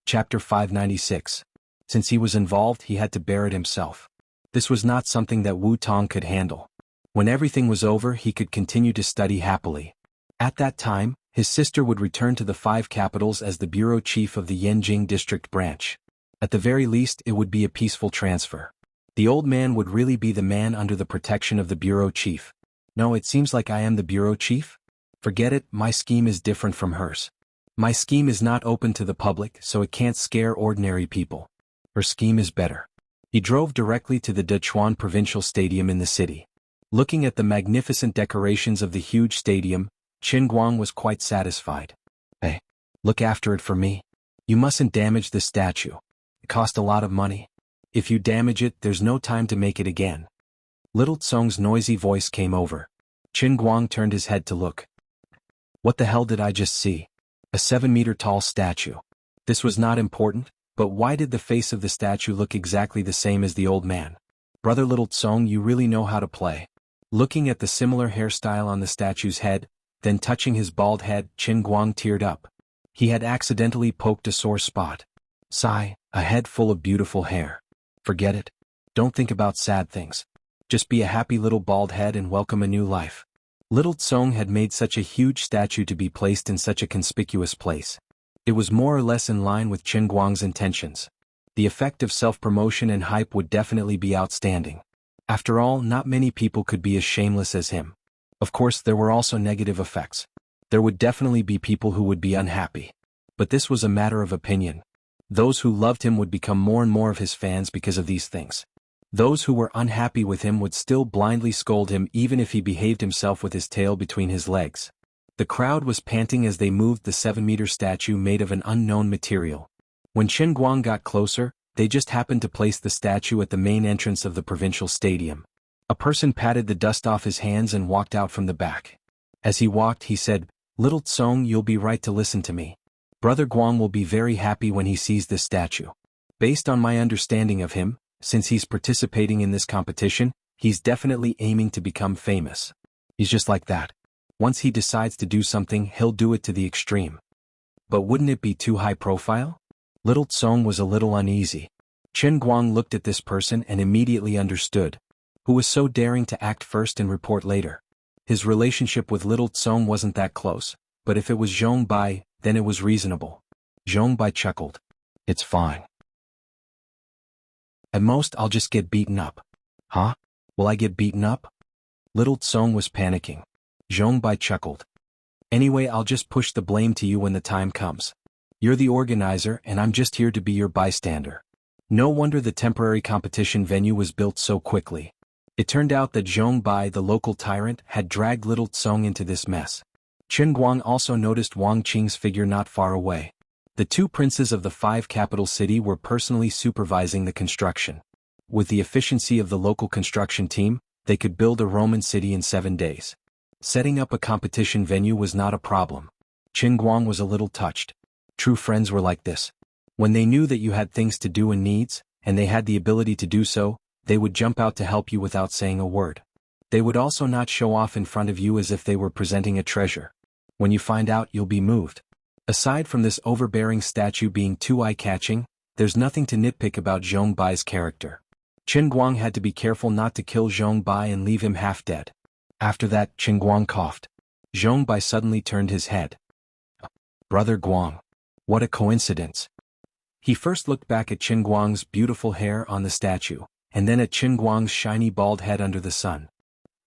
Chapter 596. Since he was involved, he had to bear it himself. This was not something that Wu Tong could handle. When everything was over, he could continue to study happily. At that time, his sister would return to the 5 capitals as the bureau chief of the Yanjing district branch. At the very least, it would be a peaceful transfer. The old man would really be the man under the protection of the bureau chief. No, it seems like I am the bureau chief? Forget it, my scheme is different from hers. My scheme is not open to the public, so it can't scare ordinary people. Her scheme is better. He drove directly to the Dechuan Provincial Stadium in the city. Looking at the magnificent decorations of the huge stadium, Qin Guang was quite satisfied. Hey, look after it for me. You mustn't damage the statue. It cost a lot of money. If you damage it, there's no time to make it again. Little Tsong's noisy voice came over. Qin Guang turned his head to look. What the hell did I just see? A 7-meter-tall statue. This was not important, but why did the face of the statue look exactly the same as the old man? Brother Little Tsong, you really know how to play. Looking at the similar hairstyle on the statue's head, then touching his bald head, Qin Guang teared up. He had accidentally poked a sore spot. Sigh, a head full of beautiful hair. Forget it. Don't think about sad things. Just be a happy little bald head and welcome a new life. Little Tsong had made such a huge statue to be placed in such a conspicuous place. It was more or less in line with Qin Guang's intentions. The effect of self-promotion and hype would definitely be outstanding. After all, not many people could be as shameless as him. Of course, there were also negative effects. There would definitely be people who would be unhappy. But this was a matter of opinion. Those who loved him would become more and more of his fans because of these things. Those who were unhappy with him would still blindly scold him even if he behaved himself with his tail between his legs. The crowd was panting as they moved the 7-meter statue made of an unknown material. When Qin Guang got closer, they just happened to place the statue at the main entrance of the provincial stadium. A person patted the dust off his hands and walked out from the back. As he walked, he said, "Little Tsong, you'll be right to listen to me. Brother Guang will be very happy when he sees this statue. Based on my understanding of him, since he's participating in this competition, he's definitely aiming to become famous. He's just like that. Once he decides to do something, he'll do it to the extreme. But wouldn't it be too high profile?" Little Tsong was a little uneasy. Qin Guang looked at this person and immediately understood. Who was so daring to act first and report later? His relationship with Little Tsong wasn't that close, but if it was Zhong Bai, then it was reasonable. Zhong Bai chuckled. It's fine. At most, I'll just get beaten up. Huh? Will I get beaten up? Little Tsong was panicking. Zhong Bai chuckled. Anyway, I'll just push the blame to you when the time comes. You're the organizer and I'm just here to be your bystander. No wonder the temporary competition venue was built so quickly. It turned out that Zhong Bai, the local tyrant, had dragged Little Tsong into this mess. Qin Guang also noticed Wang Qing's figure not far away. The two princes of the 5 capital city were personally supervising the construction. With the efficiency of the local construction team, they could build a Roman city in 7 days. Setting up a competition venue was not a problem. Qin Guang was a little touched. True friends were like this. When they knew that you had things to do and needs, and they had the ability to do so, they would jump out to help you without saying a word. They would also not show off in front of you as if they were presenting a treasure. When you find out, you'll be moved. Aside from this overbearing statue being too eye-catching, there's nothing to nitpick about Zhong Bai's character. Qin Guang had to be careful not to kill Zhong Bai and leave him half dead. After that, Qin Guang coughed. Zhong Bai suddenly turned his head. Brother Guang. What a coincidence. He first looked back at Qin Guang's beautiful hair on the statue, and then at Qin Guang's shiny bald head under the sun.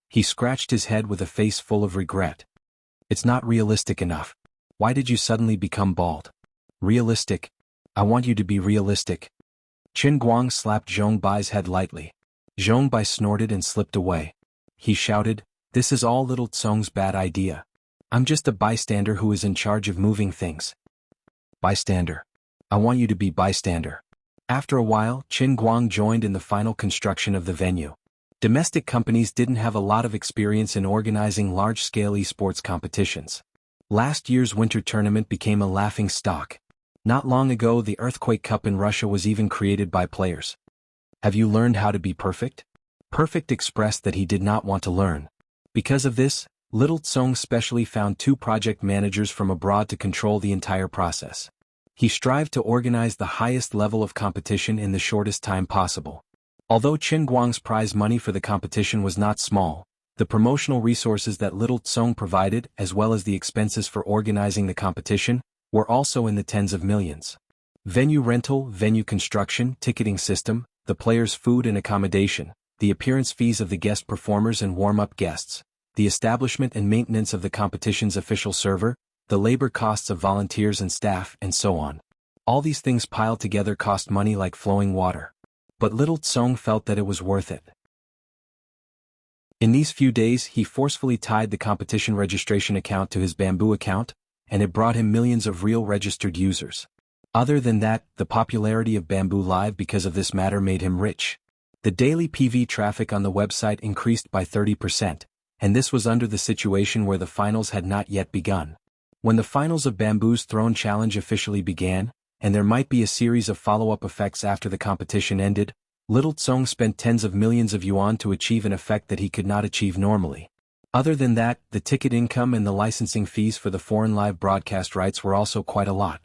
He scratched his head with a face full of regret. It's not realistic enough. Why did you suddenly become bald? Realistic? I want you to be realistic. Qin Guang slapped Zhong Bai's head lightly. Zhong Bai snorted and slipped away. He shouted, "This is all Little Tsong's bad idea. I'm just a bystander who is in charge of moving things." Bystander. I want you to be bystander. After a while, Qin Guang joined in the final construction of the venue. Domestic companies didn't have a lot of experience in organizing large-scale esports competitions. Last year's winter tournament became a laughing stock. Not long ago, the Earthquake Cup in Russia was even created by players. Have you learned how to be perfect? Perfect expressed that he did not want to learn. Because of this, Little Tsong specially found 2 project managers from abroad to control the entire process. He strived to organize the highest level of competition in the shortest time possible. Although Qin Guang's prize money for the competition was not small, the promotional resources that Little Tsong provided, as well as the expenses for organizing the competition, were also in the tens of millions. Venue rental, venue construction, ticketing system, the players' food and accommodation, the appearance fees of the guest performers and warm-up guests, the establishment and maintenance of the competition's official server, the labor costs of volunteers and staff, and so on. All these things piled together cost money like flowing water. But little Tsong felt that it was worth it. In these few days he forcefully tied the competition registration account to his Bamboo account, and it brought him millions of real registered users. Other than that, the popularity of Bamboo Live because of this matter made him rich. The daily PV traffic on the website increased by 30%, and this was under the situation where the finals had not yet begun. When the finals of Bamboo's Throne Challenge officially began, and there might be a series of follow-up effects after the competition ended, little Tsong spent tens of millions of yuan to achieve an effect that he could not achieve normally. Other than that, the ticket income and the licensing fees for the foreign live broadcast rights were also quite a lot.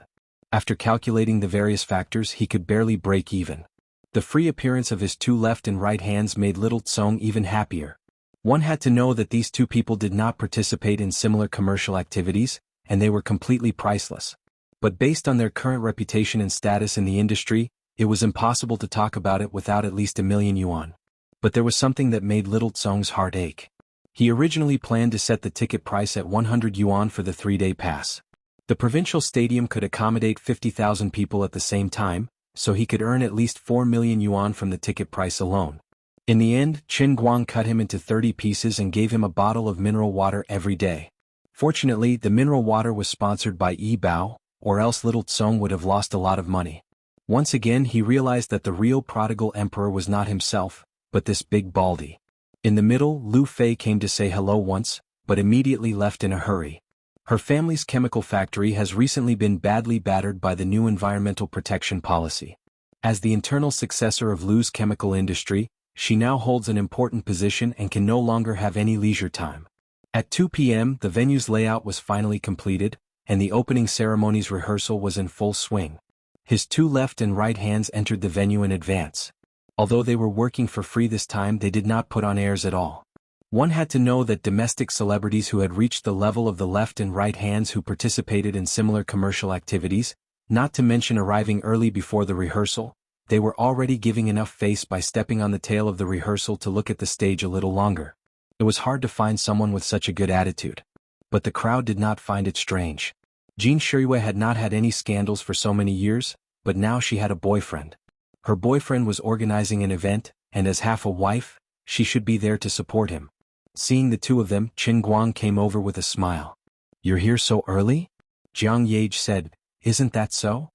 After calculating the various factors, he could barely break even. The free appearance of his two left and right hands made little Tsong even happier. One had to know that these two people did not participate in similar commercial activities, and they were completely priceless. But based on their current reputation and status in the industry, it was impossible to talk about it without at least 1,000,000 yuan. But there was something that made little Tsong's heart ache. He originally planned to set the ticket price at 100 yuan for the 3-day pass. The provincial stadium could accommodate 50,000 people at the same time, so he could earn at least 4 million yuan from the ticket price alone. In the end, Qin Guang cut him into 30 pieces and gave him a bottle of mineral water every day. Fortunately, the mineral water was sponsored by Yi Bao, or else little Tsong would have lost a lot of money. Once again he realized that the real prodigal emperor was not himself, but this big baldy. In the middle, Lu Fei came to say hello once, but immediately left in a hurry. Her family's chemical factory has recently been badly battered by the new environmental protection policy. As the internal successor of Lu's chemical industry, she now holds an important position and can no longer have any leisure time. At 2 p.m. the venue's layout was finally completed, and the opening ceremony's rehearsal was in full swing. His two left and right hands entered the venue in advance. Although they were working for free this time, they did not put on airs at all. One had to know that domestic celebrities who had reached the level of the left and right hands who participated in similar commercial activities, not to mention arriving early before the rehearsal, they were already giving enough face by stepping on the tail of the rehearsal to look at the stage a little longer. It was hard to find someone with such a good attitude. But the crowd did not find it strange. Jean Shirue had not had any scandals for so many years, but now she had a boyfriend. Her boyfriend was organizing an event, and as half a wife, she should be there to support him. Seeing the two of them, Qin Guang came over with a smile. "You're here so early?" Jiang Yage said, "Isn't that so?"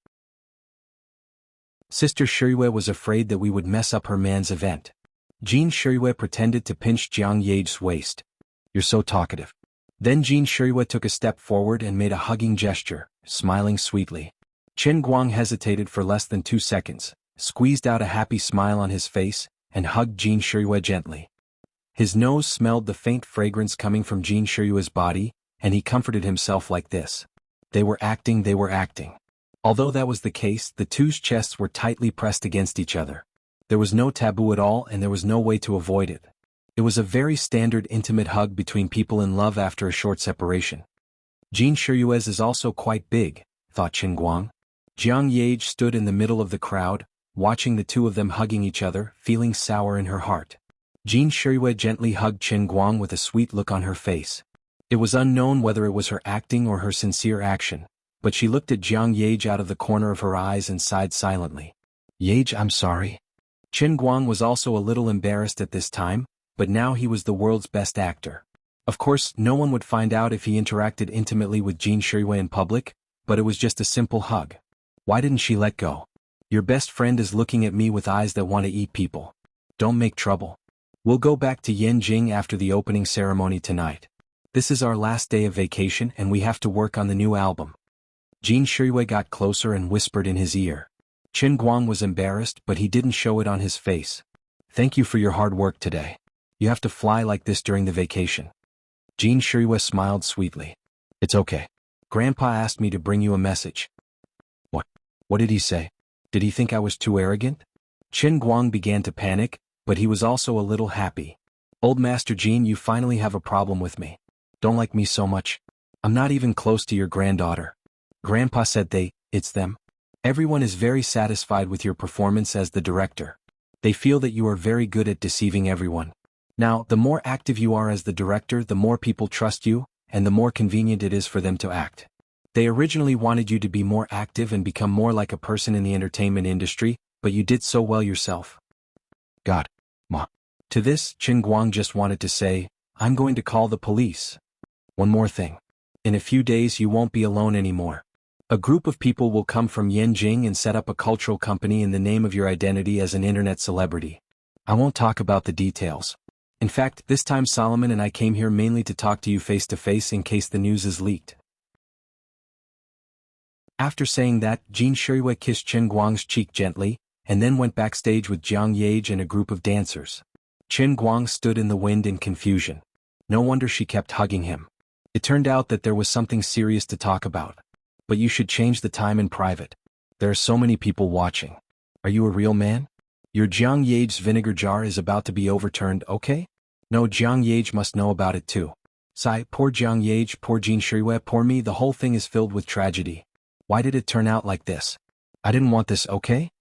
Sister Shirue was afraid that we would mess up her man's event. Jean Shirue pretended to pinch Jiang Yage's waist. "You're so talkative." Then Jean Shirue took a step forward and made a hugging gesture, smiling sweetly. Qin Guang hesitated for less than 2 seconds, squeezed out a happy smile on his face, and hugged Jean Shirue gently. His nose smelled the faint fragrance coming from Jean Shirue's body, and he comforted himself like this. They were acting. Although that was the case, the two's chests were tightly pressed against each other. There was no taboo at all and there was no way to avoid it. It was a very standard intimate hug between people in love after a short separation. Jean Shirue's is also quite big, thought Qin Guang. Jiang Yage stood in the middle of the crowd, watching the two of them hugging each other, feeling sour in her heart. Jean Shirue gently hugged Qin Guang with a sweet look on her face. It was unknown whether it was her acting or her sincere action, but she looked at Jiang Yage out of the corner of her eyes and sighed silently. "Yage, I'm sorry." Qin Guang was also a little embarrassed at this time, but now he was the world's best actor. Of course, no one would find out if he interacted intimately with Jean Shirue in public, but it was just a simple hug. Why didn't she let go? "Your best friend is looking at me with eyes that want to eat people. Don't make trouble. We'll go back to Yanjing after the opening ceremony tonight. This is our last day of vacation and we have to work on the new album." Jean Shirue got closer and whispered in his ear. Qin Guang was embarrassed, but he didn't show it on his face. "Thank you for your hard work today. You have to fly like this during the vacation." Jean Shirue smiled sweetly. "It's okay. Grandpa asked me to bring you a message." What did he say? Did he think I was too arrogant?" Qin Guang began to panic, but he was also a little happy. "Old Master Jean, you finally have a problem with me. Don't like me so much. I'm not even close to your granddaughter. Grandpa said it's them." Everyone is very satisfied with your performance as the director. They feel that you are very good at deceiving everyone. Now, the more active you are as the director, the more people trust you, and the more convenient it is for them to act. They originally wanted you to be more active and become more like a person in the entertainment industry, but you did so well yourself. God. Ma. To this, Qin Guang just wanted to say, I'm going to call the police. One more thing. In a few days you won't be alone anymore. A group of people will come from Yanjing and set up a cultural company in the name of your identity as an internet celebrity. I won't talk about the details. In fact, this time Solomon and I came here mainly to talk to you face to face in case the news is leaked. After saying that, Jin Shuiwei kissed Qin Guang's cheek gently, and then went backstage with Jiang Yage and a group of dancers. Qin Guang stood in the wind in confusion. No wonder she kept hugging him. It turned out that there was something serious to talk about. But you should change the time in private. There are so many people watching. Are you a real man? Your Jiang Yage's vinegar jar is about to be overturned, okay? No, Jiang Yage must know about it too. Sigh, poor Jiang Yage, poor Jin Shuiwei, poor me, the whole thing is filled with tragedy. Why did it turn out like this? I didn't want this, okay?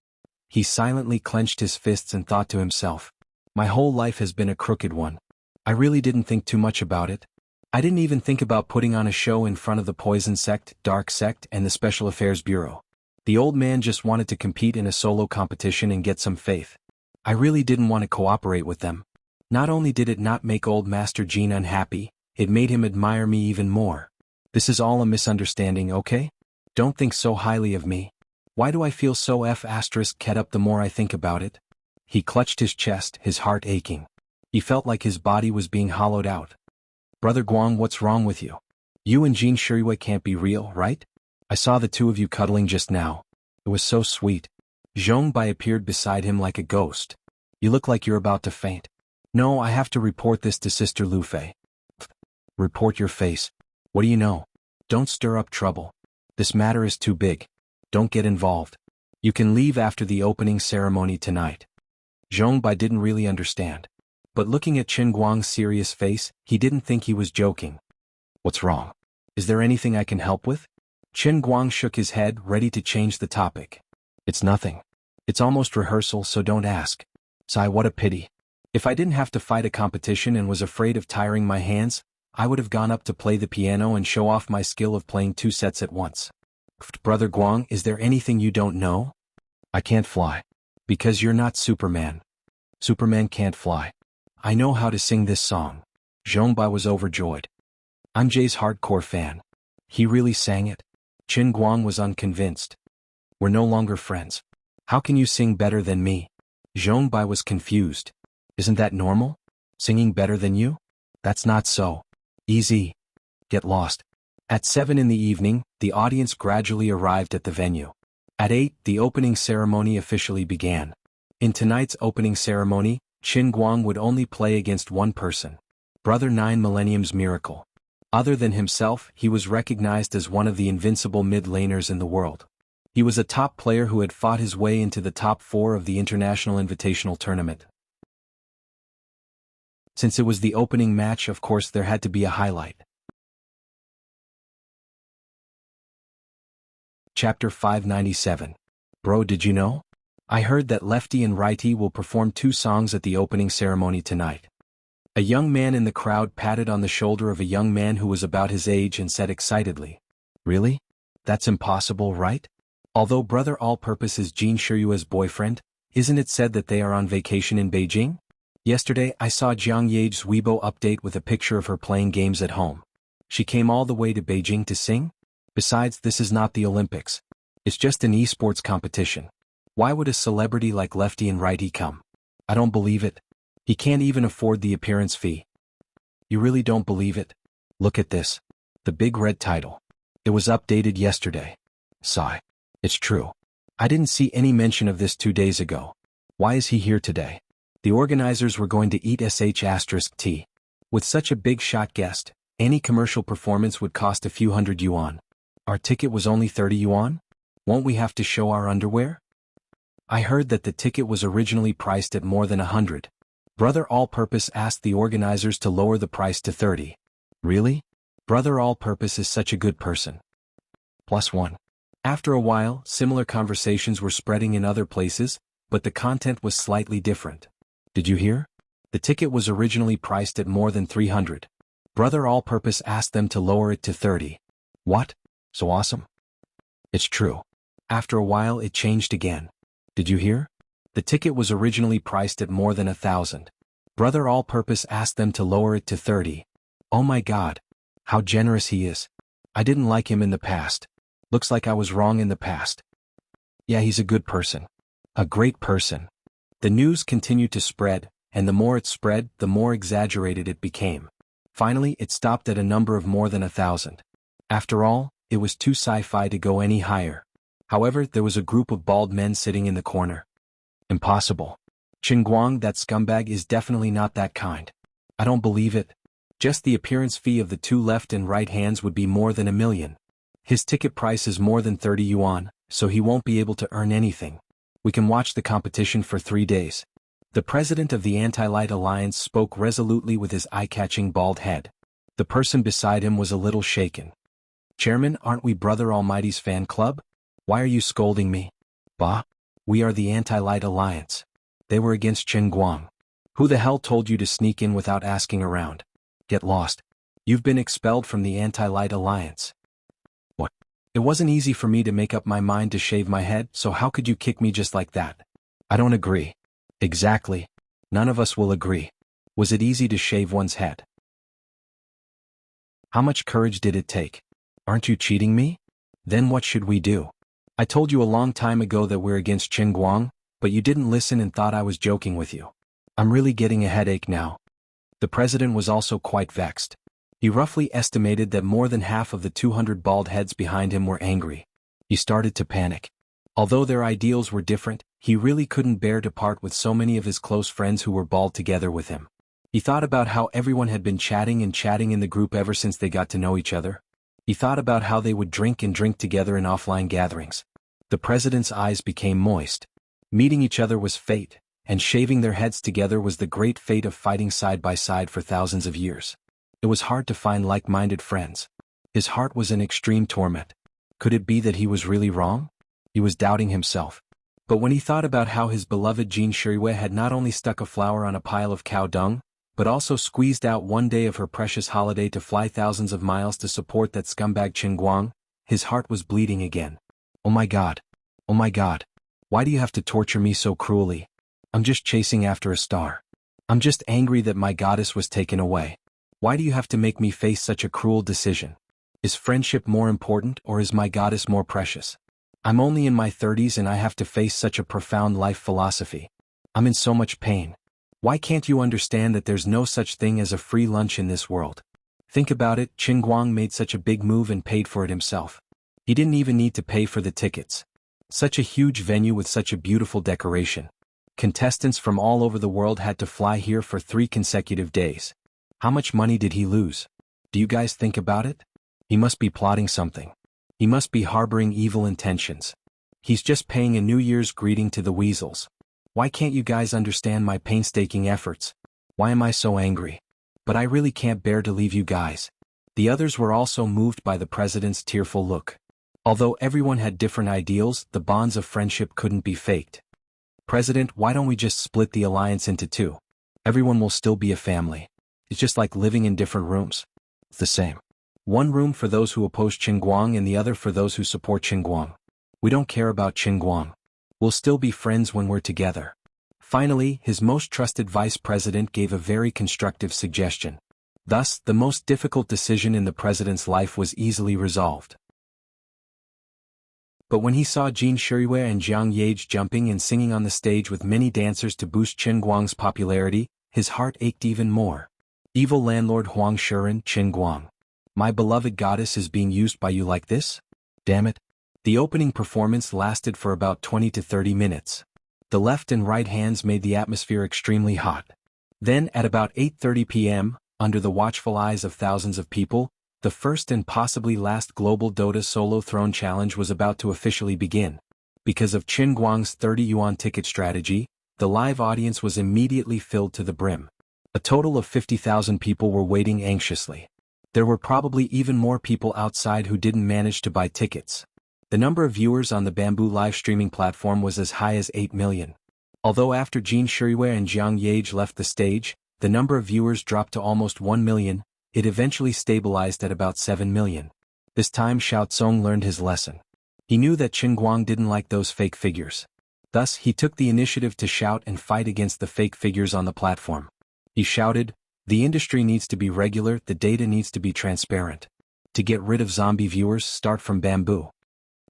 He silently clenched his fists and thought to himself. My whole life has been a crooked one. I really didn't think too much about it. I didn't even think about putting on a show in front of the Poison Sect, Dark Sect, and the Special Affairs Bureau. The old man just wanted to compete in a solo competition and get some faith. I really didn't want to cooperate with them. Not only did it not make old Master Jean unhappy, it made him admire me even more. This is all a misunderstanding, okay? Don't think so highly of me. Why do I feel so *ket up the more I think about it? He clutched his chest, his heart aching. He felt like his body was being hollowed out. Brother Guang, what's wrong with you? You and Jin Shuiwei can't be real, right? I saw the two of you cuddling just now. It was so sweet. Zhong Bai appeared beside him like a ghost. You look like you're about to faint. No, I have to report this to Sister Lu Fei. Report your face. What do you know? Don't stir up trouble. This matter is too big. Don't get involved. You can leave after the opening ceremony tonight. Zhong Bai didn't really understand. But looking at Qin Guang's serious face, he didn't think he was joking. What's wrong? Is there anything I can help with? Qin Guang shook his head, ready to change the topic. It's nothing. It's almost rehearsal, so don't ask. Sigh, what a pity. If I didn't have to fight a competition and was afraid of tiring my hands, I would have gone up to play the piano and show off my skill of playing 2 sets at once. Brother Guang, is there anything you don't know? I can't fly. Because you're not Superman. Superman can't fly. I know how to sing this song. Zhong Bai was overjoyed. I'm Jay's hardcore fan. He really sang it? Qin Guang was unconvinced. We're no longer friends. How can you sing better than me? Zhong Bai was confused. Isn't that normal? Singing better than you? That's not so. Easy. Get lost. At 7 in the evening, the audience gradually arrived at the venue. At 8, the opening ceremony officially began. In tonight's opening ceremony, Qin Guang would only play against one person. Brother 9 Millennium's Miracle. Other than himself, he was recognized as one of the invincible mid-laners in the world. He was a top player who had fought his way into the top 4 of the International Invitational Tournament. Since it was the opening match, of course there had to be a highlight. Chapter 597. Bro, did you know? I heard that Lefty and Righty will perform 2 songs at the opening ceremony tonight. A young man in the crowd patted on the shoulder of a young man who was about his age and said excitedly, Really? That's impossible, right? Although Brother All-Purpose is Jin Shuiwei's boyfriend, isn't it said that they are on vacation in Beijing? Yesterday I saw Jiang Yage's Weibo update with a picture of her playing games at home. She came all the way to Beijing to sing? Besides, this is not the Olympics. It's just an esports competition. Why would a celebrity like Lefty and Righty come? I don't believe it. He can't even afford the appearance fee. You really don't believe it? Look at this. The big red title. It was updated yesterday. Sigh. It's true. I didn't see any mention of this 2 days ago. Why is he here today? The organizers were going to eat *T. With such a big shot guest, any commercial performance would cost a few hundred yuan. Our ticket was only 30 yuan? Won't we have to show our underwear? I heard that the ticket was originally priced at more than 100. Brother All-Purpose asked the organizers to lower the price to 30. Really? Brother All-Purpose is such a good person. +1. After a while, similar conversations were spreading in other places, but the content was slightly different. Did you hear? The ticket was originally priced at more than 300. Brother All-Purpose asked them to lower it to 30. What? So awesome? It's true. After a while it changed again. Did you hear? The ticket was originally priced at more than 1,000. Brother All-Purpose asked them to lower it to 30. Oh my God. How generous he is. I didn't like him in the past. Looks like I was wrong in the past. Yeah, he's a good person. A great person. The news continued to spread, and the more it spread, the more exaggerated it became. Finally, it stopped at a number of more than 1,000. After all, it was too sci-fi to go any higher. However, there was a group of bald men sitting in the corner. Impossible. Chen Guang, that scumbag, is definitely not that kind. I don't believe it. Just the appearance fee of the two left and right hands would be more than 1 million. His ticket price is more than 30 yuan, so he won't be able to earn anything. We can watch the competition for 3 days. The president of the Anti-Light Alliance spoke resolutely with his eye-catching bald head. The person beside him was a little shaken. Chairman, aren't we Brother Almighty's fan club? Why are you scolding me? Bah? We are the Anti-Light Alliance. They were against Chen Guang. Who the hell told you to sneak in without asking around? Get lost. You've been expelled from the Anti-Light Alliance. What? It wasn't easy for me to make up my mind to shave my head, so how could you kick me just like that? I don't agree. Exactly. None of us will agree. Was it easy to shave one's head? How much courage did it take? Aren't you cheating me? Then what should we do? I told you a long time ago that we're against Chen Guang, but you didn't listen and thought I was joking with you. I'm really getting a headache now. The president was also quite vexed. He roughly estimated that more than half of the 200 bald heads behind him were angry. He started to panic. Although their ideals were different, he really couldn't bear to part with so many of his close friends who were bald together with him. He thought about how everyone had been chatting in the group ever since they got to know each other. He thought about how they would drink together in offline gatherings. The president's eyes became moist. Meeting each other was fate, and shaving their heads together was the great fate of fighting side by side for thousands of years. It was hard to find like-minded friends. His heart was in extreme torment. Could it be that he was really wrong? He was doubting himself. But when he thought about how his beloved Jean Shiriwe had not only stuck a flower on a pile of cow dung, but also squeezed out one day of her precious holiday to fly thousands of miles to support that scumbag Chen Guang, his heart was bleeding again. Oh my God. Oh my God. Why do you have to torture me so cruelly? I'm just chasing after a star. I'm just angry that my goddess was taken away. Why do you have to make me face such a cruel decision? Is friendship more important or is my goddess more precious? I'm only in my 30s and I have to face such a profound life philosophy. I'm in so much pain. Why can't you understand that there's no such thing as a free lunch in this world? Think about it, Chen Guang made such a big move and paid for it himself. He didn't even need to pay for the tickets. Such a huge venue with such a beautiful decoration. Contestants from all over the world had to fly here for 3 consecutive days. How much money did he lose? Do you guys think about it? He must be plotting something. He must be harboring evil intentions. He's just paying a New Year's greeting to the weasels. Why can't you guys understand my painstaking efforts? Why am I so angry? But I really can't bear to leave you guys. The others were also moved by the president's tearful look. Although everyone had different ideals, the bonds of friendship couldn't be faked. President, why don't we just split the alliance into 2? Everyone will still be a family. It's just like living in different rooms. It's the same. One room for those who oppose Chen Guang and the other for those who support Chen Guang. We don't care about Chen Guang. We'll still be friends when we're together. Finally, his most trusted vice president gave a very constructive suggestion. Thus, the most difficult decision in the president's life was easily resolved. But when he saw Jean Shiriwe and Jiang Yage jumping and singing on the stage with many dancers to boost Chen Guang's popularity, his heart ached even more. Evil landlord Huang Shuren, Chen Guang. My beloved goddess is being used by you like this? Damn it. The opening performance lasted for about 20 to 30 minutes. The left and right hands made the atmosphere extremely hot. Then, at about 8:30 p.m., under the watchful eyes of thousands of people, the first and possibly last global Dota Solo Throne Challenge was about to officially begin. Because of Chen Guang's 30 yuan ticket strategy, the live audience was immediately filled to the brim. A total of 50,000 people were waiting anxiously. There were probably even more people outside who didn't manage to buy tickets. The number of viewers on the Bamboo live streaming platform was as high as 8 million. Although after Jin Shirue and Jiang Yage left the stage, the number of viewers dropped to almost 1 million, it eventually stabilized at about 7 million. This time Xiao Tsong learned his lesson. He knew that Qin Guang didn't like those fake figures. Thus, he took the initiative to shout and fight against the fake figures on the platform. He shouted, "The industry needs to be regular, the data needs to be transparent. To get rid of zombie viewers, start from Bamboo."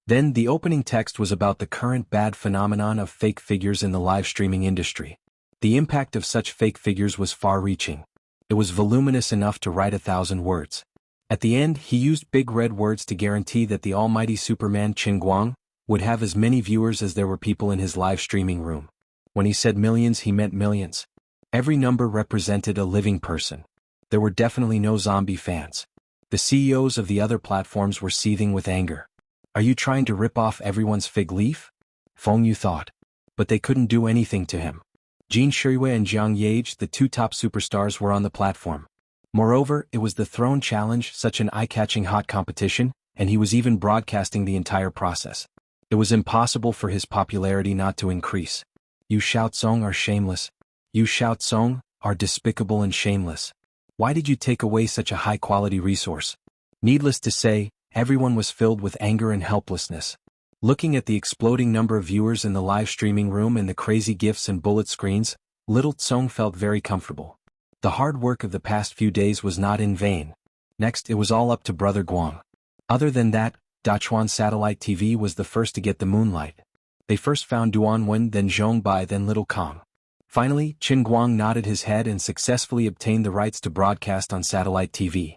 Then the opening text was about the current bad phenomenon of fake figures in the live streaming industry. The impact of such fake figures was far-reaching. It was voluminous enough to write 1,000 words. At the end, he used big red words to guarantee that the almighty Superman Qin Guang would have as many viewers as there were people in his live streaming room. When he said millions, he meant millions. Every number represented a living person. There were definitely no zombie fans. The CEOs of the other platforms were seething with anger. Are you trying to rip off everyone's fig leaf? Feng Yu thought. But they couldn't do anything to him. Jin Shirue and Jiang Yage, the two top superstars, were on the platform. Moreover, it was the Throne Challenge, such an eye-catching hot competition, and he was even broadcasting the entire process. It was impossible for his popularity not to increase. You Xiao Tsong are shameless. You Xiao Tsong are despicable and shameless. Why did you take away such a high-quality resource? Needless to say, everyone was filled with anger and helplessness. Looking at the exploding number of viewers in the live streaming room and the crazy gifs and bullet screens, little Tsong felt very comfortable. The hard work of the past few days was not in vain. Next, it was all up to Brother Guang. Other than that, Dachuan Satellite TV was the first to get the moonlight. They first found Duan Wen, then Zhong Bai, then Little Kong. Finally, Qin Guang nodded his head and successfully obtained the rights to broadcast on satellite TV.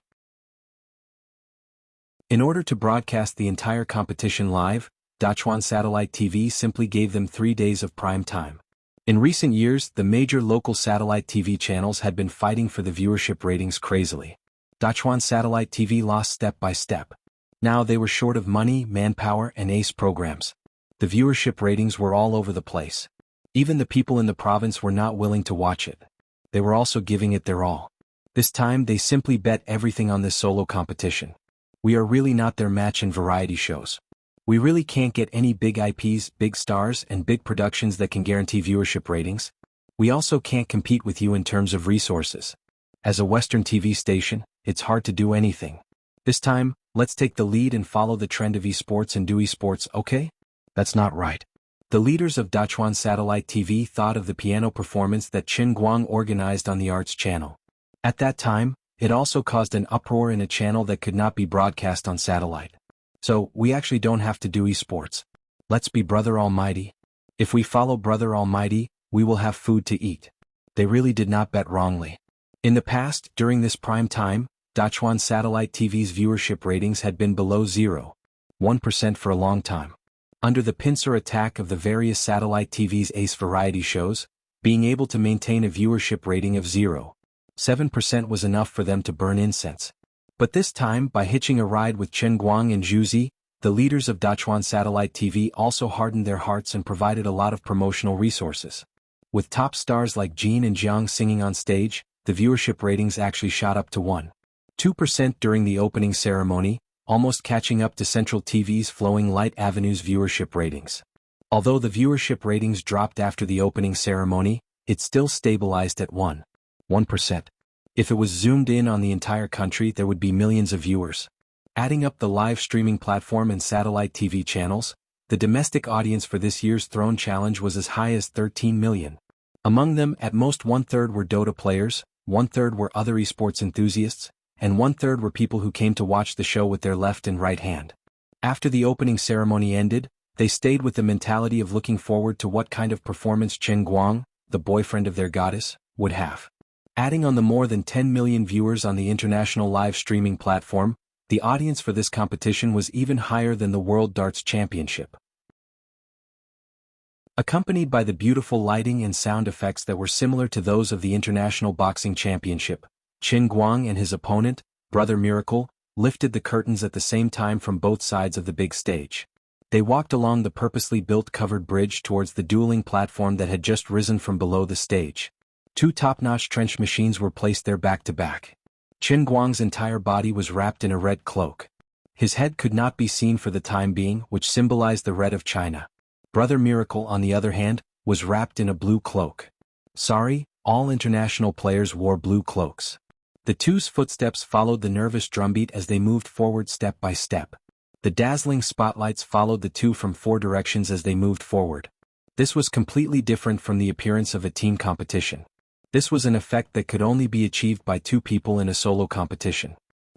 In order to broadcast the entire competition live, Dachuan Satellite TV simply gave them 3 days of prime time. In recent years, the major local satellite TV channels had been fighting for the viewership ratings crazily. Dachuan Satellite TV lost step by step. Now they were short of money, manpower, and ace programs. The viewership ratings were all over the place. Even the people in the province were not willing to watch it. They were also giving it their all. This time they simply bet everything on this solo competition. We are really not their match in variety shows. We really can't get any big IPs, big stars, and big productions that can guarantee viewership ratings. We also can't compete with you in terms of resources. As a Western TV station, it's hard to do anything. This time, let's take the lead and follow the trend of esports and do esports, okay? That's not right. The leaders of Dachuan Satellite TV thought of the piano performance that Qin Guang organized on the Arts Channel. At that time, it also caused an uproar in a channel that could not be broadcast on satellite. So, we actually don't have to do esports. Let's be Brother Almighty. If we follow Brother Almighty, we will have food to eat. They really did not bet wrongly. In the past, during this prime time, Dachuan Satellite TV's viewership ratings had been below 0.1% for a long time. Under the pincer attack of the various satellite TV's ace variety shows, being able to maintain a viewership rating of 0.7% was enough for them to burn incense. But this time, by hitching a ride with Qin Guang and Zhu Zi, the leaders of Dachuan Satellite TV also hardened their hearts and provided a lot of promotional resources. With top stars like Jin and Jiang singing on stage, the viewership ratings actually shot up to 1.2% during the opening ceremony, almost catching up to Central TV's Flowing Light Avenue's viewership ratings. Although the viewership ratings dropped after the opening ceremony, it still stabilized at 1%. If it was zoomed in on the entire country, there would be millions of viewers. Adding up the live streaming platform and satellite TV channels, the domestic audience for this year's Throne Challenge was as high as 13 million. Among them, at most 1/3 were Dota players, 1/3 were other esports enthusiasts, and 1/3 were people who came to watch the show with their left and right hand. After the opening ceremony ended, they stayed with the mentality of looking forward to what kind of performance Qin Guang, the boyfriend of their goddess, would have. Adding on the more than 10 million viewers on the international live streaming platform, the audience for this competition was even higher than the World Darts Championship. Accompanied by the beautiful lighting and sound effects that were similar to those of the International Boxing Championship, Qin Guang and his opponent, Brother Miracle, lifted the curtains at the same time from both sides of the big stage. They walked along the purposely built covered bridge towards the dueling platform that had just risen from below the stage. 2 top-notch trench machines were placed there back to back. Qin Guang's entire body was wrapped in a red cloak. His head could not be seen for the time being, which symbolized the red of China. Brother Miracle, on the other hand, was wrapped in a blue cloak. Sorry, all international players wore blue cloaks. The two's footsteps followed the nervous drumbeat as they moved forward step by step. The dazzling spotlights followed the two from four directions as they moved forward. This was completely different from the appearance of a team competition. This was an effect that could only be achieved by two people in a solo competition.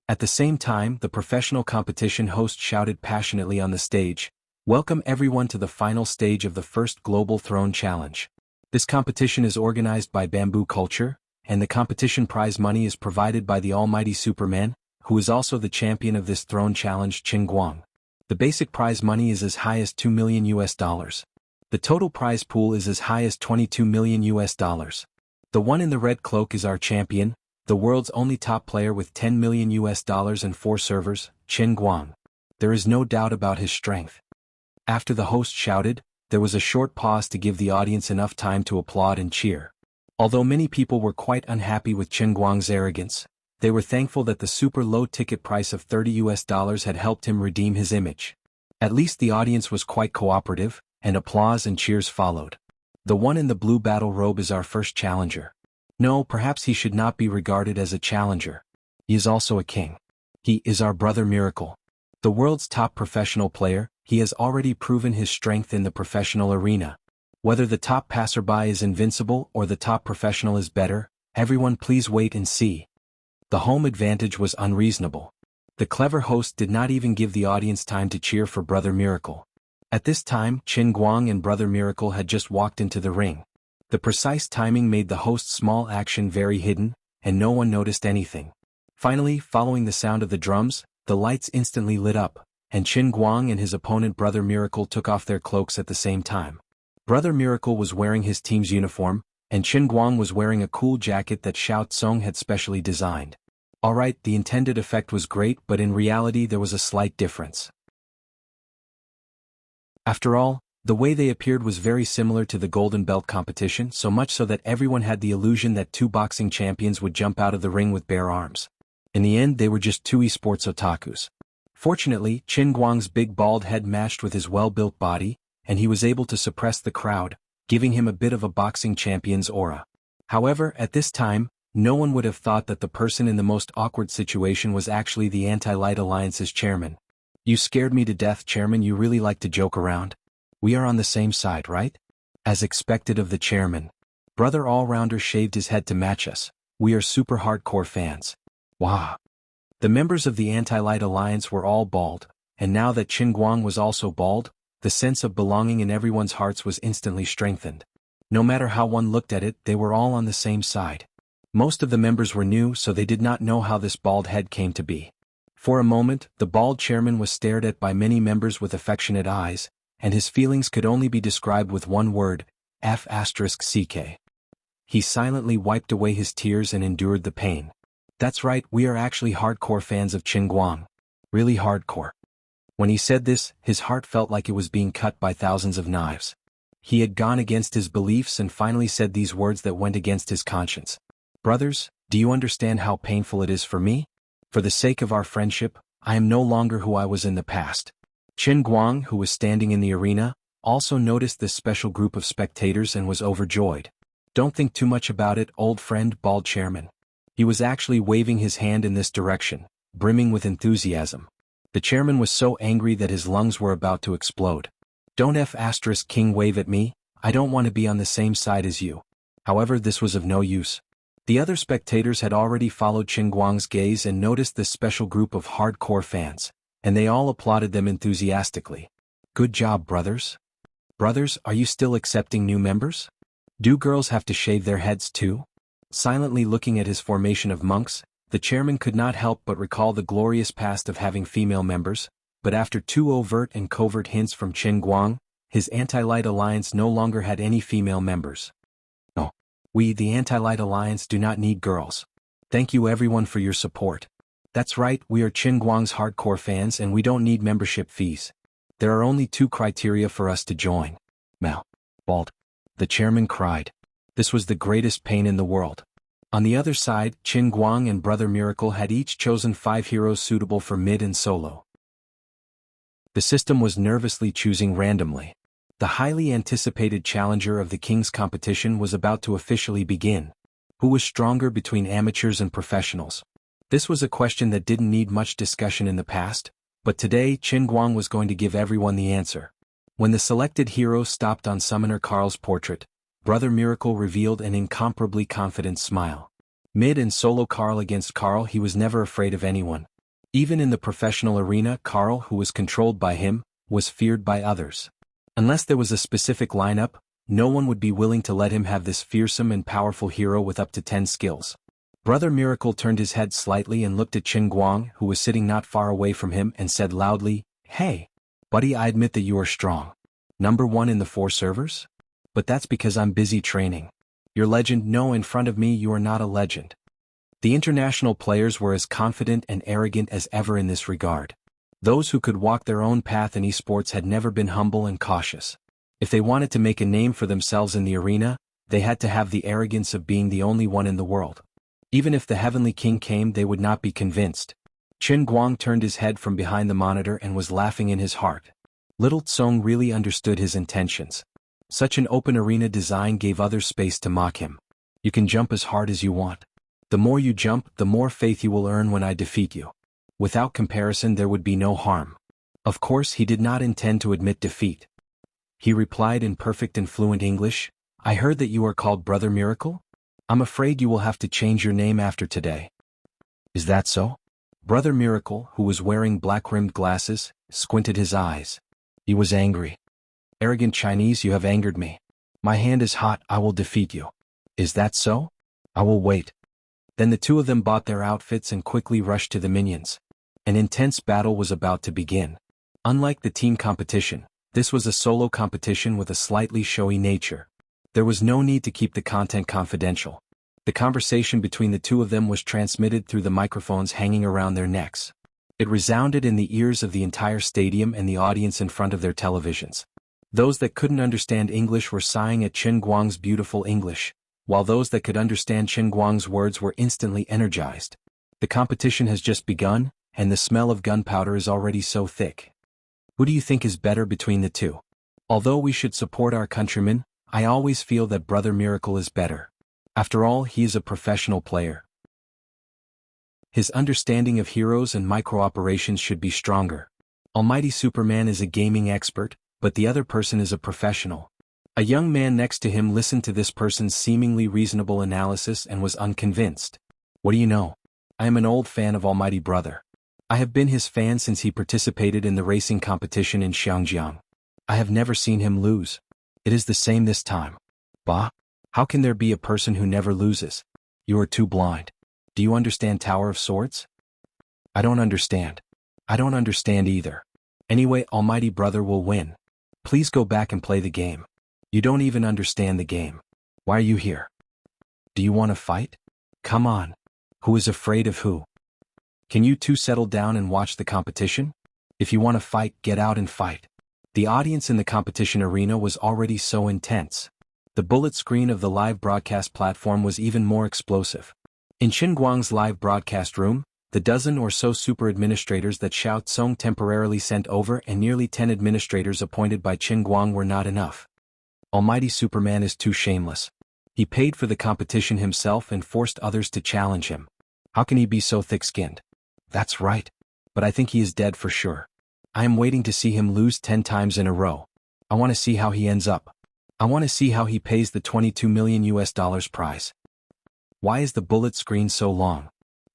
At the same time, the professional competition host shouted passionately on the stage, "Welcome everyone to the final stage of the first Global Throne Challenge. This competition is organized by Bamboo Culture, and the competition prize money is provided by the almighty Superman, who is also the champion of this throne challenge, Qin Guang. The basic prize money is as high as $2 million. The total prize pool is as high as $22 million. The one in the red cloak is our champion, the world's only top player with $10 million and 4 servers, Qin Guang. There is no doubt about his strength." After the host shouted, there was a short pause to give the audience enough time to applaud and cheer. Although many people were quite unhappy with Qin Guang's arrogance, they were thankful that the super low ticket price of $30 had helped him redeem his image. At least the audience was quite cooperative, and applause and cheers followed. "The one in the blue battle robe is our first challenger. No, perhaps he should not be regarded as a challenger. He is also a king. He is our brother Miracle. The world's top professional player, he has already proven his strength in the professional arena. Whether the top passerby is invincible or the top professional is better, everyone please wait and see." The home advantage was unreasonable. The clever host did not even give the audience time to cheer for Brother Miracle. At this time, Qin Guang and Brother Miracle had just walked into the ring. The precise timing made the host's small action very hidden, and no one noticed anything. Finally, following the sound of the drums, the lights instantly lit up, and Qin Guang and his opponent Brother Miracle took off their cloaks at the same time. Brother Miracle was wearing his team's uniform, and Qin Guang was wearing a cool jacket that Xiao Tsong had specially designed. Alright, the intended effect was great, but in reality there was a slight difference. After all, the way they appeared was very similar to the Golden Belt competition, so much so that everyone had the illusion that two boxing champions would jump out of the ring with bare arms. In the end, they were just two esports otakus. Fortunately, Qin Guang's big bald head matched with his well-built body, and he was able to suppress the crowd, giving him a bit of a boxing champion's aura. However, at this time, no one would have thought that the person in the most awkward situation was actually the Anti-Light Alliance's chairman. "You scared me to death, Chairman. You really like to joke around. We are on the same side, right?" As expected of the chairman. Brother All-Rounder shaved his head to match us. "We are super hardcore fans." Wow. The members of the Anti-Light Alliance were all bald, and now that Qin Guang was also bald, the sense of belonging in everyone's hearts was instantly strengthened. No matter how one looked at it, they were all on the same side. Most of the members were new, so they did not know how this bald head came to be. For a moment, the bald chairman was stared at by many members with affectionate eyes, and his feelings could only be described with one word, F***ck. He silently wiped away his tears and endured the pain. "That's right, we are actually hardcore fans of Qin Guang. Really hardcore." When he said this, his heart felt like it was being cut by thousands of knives. He had gone against his beliefs and finally said these words that went against his conscience. "Brothers, do you understand how painful it is for me? For the sake of our friendship, I am no longer who I was in the past." Qin Guang, who was standing in the arena, also noticed this special group of spectators and was overjoyed. "Don't think too much about it, old friend, bald chairman." He was actually waving his hand in this direction, brimming with enthusiasm. The chairman was so angry that his lungs were about to explode. "Don't F***king wave at me, I don't want to be on the same side as you." However, this was of no use. The other spectators had already followed Qin Guang's gaze and noticed this special group of hardcore fans, and they all applauded them enthusiastically. "Good job, brothers. Brothers, are you still accepting new members? Do girls have to shave their heads too?" Silently looking at his formation of monks, the chairman could not help but recall the glorious past of having female members, but after two overt and covert hints from Qin Guang, his Anti-Light Alliance no longer had any female members. "No. We, the Anti-Light Alliance, do not need girls. Thank you everyone for your support. That's right, we are Qin Guang's hardcore fans and we don't need membership fees. There are only 2 criteria for us to join." "Mal. Bald." The chairman cried. This was the greatest pain in the world. On the other side, Qin Guang and Brother Miracle had each chosen 5 heroes suitable for mid and solo. The system was nervously choosing randomly. The highly anticipated challenger of the King's competition was about to officially begin. Who was stronger between amateurs and professionals? This was a question that didn't need much discussion in the past, but today Qin Guang was going to give everyone the answer. When the selected hero stopped on Summoner Karl's portrait, Brother Miracle revealed an incomparably confident smile. Mid and solo Karl against Karl, he was never afraid of anyone. Even in the professional arena, Karl, who was controlled by him, was feared by others. Unless there was a specific lineup, no one would be willing to let him have this fearsome and powerful hero with up to 10 skills. Brother Miracle turned his head slightly and looked at Qin Guang, who was sitting not far away from him, and said loudly, "Hey, buddy, I admit that you are strong. Number 1 in the 4 servers? But that's because I'm busy training. Your legend? No, in front of me you are not a legend." The international players were as confident and arrogant as ever in this regard. Those who could walk their own path in esports had never been humble and cautious. If they wanted to make a name for themselves in the arena, they had to have the arrogance of being the only one in the world. Even if the Heavenly King came, they would not be convinced. Qin Guang turned his head from behind the monitor and was laughing in his heart. Little Tsong really understood his intentions. Such an open arena design gave others space to mock him. You can jump as hard as you want. The more you jump, the more faith you will earn when I defeat you. Without comparison, there would be no harm. Of course, he did not intend to admit defeat. He replied in perfect and fluent English, "I heard that you are called Brother Miracle? I'm afraid you will have to change your name after today." "Is that so?" Brother Miracle, who was wearing black-rimmed glasses, squinted his eyes. He was angry. "Arrogant Chinese, you have angered me. My hand is hot, I will defeat you." "Is that so? I will wait." Then the two of them bought their outfits and quickly rushed to the minions. An intense battle was about to begin. Unlike the team competition, this was a solo competition with a slightly showy nature. There was no need to keep the content confidential. The conversation between the two of them was transmitted through the microphones hanging around their necks. It resounded in the ears of the entire stadium and the audience in front of their televisions. Those that couldn't understand English were sighing at Qin Guang's beautiful English, while those that could understand Qin Guang's words were instantly energized. The competition has just begun, and the smell of gunpowder is already so thick. Who do you think is better between the two? Although we should support our countrymen, I always feel that Brother Miracle is better. After all, he is a professional player. His understanding of heroes and micro-operations should be stronger. Almighty Superman is a gaming expert, but the other person is a professional. A young man next to him listened to this person's seemingly reasonable analysis and was unconvinced. "What do you know? I am an old fan of Almighty Brother. I have been his fan since he participated in the racing competition in Xiangjiang. I have never seen him lose. It is the same this time." "Bah? How can there be a person who never loses? You are too blind. Do you understand Tower of Swords?" "I don't understand." "I don't understand either. Anyway, Almighty Brother will win. Please go back and play the game. You don't even understand the game. Why are you here? Do you want to fight? Come on. Who is afraid of who? Can you two settle down and watch the competition? If you want to fight, get out and fight." The audience in the competition arena was already so intense. The bullet screen of the live broadcast platform was even more explosive. In Qin Guang's live broadcast room, the dozen or so super administrators that Xiao Tsong temporarily sent over and nearly 10 administrators appointed by Qin Guang were not enough. Almighty Superman is too shameless. He paid for the competition himself and forced others to challenge him. How can he be so thick-skinned? That's right. But I think he is dead for sure. I am waiting to see him lose 10 times in a row. I want to see how he ends up. I want to see how he pays the $22 million prize. Why is the bullet screen so long?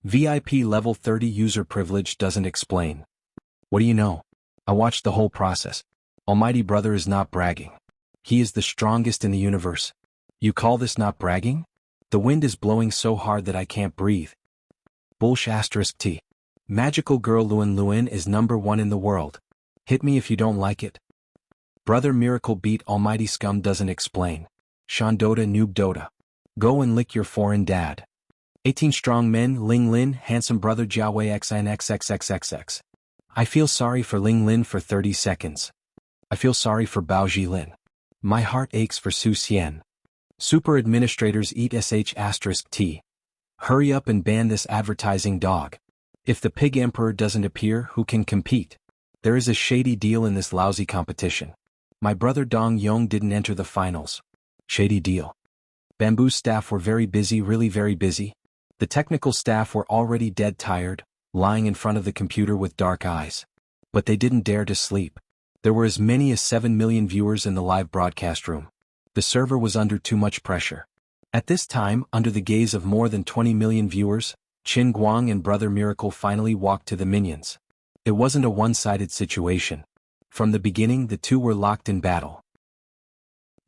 VIP level 30 user privilege doesn't explain. What do you know? I watched the whole process. Almighty Brother is not bragging. He is the strongest in the universe. You call this not bragging? The wind is blowing so hard that I can't breathe. Bullsh*T. Magical girl Luan Luan is number 1 in the world. Hit me if you don't like it. Brother Miracle beat Almighty Scum doesn't explain. Shandota Noob Dota. Go and lick your foreign dad. 18 strong men Ling Lin handsome brother Jiawei XNXXXXX. I feel sorry for Ling Lin for 30 seconds. I feel sorry for Bao Jilin. My heart aches for Su Xian. Super administrators eat sh*T. Hurry up and ban this advertising dog. If the pig emperor doesn't appear, who can compete? There is a shady deal in this lousy competition. My brother Dong Yong didn't enter the finals. Shady deal. Bamboo's staff were very busy, really very busy. The technical staff were already dead tired, lying in front of the computer with dark eyes. But they didn't dare to sleep. There were as many as 7 million viewers in the live broadcast room. The server was under too much pressure. At this time, under the gaze of more than 20 million viewers, Qin Guang and Brother Miracle finally walked to the minions. It wasn't a one-sided situation. From the beginning, the two were locked in battle.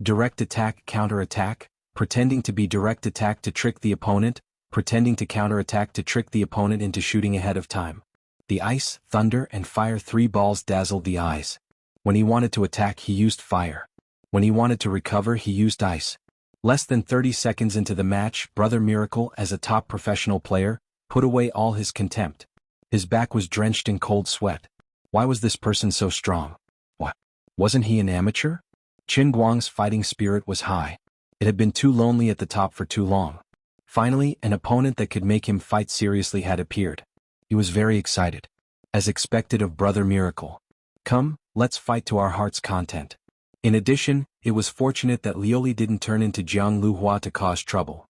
Direct attack, counter-attack, pretending to be direct attack to trick the opponent, pretending to counter-attack to trick the opponent into shooting ahead of time. The ice, thunder, and fire 3 balls dazzled the eyes. When he wanted to attack, he used fire. When he wanted to recover, he used ice. Less than 30 seconds into the match, Brother Miracle, as a top professional player, put away all his contempt. His back was drenched in cold sweat. Why was this person so strong? What? Wasn't he an amateur? Qin Guang's fighting spirit was high. It had been too lonely at the top for too long. Finally, an opponent that could make him fight seriously had appeared. He was very excited. As expected of Brother Miracle. Come, let's fight to our heart's content. In addition, it was fortunate that Lioli didn't turn into Jiang Luhua to cause trouble.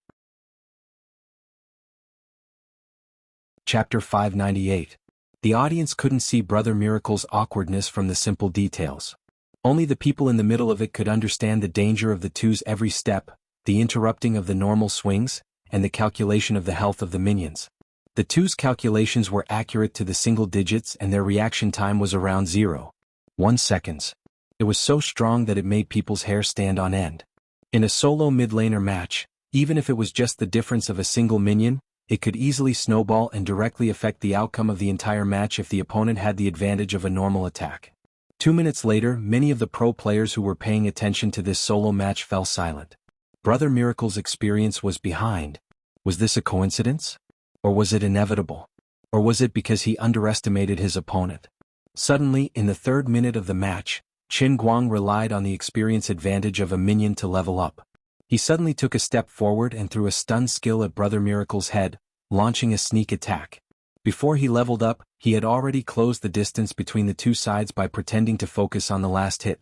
Chapter 598. The audience couldn't see Brother Miracle's awkwardness from the simple details. Only the people in the middle of it could understand the danger of the two's every step, the interrupting of the normal swings, and the calculation of the health of the minions. The two's calculations were accurate to the single digits and their reaction time was around 0.1 seconds. It was so strong that it made people's hair stand on end. In a solo mid-laner match, even if it was just the difference of a single minion, it could easily snowball and directly affect the outcome of the entire match if the opponent had the advantage of a normal attack. 2 minutes later, many of the pro players who were paying attention to this solo match fell silent. Brother Miracle's experience was behind. Was this a coincidence? Or was it inevitable? Or was it because he underestimated his opponent? Suddenly, in the 3rd minute of the match, Qin Guang relied on the experience advantage of a minion to level up. He suddenly took a step forward and threw a stun skill at Brother Miracle's head, launching a sneak attack. Before he leveled up, he had already closed the distance between the two sides by pretending to focus on the last hit.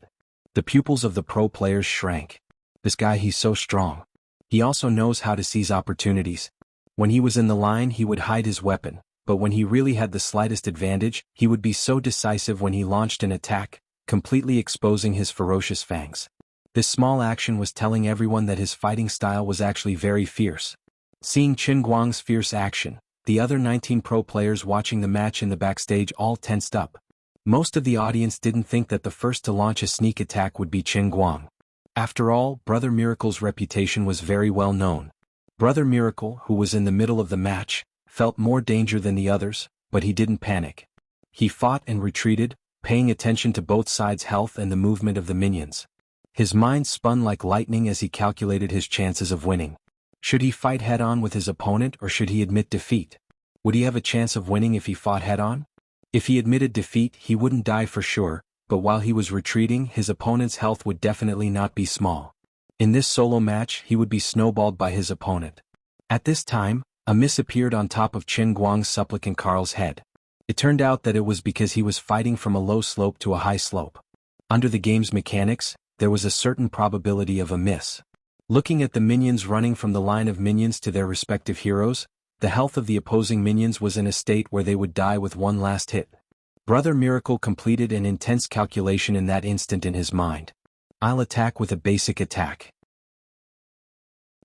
The pupils of the pro players shrank. This guy, he's so strong. He also knows how to seize opportunities. When he was in the line, he would hide his weapon, but when he really had the slightest advantage, he would be so decisive when he launched an attack, completely exposing his ferocious fangs. This small action was telling everyone that his fighting style was actually very fierce. Seeing Qin Guang's fierce action, the other 19 pro players watching the match in the backstage all tensed up. Most of the audience didn't think that the first to launch a sneak attack would be Qin Guang. After all, Brother Miracle's reputation was very well known. Brother Miracle, who was in the middle of the match, felt more danger than the others, but he didn't panic. He fought and retreated, paying attention to both sides' health and the movement of the minions. His mind spun like lightning as he calculated his chances of winning. Should he fight head-on with his opponent or should he admit defeat? Would he have a chance of winning if he fought head-on? If he admitted defeat, he wouldn't die for sure, but while he was retreating, his opponent's health would definitely not be small. In this solo match, he would be snowballed by his opponent. At this time, a miss appeared on top of Qin Guang's supplicant Carl's head. It turned out that it was because he was fighting from a low slope to a high slope. Under the game's mechanics, there was a certain probability of a miss. Looking at the minions running from the line of minions to their respective heroes, the health of the opposing minions was in a state where they would die with one last hit. Brother Miracle completed an intense calculation in that instant in his mind. I'll attack with a basic attack.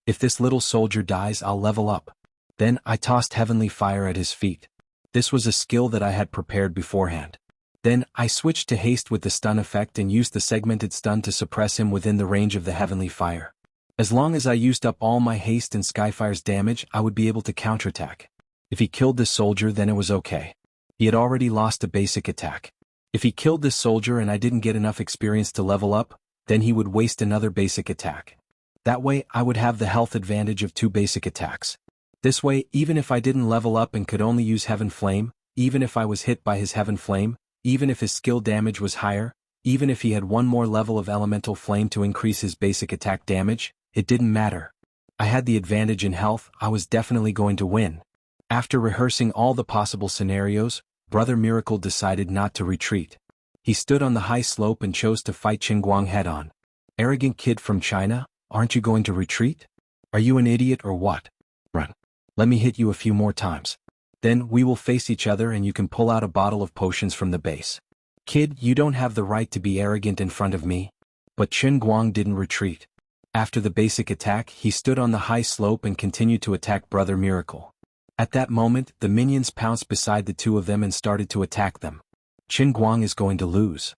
If this little soldier dies, I'll level up. Then I tossed heavenly fire at his feet. This was a skill that I had prepared beforehand. Then, I switched to haste with the stun effect and used the segmented stun to suppress him within the range of the heavenly fire. As long as I used up all my haste and Skyfire's damage, I would be able to counterattack. If he killed this soldier, then it was okay. He had already lost a basic attack. If he killed this soldier and I didn't get enough experience to level up, then he would waste another basic attack. That way, I would have the health advantage of 2 basic attacks. This way, even if I didn't level up and could only use Heaven Flame, even if I was hit by his Heaven Flame, even if his skill damage was higher, even if he had one more level of Elemental Flame to increase his basic attack damage, it didn't matter. I had the advantage in health, I was definitely going to win. After rehearsing all the possible scenarios, Brother Miracle decided not to retreat. He stood on the high slope and chose to fight Qin Guang head-on. "Arrogant kid from China, aren't you going to retreat? Are you an idiot or what? Run. Let me hit you a few more times. Then we will face each other and you can pull out a bottle of potions from the base. Kid, you don't have the right to be arrogant in front of me." But Qin Guang didn't retreat. After the basic attack, he stood on the high slope and continued to attack Brother Miracle. At that moment, the minions pounced beside the two of them and started to attack them. Qin Guang is going to lose.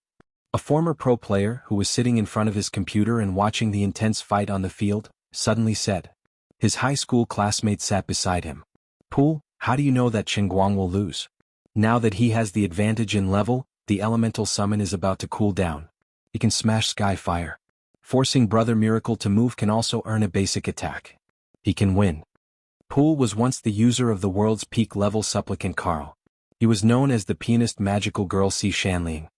A former pro player, who was sitting in front of his computer and watching the intense fight on the field, suddenly said. His high school classmate sat beside him. "Pool, how do you know that Qin Guang will lose? Now that he has the advantage in level, the elemental summon is about to cool down. He can smash Sky Fire. Forcing Brother Miracle to move can also earn a basic attack. He can win." Pool was once the user of the world's peak level supplicant Carl. He was known as the pianist magical girl Si Shanling.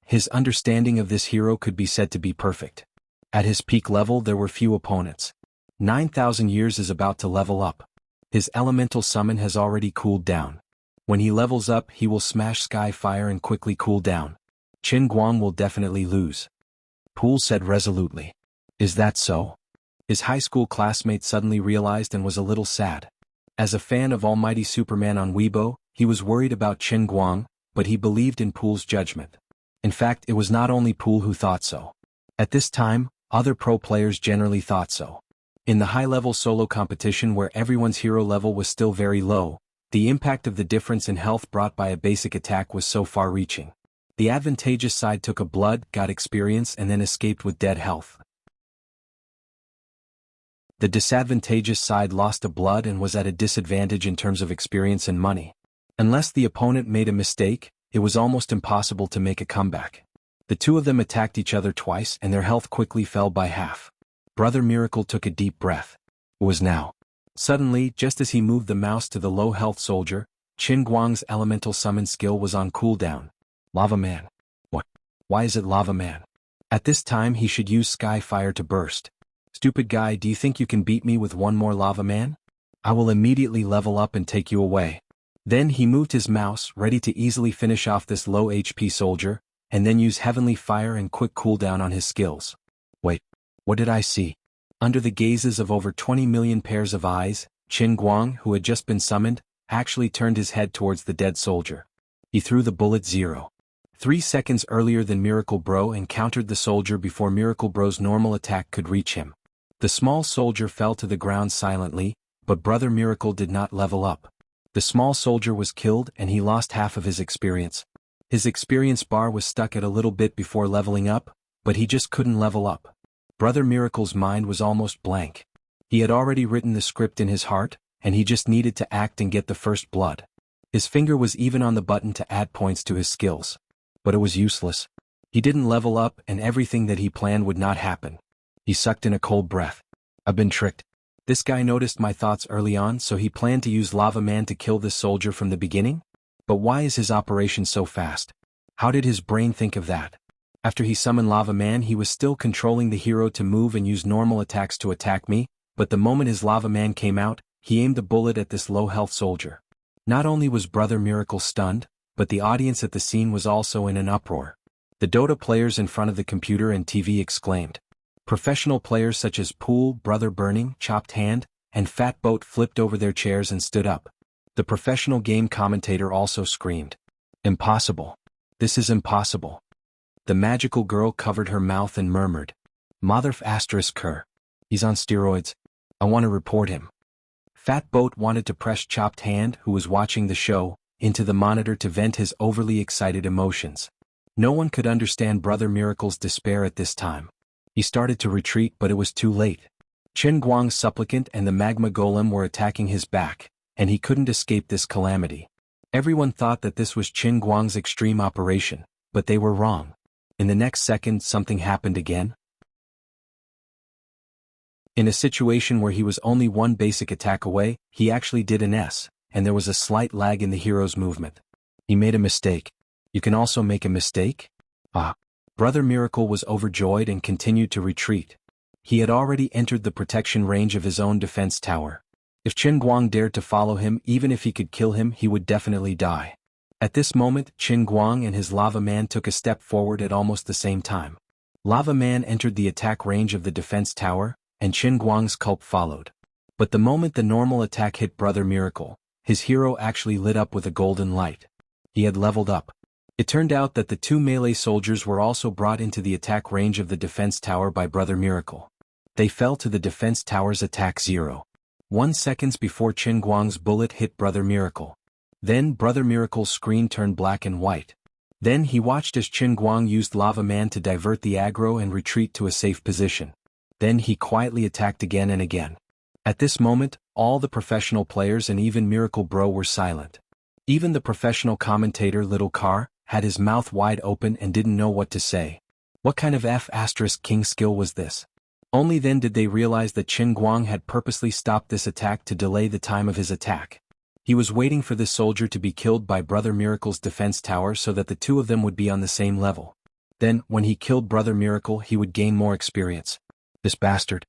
His understanding of this hero could be said to be perfect. At his peak level there were few opponents. 9,000 years is about to level up. His elemental summon has already cooled down. When he levels up he will smash Sky Fire and quickly cool down. Qin Guang will definitely lose. Pool said resolutely. "Is that so?" His high school classmate suddenly realized and was a little sad. As a fan of Almighty Superman on Weibo, he was worried about Qin Guang, but he believed in Pool's judgment. In fact, it was not only Pool who thought so. At this time, other pro players generally thought so. In the high-level solo competition where everyone's hero level was still very low, the impact of the difference in health brought by a basic attack was so far-reaching. The advantageous side took a blood, got experience and then escaped with dead health. The disadvantageous side lost a blood and was at a disadvantage in terms of experience and money. Unless the opponent made a mistake, it was almost impossible to make a comeback. The two of them attacked each other twice and their health quickly fell by half. Brother Miracle took a deep breath. It was now. Suddenly, just as he moved the mouse to the low health soldier, Qin Guang's elemental summon skill was on cooldown. Lava Man. What? Why is it Lava Man? At this time he should use Sky Fire to burst. "Stupid guy, do you think you can beat me with one more Lava Man? I will immediately level up and take you away." Then he moved his mouse, ready to easily finish off this low HP soldier, and then use Heavenly Fire and quick cooldown on his skills. Wait, what did I see? Under the gazes of over 20 million pairs of eyes, Qin Guang, who had just been summoned, actually turned his head towards the dead soldier. He threw the bullet 0.3 seconds earlier than Miracle Bro and countered the soldier before Miracle Bro's normal attack could reach him. The small soldier fell to the ground silently, but Brother Miracle did not level up. The small soldier was killed and he lost half of his experience. His experience bar was stuck at a little bit before leveling up, but he just couldn't level up. Brother Miracle's mind was almost blank. He had already written the script in his heart, and he just needed to act and get the first blood. His finger was even on the button to add points to his skills. But it was useless. He didn't level up and everything that he planned would not happen. He sucked in a cold breath. "I've been tricked. This guy noticed my thoughts early on, so he planned to use Lava Man to kill this soldier from the beginning? But why is his operation so fast? How did his brain think of that?" After he summoned Lava Man he was still controlling the hero to move and use normal attacks to attack me, but the moment his Lava Man came out, he aimed a bullet at this low health soldier. Not only was Brother Miracle stunned, but the audience at the scene was also in an uproar. The Dota players in front of the computer and TV exclaimed. Professional players such as Pool, Brother Burning, Chopped Hand, and Fat Boat flipped over their chairs and stood up. The professional game commentator also screamed. "Impossible. This is impossible." The magical girl covered her mouth and murmured. "Motherf asterisk her. He's on steroids. I want to report him." Fat Boat wanted to press Chopped Hand, who was watching the show, into the monitor to vent his overly excited emotions. No one could understand Brother Miracle's despair at this time. He started to retreat but it was too late. Qin Guang's supplicant and the magma golem were attacking his back, and he couldn't escape this calamity. Everyone thought that this was Qin Guang's extreme operation, but they were wrong. In the next second something happened again. In a situation where he was only one basic attack away, he actually did an S, and there was a slight lag in the hero's movement. He made a mistake. You can also make a mistake? Brother Miracle was overjoyed and continued to retreat. He had already entered the protection range of his own defense tower. If Qin Guang dared to follow him, even if he could kill him, he would definitely die. At this moment, Qin Guang and his Lava Man took a step forward at almost the same time. Lava Man entered the attack range of the defense tower, and Qin Guang's culp followed. But the moment the normal attack hit Brother Miracle, his hero actually lit up with a golden light. He had leveled up. It turned out that the two melee soldiers were also brought into the attack range of the defense tower by Brother Miracle. They fell to the defense tower's attack 0.1 seconds before Qin Guang's bullet hit Brother Miracle. Then Brother Miracle's screen turned black and white. Then he watched as Qin Guang used Lava Man to divert the aggro and retreat to a safe position. Then he quietly attacked again and again. At this moment, all the professional players and even Miracle Bro were silent. Even the professional commentator Little Car had his mouth wide open and didn't know what to say. What kind of F***king skill was this? Only then did they realize that Qin Guang had purposely stopped this attack to delay the time of his attack. He was waiting for this soldier to be killed by Brother Miracle's defense tower so that the two of them would be on the same level. Then, when he killed Brother Miracle, he would gain more experience. This bastard.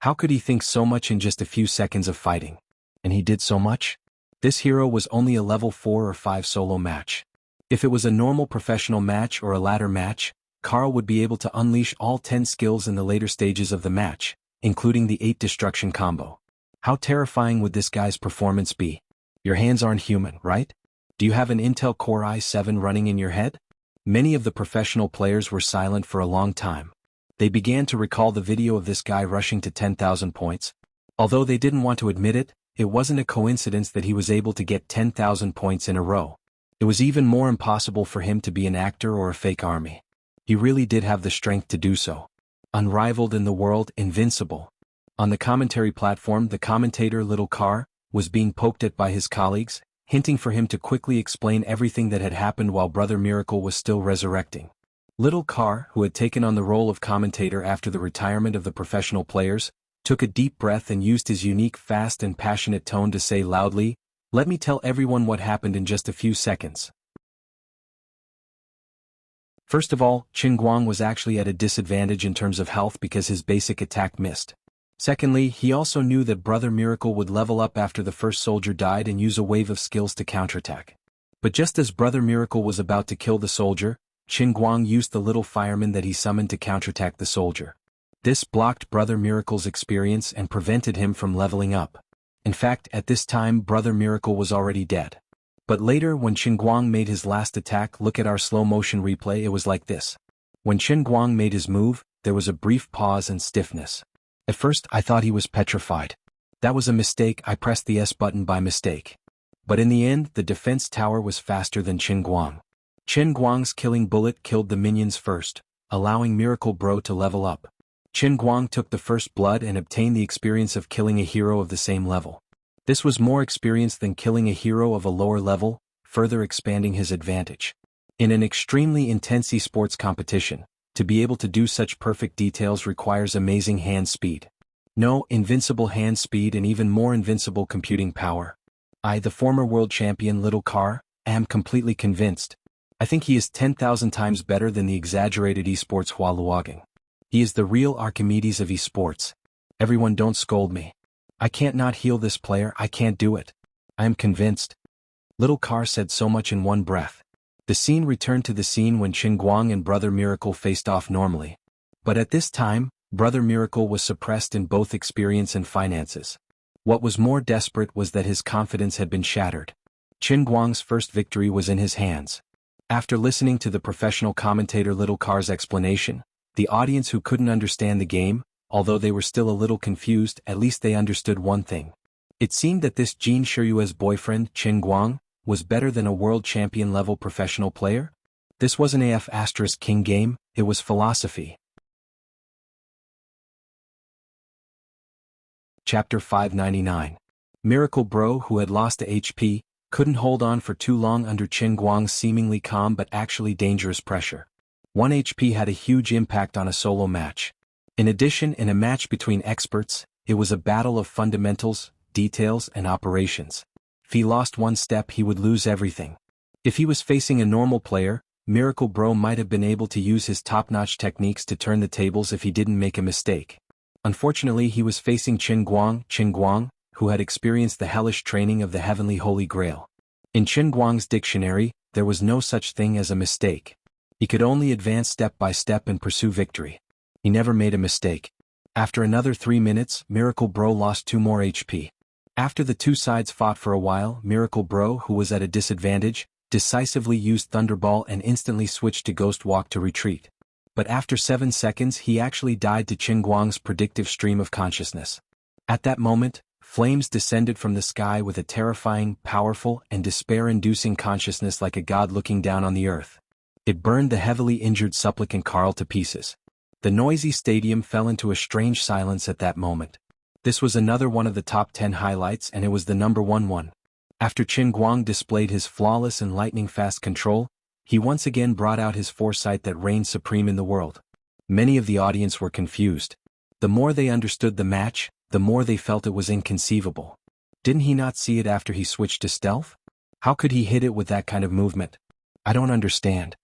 How could he think so much in just a few seconds of fighting? And he did so much? This hero was only a level 4 or 5 solo match. If it was a normal professional match or a ladder match, Carl would be able to unleash all 10 skills in the later stages of the match, including the 8 destruction combo. How terrifying would this guy's performance be? Your hands aren't human, right? Do you have an Intel Core i7 running in your head? Many of the professional players were silent for a long time. They began to recall the video of this guy rushing to 10,000 points. Although they didn't want to admit it, it wasn't a coincidence that he was able to get 10,000 points in a row. It was even more impossible for him to be an actor or a fake army. He really did have the strength to do so. Unrivaled in the world, invincible. On the commentary platform, the commentator Little Car was being poked at by his colleagues, hinting for him to quickly explain everything that had happened while Brother Miracle was still resurrecting. Little Car, who had taken on the role of commentator after the retirement of the professional players, took a deep breath and used his unique fast and passionate tone to say loudly, "Let me tell everyone what happened in just a few seconds." First of all, Qin Guang was actually at a disadvantage in terms of health because his basic attack missed. Secondly, he also knew that Brother Miracle would level up after the first soldier died and use a wave of skills to counterattack. But just as Brother Miracle was about to kill the soldier, Qin Guang used the little fireman that he summoned to counterattack the soldier. This blocked Brother Miracle's experience and prevented him from leveling up. In fact, at this time Brother Miracle was already dead. But later when Qin Guang made his last attack, look at our slow motion replay, it was like this. When Qin Guang made his move, there was a brief pause and stiffness. At first I thought he was petrified. That was a mistake, I pressed the S button by mistake. But in the end, the defense tower was faster than Qin Guang. Qin Guang's killing bullet killed the minions first, allowing Miracle Bro to level up. Qin Guang took the first blood and obtained the experience of killing a hero of the same level. This was more experience than killing a hero of a lower level, further expanding his advantage. In an extremely intense esports competition, to be able to do such perfect details requires amazing hand speed. No, invincible hand speed and even more invincible computing power. I, the former world champion Little Car, am completely convinced. I think he is 10,000 times better than the exaggerated esports Hua Luogang. He is the real Archimedes of esports. Everyone don't scold me. I can't not heal this player, I can't do it. I am convinced. Little Car said so much in one breath. The scene returned to the scene when Qin Guang and Brother Miracle faced off normally. But at this time, Brother Miracle was suppressed in both experience and finances. What was more desperate was that his confidence had been shattered. Qin Guang's first victory was in his hands. After listening to the professional commentator Little Car's explanation, the audience who couldn't understand the game, although they were still a little confused, at least they understood one thing. It seemed that this Jin Shiyue's boyfriend, Qin Guang, was better than a world champion level professional player? This wasn't **King game, it was philosophy. Chapter 599. Miracle Bro, who had lost to HP, couldn't hold on for too long under Qin Guang's seemingly calm but actually dangerous pressure. 1 HP had a huge impact on a solo match. In addition, in a match between experts, it was a battle of fundamentals, details, and operations. If he lost one step, he would lose everything. If he was facing a normal player, Miracle Bro might have been able to use his top-notch techniques to turn the tables if he didn't make a mistake. Unfortunately, he was facing Qin Guang, who had experienced the hellish training of the Heavenly Holy Grail. In Qin Guang's dictionary, there was no such thing as a mistake. He could only advance step by step and pursue victory. He never made a mistake. After another 3 minutes, Miracle Bro lost 2 more HP. After the two sides fought for a while, Miracle Bro, who was at a disadvantage, decisively used Thunderball and instantly switched to Ghost Walk to retreat. But after 7 seconds he actually died to Qin Guang's predictive stream of consciousness. At that moment, flames descended from the sky with a terrifying, powerful, and despair-inducing consciousness like a god looking down on the earth. It burned the heavily injured supplicant Carl to pieces. The noisy stadium fell into a strange silence at that moment. This was another one of the top 10 highlights, and it was the number one. After Qin Guang displayed his flawless and lightning-fast control, he once again brought out his foresight that reigned supreme in the world. Many of the audience were confused. The more they understood the match, the more they felt it was inconceivable. Didn't he not see it after he switched to stealth? How could he hit it with that kind of movement? I don't understand.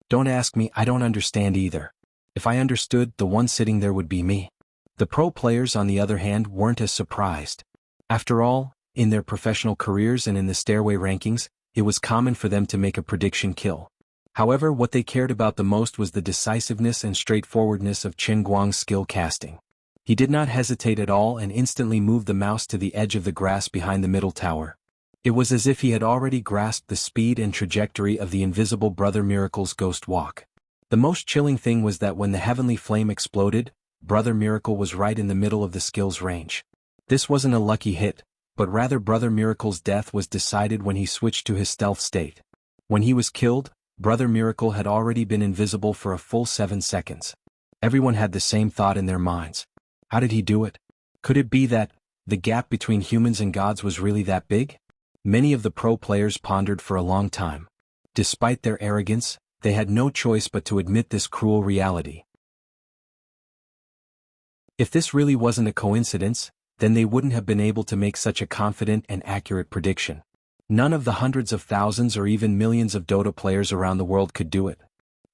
Don't ask me, I don't understand either. If I understood, the one sitting there would be me. The pro players, on the other hand, weren't as surprised. After all, in their professional careers and in the stairway rankings, it was common for them to make a prediction kill. However, what they cared about the most was the decisiveness and straightforwardness of Qin Guang's skill casting. He did not hesitate at all and instantly moved the mouse to the edge of the grass behind the middle tower. It was as if he had already grasped the speed and trajectory of the invisible Brother Miracle's Ghost Walk. The most chilling thing was that when the heavenly flame exploded, Brother Miracle was right in the middle of the skill's range. This wasn't a lucky hit, but rather Brother Miracle's death was decided when he switched to his stealth state. When he was killed, Brother Miracle had already been invisible for a full 7 seconds. Everyone had the same thought in their minds. How did he do it? Could it be that the gap between humans and gods was really that big? Many of the pro players pondered for a long time. Despite their arrogance, they had no choice but to admit this cruel reality. If this really wasn't a coincidence, then they wouldn't have been able to make such a confident and accurate prediction. None of the hundreds of thousands or even millions of Dota players around the world could do it.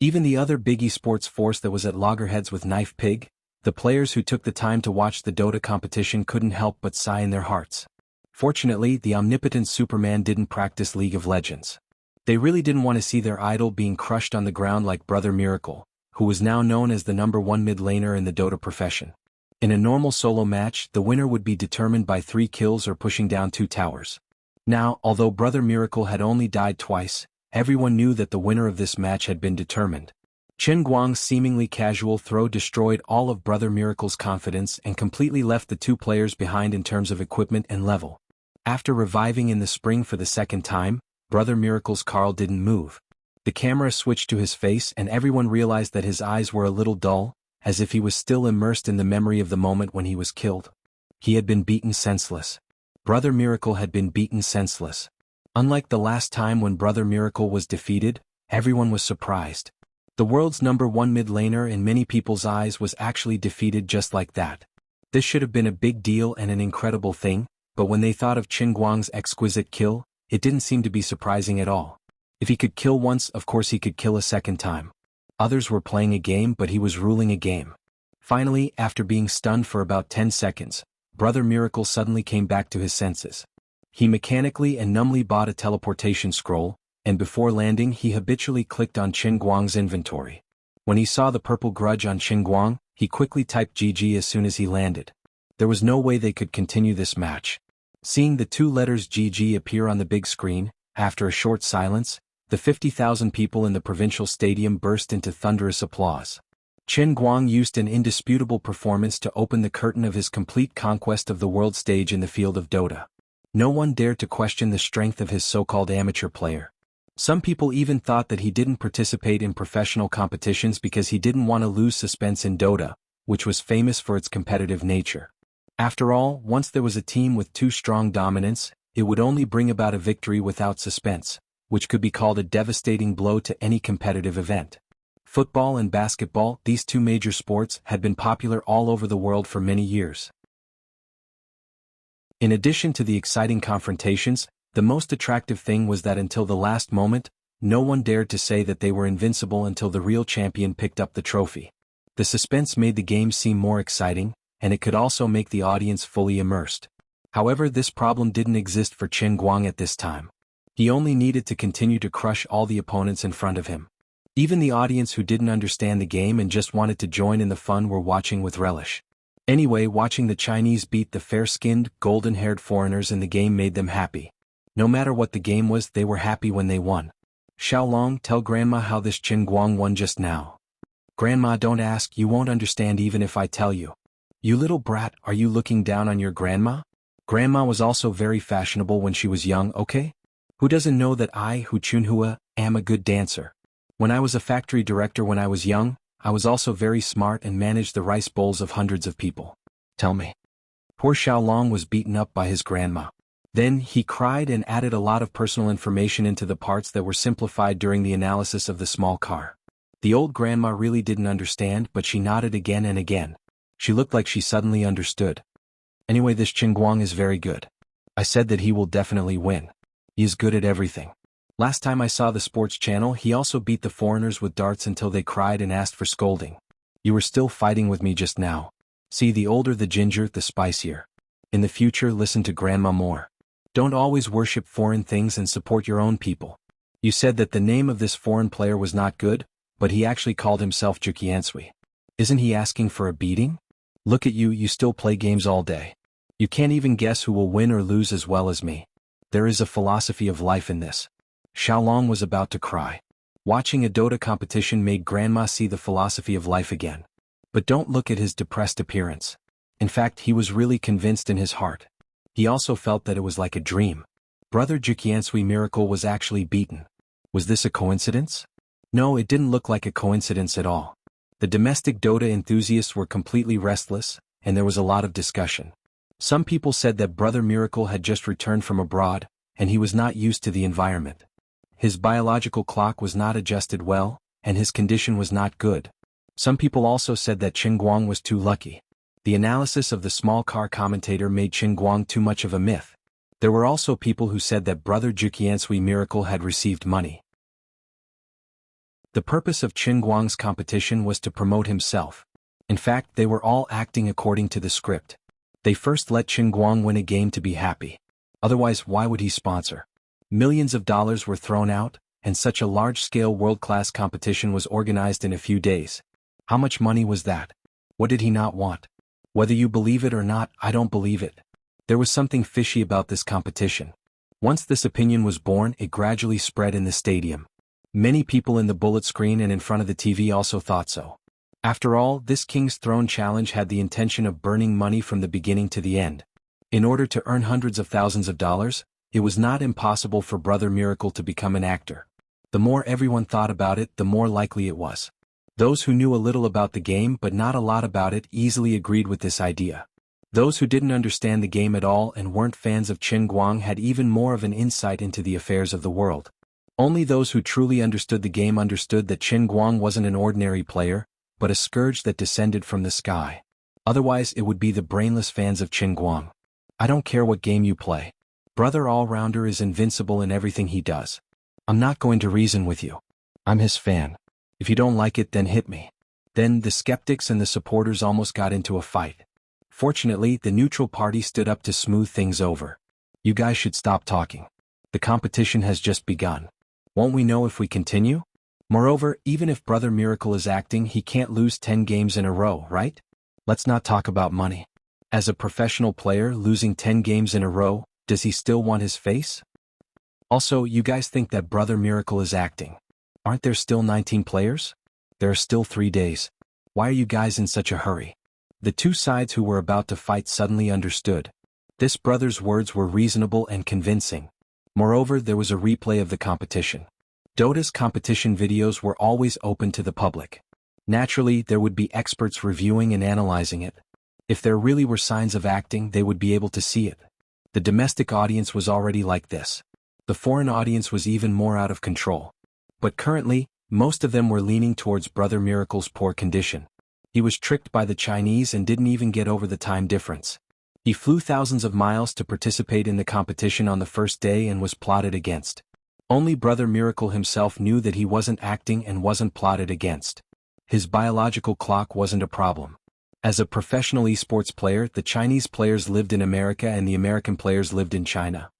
Even the other big esports force that was at loggerheads with Knife Pig, the players who took the time to watch the Dota competition couldn't help but sigh in their hearts. Fortunately, the omnipotent Superman didn't practice League of Legends. They really didn't want to see their idol being crushed on the ground like Brother Miracle, who was now known as the #1 mid laner in the Dota profession. In a normal solo match, the winner would be determined by 3 kills or pushing down 2 towers. Now, although Brother Miracle had only died twice, everyone knew that the winner of this match had been determined. Qin Guang's seemingly casual throw destroyed all of Brother Miracle's confidence and completely left the 2 players behind in terms of equipment and level. After reviving in the spring for the second time, Brother Miracle's Carl didn't move. The camera switched to his face and everyone realized that his eyes were a little dull, as if he was still immersed in the memory of the moment when he was killed. He had been beaten senseless. Brother Miracle had been beaten senseless. Unlike the last time when Brother Miracle was defeated, everyone was surprised. The world's #1 mid laner in many people's eyes was actually defeated just like that. This should have been a big deal and an incredible thing, but when they thought of Qin Guang's exquisite kill, it didn't seem to be surprising at all. If he could kill once, of course he could kill a second time. Others were playing a game, but he was ruling a game. Finally, after being stunned for about 10 seconds, Brother Miracle suddenly came back to his senses. He mechanically and numbly bought a teleportation scroll, and before landing he habitually clicked on Qin Guang's inventory. When he saw the purple grudge on Qin Guang, he quickly typed GG as soon as he landed. There was no way they could continue this match. Seeing the 2 letters GG appear on the big screen, after a short silence, the 50,000 people in the provincial stadium burst into thunderous applause. Qin Guang used an indisputable performance to open the curtain of his complete conquest of the world stage in the field of Dota. No one dared to question the strength of his so-called amateur player. Some people even thought that he didn't participate in professional competitions because he didn't want to lose suspense in Dota, which was famous for its competitive nature. After all, once there was a team with 2 strong dominants, it would only bring about a victory without suspense, which could be called a devastating blow to any competitive event. Football and basketball, these 2 major sports, had been popular all over the world for many years. In addition to the exciting confrontations, the most attractive thing was that until the last moment, no one dared to say that they were invincible until the real champion picked up the trophy. The suspense made the game seem more exciting, and it could also make the audience fully immersed. However, this problem didn't exist for Qin Guang at this time. He only needed to continue to crush all the opponents in front of him. Even the audience who didn't understand the game and just wanted to join in the fun were watching with relish. Anyway, watching the Chinese beat the fair-skinned, golden-haired foreigners in the game made them happy. No matter what the game was, they were happy when they won. Xiaolong, tell Grandma how this Qin Guang won just now. Grandma, don't ask, you won't understand even if I tell you. You little brat, are you looking down on your grandma? Grandma was also very fashionable when she was young, okay? Who doesn't know that I, Hu Chunhua, am a good dancer? When I was a factory director when I was young, I was also very smart and managed the rice bowls of hundreds of people. Tell me. Poor Xiaolong was beaten up by his grandma. Then he cried and added a lot of personal information into the parts that were simplified during the analysis of the small car. The old grandma really didn't understand, but she nodded again and again. She looked like she suddenly understood. Anyway, this Qin Guang is very good. I said that he will definitely win. He is good at everything. Last time I saw the sports channel, he also beat the foreigners with darts until they cried and asked for scolding. You were still fighting with me just now. See, the older the ginger, the spicier. In the future, listen to Grandma more. Don't always worship foreign things and support your own people. You said that the name of this foreign player was not good, but he actually called himself Juqiansui. Isn't he asking for a beating? Look at you, you still play games all day. You can't even guess who will win or lose as well as me. There is a philosophy of life in this. Xiaolong was about to cry. Watching a Dota competition made Grandma see the philosophy of life again. But don't look at his depressed appearance. In fact, he was really convinced in his heart. He also felt that it was like a dream. Brother Juqiansui Miracle was actually beaten. Was this a coincidence? No, it didn't look like a coincidence at all. The domestic Dota enthusiasts were completely restless, and there was a lot of discussion. Some people said that Brother Miracle had just returned from abroad, and he was not used to the environment. His biological clock was not adjusted well, and his condition was not good. Some people also said that Qin Guang was too lucky. The analysis of the small car commentator made Qin Guang too much of a myth. There were also people who said that Brother Juqiansui Miracle had received money. The purpose of Qin Guang's competition was to promote himself. In fact, they were all acting according to the script. They first let Qin Guang win a game to be happy. Otherwise, why would he sponsor? Millions of dollars were thrown out, and such a large-scale world-class competition was organized in a few days. How much money was that? What did he not want? Whether you believe it or not, I don't believe it. There was something fishy about this competition. Once this opinion was born, it gradually spread in the stadium. Many people in the bullet screen and in front of the TV also thought so. After all, this King's Throne challenge had the intention of burning money from the beginning to the end. In order to earn hundreds of thousands of dollars, it was not impossible for Brother Miracle to become an actor. The more everyone thought about it, the more likely it was. Those who knew a little about the game but not a lot about it easily agreed with this idea. Those who didn't understand the game at all and weren't fans of Qin Guang had even more of an insight into the affairs of the world. Only those who truly understood the game understood that Qin Guang wasn't an ordinary player, but a scourge that descended from the sky. Otherwise, it would be the brainless fans of Qin Guang. I don't care what game you play. Brother All-Rounder is invincible in everything he does. I'm not going to reason with you. I'm his fan. If you don't like it, then hit me. Then the skeptics and the supporters almost got into a fight. Fortunately, the neutral party stood up to smooth things over. You guys should stop talking. The competition has just begun. Won't we know if we continue? Moreover, even if Brother Miracle is acting, he can't lose 10 games in a row, right? Let's not talk about money. As a professional player, losing 10 games in a row, does he still want his face? Also, you guys think that Brother Miracle is acting. Aren't there still 19 players? There are still 3 days. Why are you guys in such a hurry? The two sides who were about to fight suddenly understood. This brother's words were reasonable and convincing. Moreover, there was a replay of the competition. Dota's competition videos were always open to the public. Naturally, there would be experts reviewing and analyzing it. If there really were signs of acting, they would be able to see it. The domestic audience was already like this. The foreign audience was even more out of control. But currently, most of them were leaning towards Brother Miracle's poor condition. He was tricked by the Chinese and didn't even get over the time difference. He flew thousands of miles to participate in the competition on the first day and was plotted against. Only Brother Miracle himself knew that he wasn't acting and wasn't plotted against. His biological clock wasn't a problem. As a professional esports player, the Chinese players lived in America and the American players lived in China.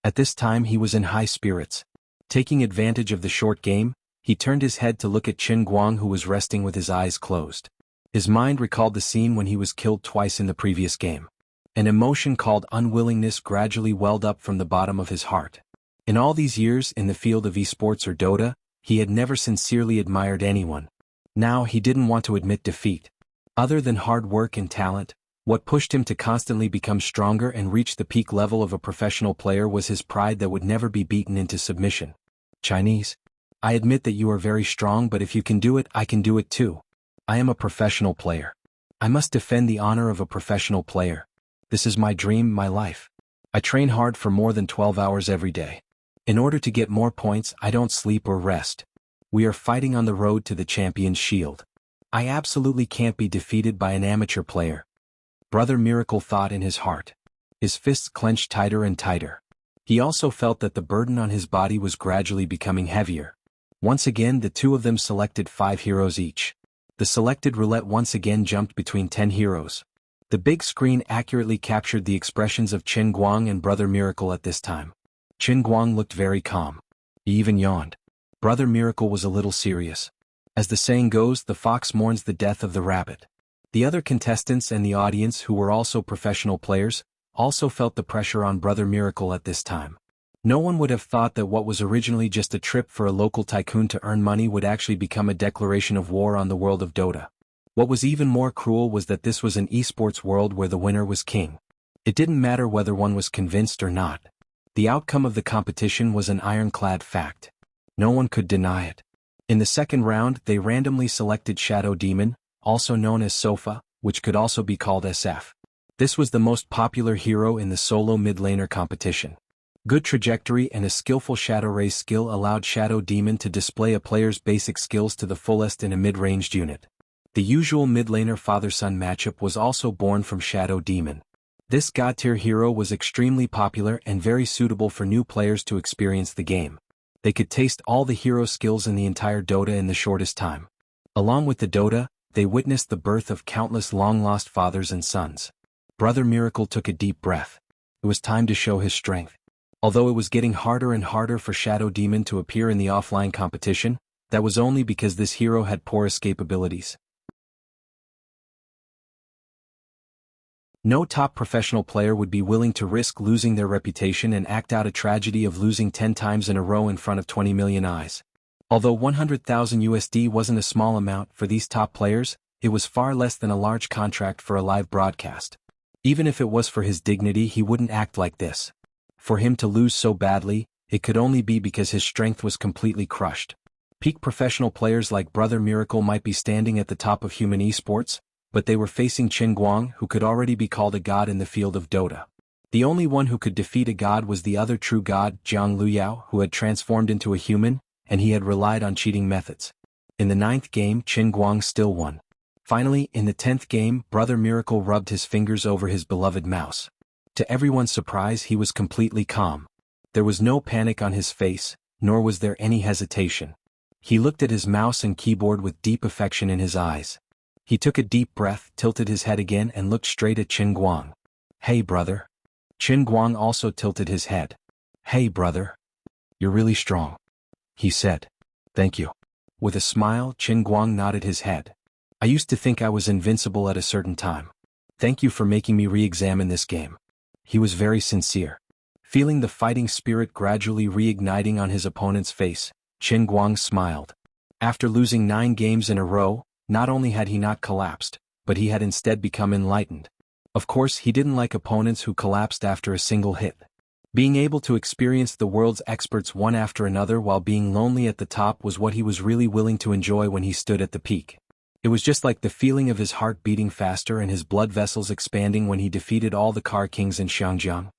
At this time he was in high spirits. Taking advantage of the short game, he turned his head to look at Qin Guang, who was resting with his eyes closed. His mind recalled the scene when he was killed twice in the previous game. An emotion called unwillingness gradually welled up from the bottom of his heart. In all these years in the field of esports or Dota, he had never sincerely admired anyone. Now he didn't want to admit defeat. Other than hard work and talent, what pushed him to constantly become stronger and reach the peak level of a professional player was his pride that would never be beaten into submission. Chinese. I admit that you are very strong, but if you can do it, I can do it too. I am a professional player. I must defend the honor of a professional player. This is my dream, my life. I train hard for more than 12 hours every day. In order to get more points, I don't sleep or rest. We are fighting on the road to the champion's shield. I absolutely can't be defeated by an amateur player. Brother Miracle thought in his heart. His fists clenched tighter and tighter. He also felt that the burden on his body was gradually becoming heavier. Once again the two of them selected 5 heroes each. The selected roulette once again jumped between 10 heroes. The big screen accurately captured the expressions of Qin Guang and Brother Miracle at this time. Qin Guang looked very calm. He even yawned. Brother Miracle was a little serious. As the saying goes, the fox mourns the death of the rabbit. The other contestants and the audience, who were also professional players, also felt the pressure on Brother Miracle at this time. No one would have thought that what was originally just a trip for a local tycoon to earn money would actually become a declaration of war on the world of Dota. What was even more cruel was that this was an esports world where the winner was king. It didn't matter whether one was convinced or not. The outcome of the competition was an ironclad fact. No one could deny it. In the second round, they randomly selected Shadow Demon, also known as Sofa, which could also be called SF. This was the most popular hero in the solo mid laner competition. Good trajectory and a skillful Shadow Raise skill allowed Shadow Demon to display a player's basic skills to the fullest in a mid-ranged unit. The usual mid laner father-son matchup was also born from Shadow Demon. This god-tier hero was extremely popular and very suitable for new players to experience the game. They could taste all the hero skills in the entire Dota in the shortest time. Along with the Dota, they witnessed the birth of countless long-lost fathers and sons. Brother Miracle took a deep breath. It was time to show his strength. Although it was getting harder and harder for Shadow Demon to appear in the offline competition, that was only because this hero had poor escape abilities. No top professional player would be willing to risk losing their reputation and act out a tragedy of losing 10 times in a row in front of 20 million eyes. Although 100,000 USD wasn't a small amount for these top players, it was far less than a large contract for a live broadcast. Even if it was for his dignity, he wouldn't act like this. For him to lose so badly, it could only be because his strength was completely crushed. Peak professional players like Brother Miracle might be standing at the top of human esports, but they were facing Qin Guang, who could already be called a god in the field of Dota. The only one who could defeat a god was the other true god, Jiang Luyao, who had transformed into a human, and he had relied on cheating methods. In the 9th game, Qin Guang still won. Finally, in the 10th game, Brother Miracle rubbed his fingers over his beloved mouse. To everyone's surprise, he was completely calm. There was no panic on his face, nor was there any hesitation. He looked at his mouse and keyboard with deep affection in his eyes. He took a deep breath, tilted his head again and looked straight at Qin Guang. Hey brother. Qin Guang also tilted his head. Hey brother. You're really strong. He said. Thank you. With a smile, Qin Guang nodded his head. I used to think I was invincible at a certain time. Thank you for making me re-examine this game. He was very sincere. Feeling the fighting spirit gradually reigniting on his opponent's face, Qin Guang smiled. After losing 9 games in a row, not only had he not collapsed, but he had instead become enlightened. Of course, he didn't like opponents who collapsed after a single hit. Being able to experience the world's experts one after another while being lonely at the top was what he was really willing to enjoy when he stood at the peak. It was just like the feeling of his heart beating faster and his blood vessels expanding when he defeated all the car kings in Xiangjiang.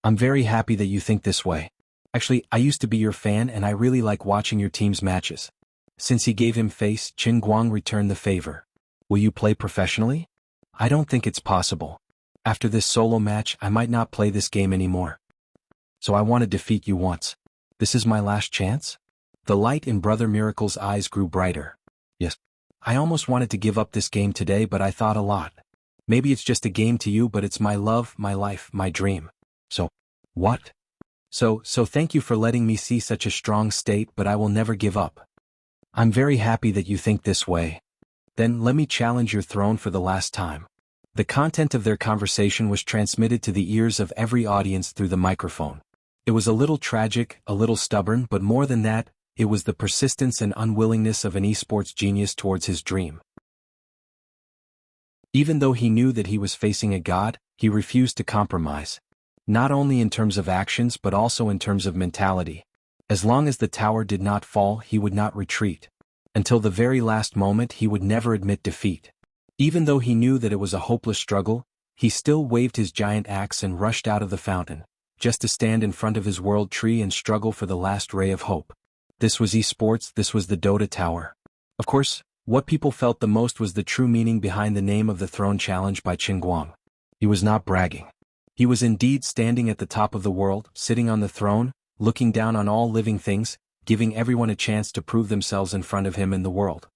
I'm very happy that you think this way. Actually, I used to be your fan and I really like watching your team's matches. Since he gave him face, Qin Guang returned the favor. Will you play professionally? I don't think it's possible. After this solo match, I might not play this game anymore. So I want to defeat you once. This is my last chance? The light in Brother Miracle's eyes grew brighter. Yes. I almost wanted to give up this game today, but I thought a lot. Maybe it's just a game to you, but it's my love, my life, my dream. So, what? So thank you for letting me see such a strong state, but I will never give up. I'm very happy that you think this way. Then let me challenge your throne for the last time. The content of their conversation was transmitted to the ears of every audience through the microphone. It was a little tragic, a little stubborn, but more than that, it was the persistence and unwillingness of an esports genius towards his dream. Even though he knew that he was facing a god, he refused to compromise. Not only in terms of actions but also in terms of mentality. As long as the tower did not fall, he would not retreat. Until the very last moment, he would never admit defeat. Even though he knew that it was a hopeless struggle, he still waved his giant axe and rushed out of the fountain, just to stand in front of his world tree and struggle for the last ray of hope. This was esports, this was the Dota Tower. Of course, what people felt the most was the true meaning behind the name of the throne challenge by Qin Guang. He was not bragging. He was indeed standing at the top of the world, sitting on the throne, looking down on all living things, giving everyone a chance to prove themselves in front of him in the world.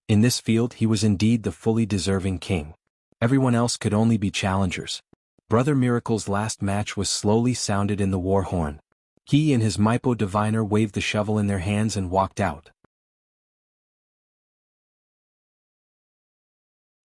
In this field he was indeed the fully deserving king. Everyone else could only be challengers. Brother Miracle's last match was slowly sounded in the war horn. He and his Maipo diviner waved the shovel in their hands and walked out.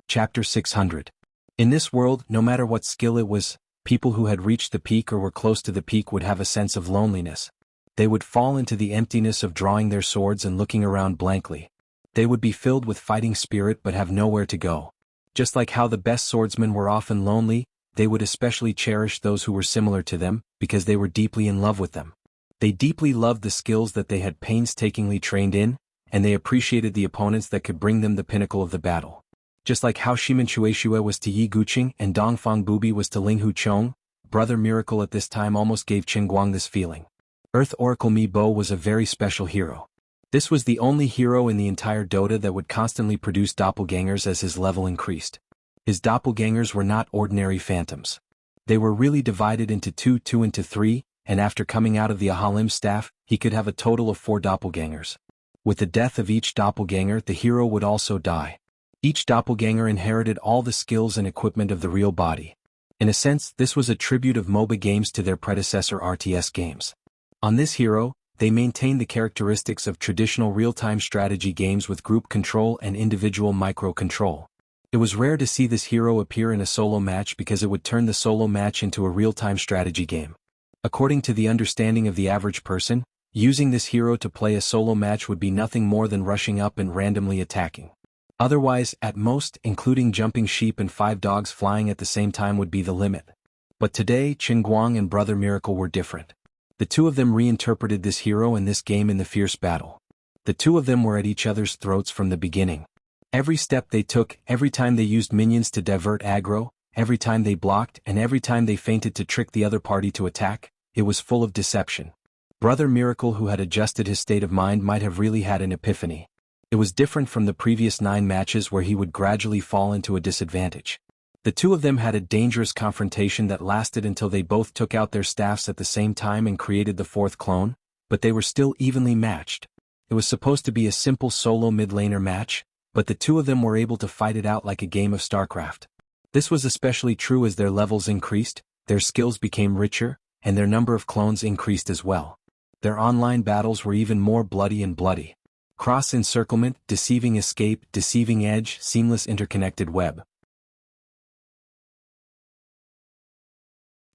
Chapter 600. In this world, no matter what skill it was, people who had reached the peak or were close to the peak would have a sense of loneliness. They would fall into the emptiness of drawing their swords and looking around blankly. They would be filled with fighting spirit but have nowhere to go. Just like how the best swordsmen were often lonely, they would especially cherish those who were similar to them, because they were deeply in love with them. They deeply loved the skills that they had painstakingly trained in, and they appreciated the opponents that could bring them the pinnacle of the battle. Just like how Shimen Chueshue was to Yi Guqing and Dongfang Bubi was to Ling Hu Chong, Brother Miracle at this time almost gave Qin Guang this feeling. Earth Oracle Mi Bo was a very special hero. This was the only hero in the entire Dota that would constantly produce doppelgangers as his level increased. His doppelgangers were not ordinary phantoms. They were really divided into two into three, and after coming out of the Ahalim staff, he could have a total of 4 doppelgangers. With the death of each doppelganger, the hero would also die. Each doppelganger inherited all the skills and equipment of the real body. In a sense, this was a tribute of MOBA games to their predecessor RTS games. On this hero, they maintained the characteristics of traditional real-time strategy games with group control and individual micro-control. It was rare to see this hero appear in a solo match because it would turn the solo match into a real-time strategy game. According to the understanding of the average person, using this hero to play a solo match would be nothing more than rushing up and randomly attacking. Otherwise, at most, including jumping sheep and 5 dogs flying at the same time would be the limit. But today, Qin Guang and Brother Miracle were different. The two of them reinterpreted this hero and this game in the fierce battle. The two of them were at each other's throats from the beginning. Every step they took, every time they used minions to divert aggro, every time they blocked, and every time they feinted to trick the other party to attack, it was full of deception. Brother Miracle, who had adjusted his state of mind, might have really had an epiphany. It was different from the previous 9 matches where he would gradually fall into a disadvantage. The two of them had a dangerous confrontation that lasted until they both took out their staffs at the same time and created the 4th clone, but they were still evenly matched. It was supposed to be a simple solo mid-laner match, but the two of them were able to fight it out like a game of StarCraft. This was especially true as their levels increased, their skills became richer, and their number of clones increased as well. Their online battles were even more bloody and bloody. Cross-encirclement, deceiving escape, deceiving edge, seamless interconnected web.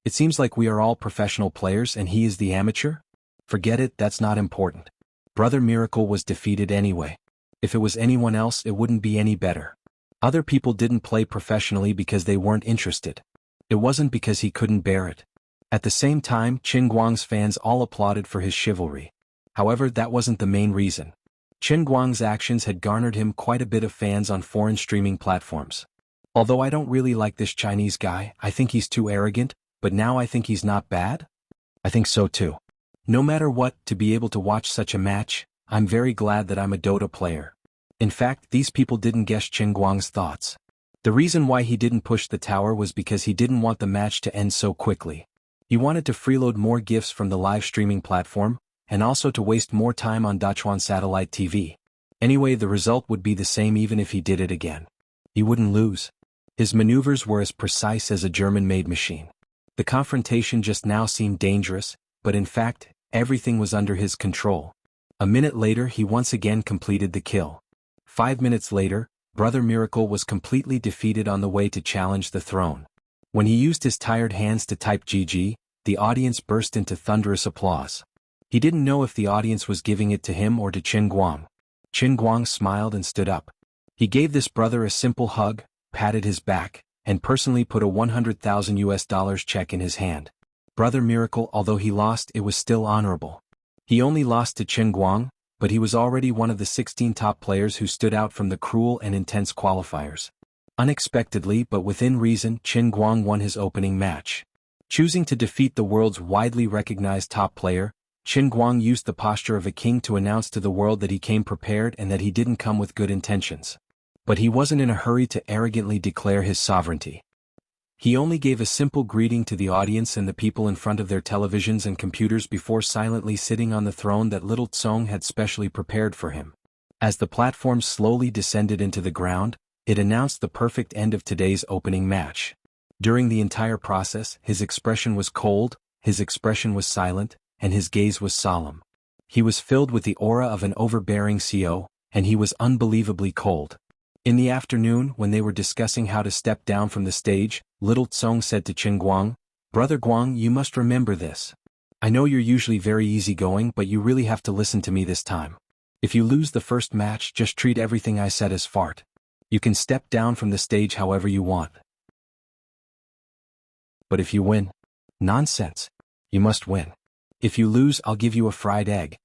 It seems like we are all professional players and he is the amateur? Forget it, that's not important. Brother Miracle was defeated anyway. If it was anyone else, it wouldn't be any better. Other people didn't play professionally because they weren't interested. It wasn't because he couldn't bear it. At the same time, Qin Guang's fans all applauded for his chivalry. However, that wasn't the main reason. Qin Guang's actions had garnered him quite a bit of fans on foreign streaming platforms. Although I don't really like this Chinese guy, I think he's too arrogant, but now I think he's not bad? I think so too. No matter what, to be able to watch such a match, I'm very glad that I'm a Dota player. In fact, these people didn't guess Qin Guang's thoughts. The reason why he didn't push the tower was because he didn't want the match to end so quickly. He wanted to freeload more gifts from the live streaming platform, and also to waste more time on Dachuan satellite TV. Anyway, the result would be the same even if he did it again. He wouldn't lose. His maneuvers were as precise as a German-made machine. The confrontation just now seemed dangerous, but in fact, everything was under his control. A minute later he once again completed the kill. 5 minutes later, Brother Miracle was completely defeated on the way to challenge the throne. When he used his tired hands to type GG, the audience burst into thunderous applause. He didn't know if the audience was giving it to him or to Qin Guang. Qin Guang smiled and stood up. He gave this brother a simple hug, patted his back, and personally put a $100,000 check in his hand. Brother Miracle, although he lost, it was still honorable. He only lost to Qin Guang, but he was already one of the 16 top players who stood out from the cruel and intense qualifiers. Unexpectedly but within reason, Qin Guang won his opening match. Choosing to defeat the world's widely recognized top player, Qin Guang used the posture of a king to announce to the world that he came prepared and that he didn't come with good intentions. But he wasn't in a hurry to arrogantly declare his sovereignty. He only gave a simple greeting to the audience and the people in front of their televisions and computers before silently sitting on the throne that little Tsong had specially prepared for him. As the platform slowly descended into the ground, it announced the perfect end of today's opening match. During the entire process, his expression was cold, his expression was silent, and his gaze was solemn. He was filled with the aura of an overbearing CEO, and he was unbelievably cold. In the afternoon, when they were discussing how to step down from the stage, little Tsong said to Qin Guang, "Brother Guang, you must remember this. I know you're usually very easygoing, but you really have to listen to me this time. If you lose the first match, just treat everything I said as fart. You can step down from the stage however you want. But if you win, nonsense. You must win. If you lose, I'll give you a fried egg."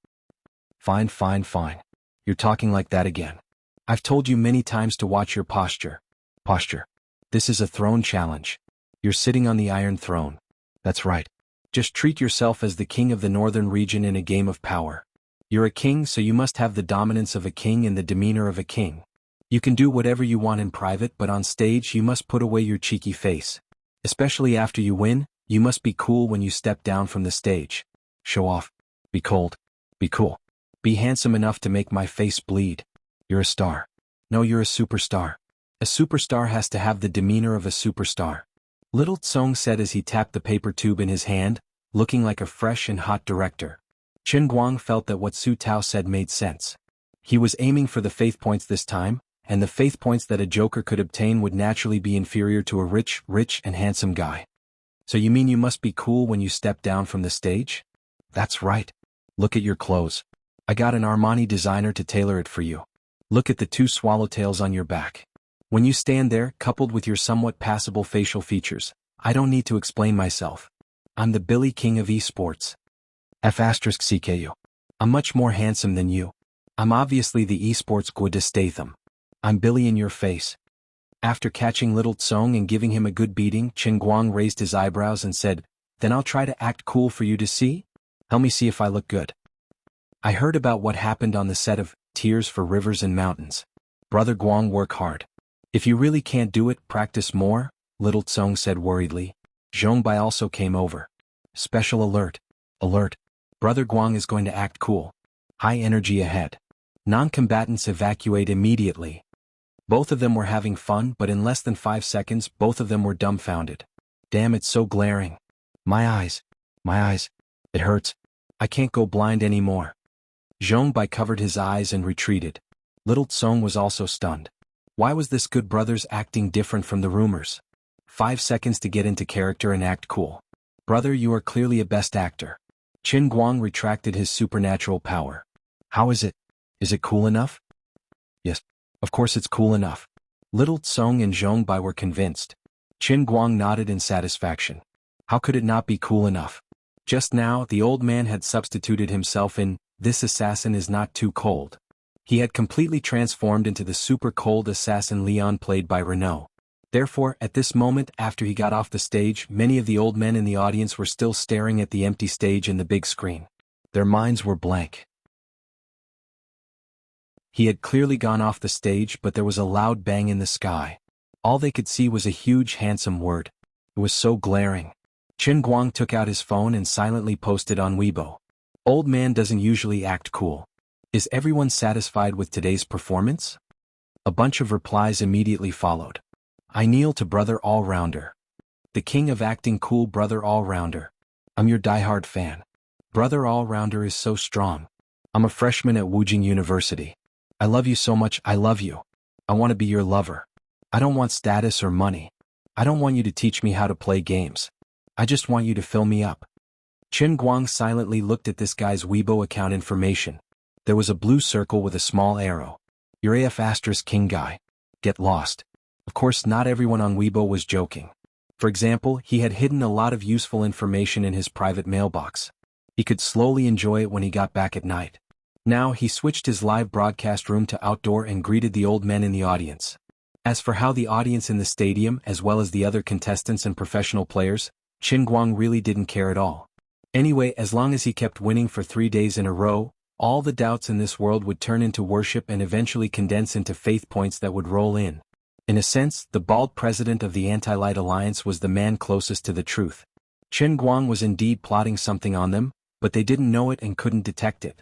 Fine, fine, fine. You're talking like that again. I've told you many times to watch your posture. Posture. This is a throne challenge. You're sitting on the Iron Throne. That's right. Just treat yourself as the king of the northern region in a game of power. You're a king, so you must have the dominance of a king and the demeanor of a king. You can do whatever you want in private, but on stage you must put away your cheeky face. Especially after you win, you must be cool when you step down from the stage. Show off. Be cold. Be cool. Be handsome enough to make my face bleed. You're a star. No, you're a superstar. A superstar has to have the demeanor of a superstar. Little Tsong said as he tapped the paper tube in his hand, looking like a fresh and hot director. Qin Guang felt that what Su Tao said made sense. He was aiming for the faith points this time, and the faith points that a joker could obtain would naturally be inferior to a rich and handsome guy. So you mean you must be cool when you step down from the stage? That's right. Look at your clothes. I got an Armani designer to tailor it for you. Look at the 2 swallowtails on your back. When you stand there, coupled with your somewhat passable facial features, I don't need to explain myself. I'm the Billy King of esports. F*CKU. I'm much more handsome than you. I'm obviously the esports Gwada Statham. I'm Billy in your face. After catching little Tsong and giving him a good beating, Qin Guang raised his eyebrows and said, "Then I'll try to act cool for you to see? Help me see if I look good." I heard about what happened on the set of Tears for Rivers and Mountains. Brother Guang, work hard. If you really can't do it, practice more, little Tsong said worriedly. Zhongbai also came over. Special alert. Alert. Brother Guang is going to act cool. High energy ahead. Non-combatants evacuate immediately. Both of them were having fun, but in less than 5 seconds, both of them were dumbfounded. Damn, it's so glaring. My eyes. It hurts. I can't go blind anymore. Zhongbai covered his eyes and retreated. Little Tsong was also stunned. Why was this good brother's acting different from the rumors? 5 seconds to get into character and act cool. Brother, you are clearly a best actor. Qin Guang retracted his supernatural power. How is it? Is it cool enough? Yes, of course it's cool enough. Little Tsong and Zhongbai were convinced. Qin Guang nodded in satisfaction. How could it not be cool enough? Just now, the old man had substituted himself in, "This assassin is not too cold." He had completely transformed into the super cold assassin Leon played by Renault. Therefore, at this moment after he got off the stage, many of the old men in the audience were still staring at the empty stage and the big screen. Their minds were blank. He had clearly gone off the stage, but there was a loud bang in the sky. All they could see was a huge handsome word. It was so glaring. Qin Guang took out his phone and silently posted on Weibo. Old man doesn't usually act cool. Is everyone satisfied with today's performance? A bunch of replies immediately followed. I kneel to brother all-rounder. The king of acting cool, brother all-rounder. I'm your diehard fan. Brother all-rounder is so strong. I'm a freshman at Wujing University. I love you so much, I love you. I want to be your lover. I don't want status or money. I don't want you to teach me how to play games. I just want you to fill me up. Chen Guang silently looked at this guy's Weibo account information. There was a blue circle with a small arrow. Your AF asterisk king guy. Get lost. Of course, not everyone on Weibo was joking. For example, he had hidden a lot of useful information in his private mailbox. He could slowly enjoy it when he got back at night. Now he switched his live broadcast room to outdoor and greeted the old men in the audience. As for how the audience in the stadium as well as the other contestants and professional players, Chen Guang really didn't care at all. Anyway, as long as he kept winning for 3 days in a row, all the doubts in this world would turn into worship and eventually condense into faith points that would roll in. In a sense, the bald president of the Anti-Light Alliance was the man closest to the truth. Chen Guang was indeed plotting something on them, but they didn't know it and couldn't detect it.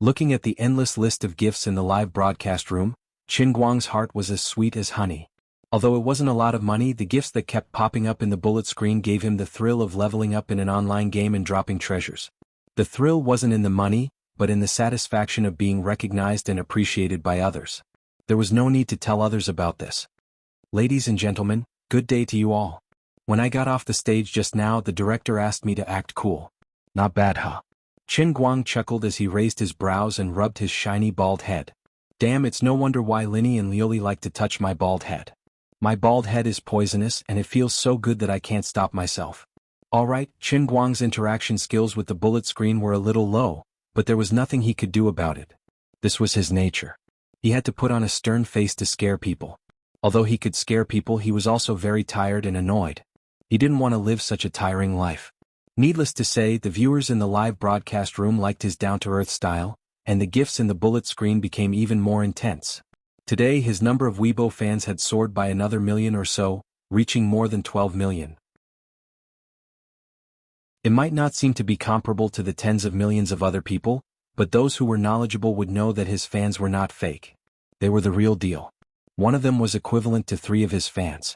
Looking at the endless list of gifts in the live broadcast room, Chen Guang's heart was as sweet as honey. Although it wasn't a lot of money, the gifts that kept popping up in the bullet screen gave him the thrill of leveling up in an online game and dropping treasures. The thrill wasn't in the money, but in the satisfaction of being recognized and appreciated by others. There was no need to tell others about this. Ladies and gentlemen, good day to you all. When I got off the stage just now, the director asked me to act cool. Not bad, huh? Chen Guang chuckled as he raised his brows and rubbed his shiny bald head. Damn, it's no wonder why Linny and Lioli like to touch my bald head. My bald head is poisonous and it feels so good that I can't stop myself. Alright, Chen Guang's interaction skills with the bullet screen were a little low, but there was nothing he could do about it. This was his nature. He had to put on a stern face to scare people. Although he could scare people, he was also very tired and annoyed. He didn't want to live such a tiring life. Needless to say, the viewers in the live broadcast room liked his down-to-earth style, and the gifts in the bullet screen became even more intense. Today his number of Weibo fans had soared by another million or so, reaching more than 12 million. It might not seem to be comparable to the tens of millions of other people, but those who were knowledgeable would know that his fans were not fake. They were the real deal. One of them was equivalent to 3 of his fans.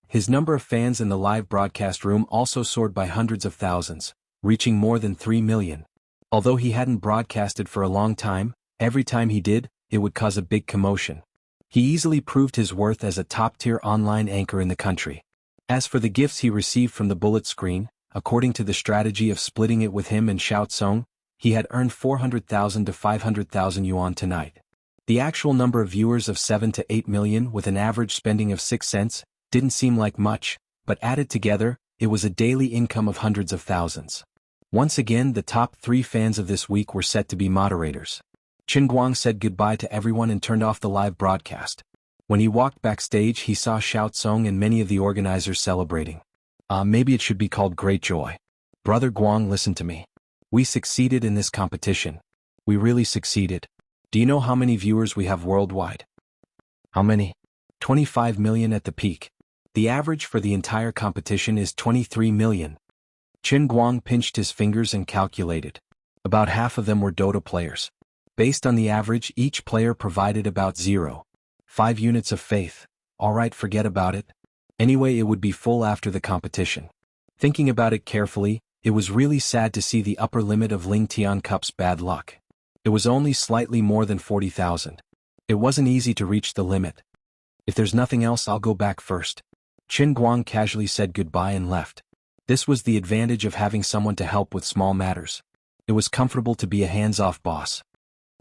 His number of fans in the live broadcast room also soared by hundreds of thousands, reaching more than 3 million. Although he hadn't broadcasted for a long time, every time he did, it would cause a big commotion. He easily proved his worth as a top-tier online anchor in the country. As for the gifts he received from the bullet screen, according to the strategy of splitting it with him and Xiao Tsong, he had earned 400,000 to 500,000 yuan tonight. The actual number of viewers of 7 to 8 million with an average spending of 6 cents didn't seem like much, but added together, it was a daily income of hundreds of thousands. Once again, the top 3 fans of this week were set to be moderators. Chen Guang said goodbye to everyone and turned off the live broadcast. When he walked backstage, he saw Xiao Tsong and many of the organizers celebrating. Maybe it should be called great joy. Brother Guang, listen to me. We succeeded in this competition. We really succeeded. Do you know how many viewers we have worldwide? How many? 25 million at the peak. The average for the entire competition is 23 million. Chen Guang pinched his fingers and calculated. About half of them were Dota players. Based on the average, each player provided about 0.5 units of faith. Alright, forget about it. Anyway, it would be full after the competition. Thinking about it carefully, it was really sad to see the upper limit of Ling Tian Cup's bad luck. It was only slightly more than 40,000. It wasn't easy to reach the limit. If there's nothing else, I'll go back first. Chen Guang casually said goodbye and left. This was the advantage of having someone to help with small matters. It was comfortable to be a hands-off boss.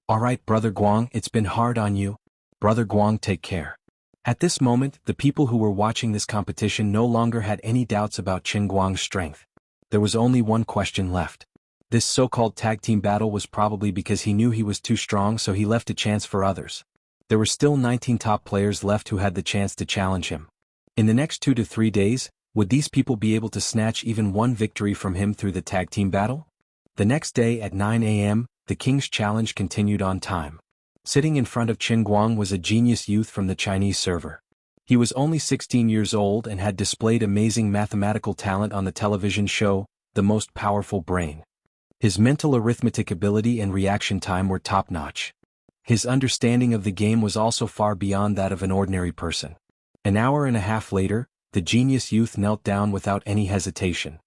Alright, Brother Guang, it's been hard on you. Brother Guang, take care. At this moment, the people who were watching this competition no longer had any doubts about Chen Guang's strength. There was only one question left. This so-called tag team battle was probably because he knew he was too strong, so he left a chance for others. There were still 19 top players left who had the chance to challenge him. In the next 2 to 3 days, would these people be able to snatch even one victory from him through the tag team battle? The next day at 9 a.m., the King's Challenge continued on time. Sitting in front of Chen Guang was a genius youth from the Chinese server. He was only 16 years old and had displayed amazing mathematical talent on the television show, The Most Powerful Brain. His mental arithmetic ability and reaction time were top-notch. His understanding of the game was also far beyond that of an ordinary person. An hour and a half later, the genius youth knelt down without any hesitation.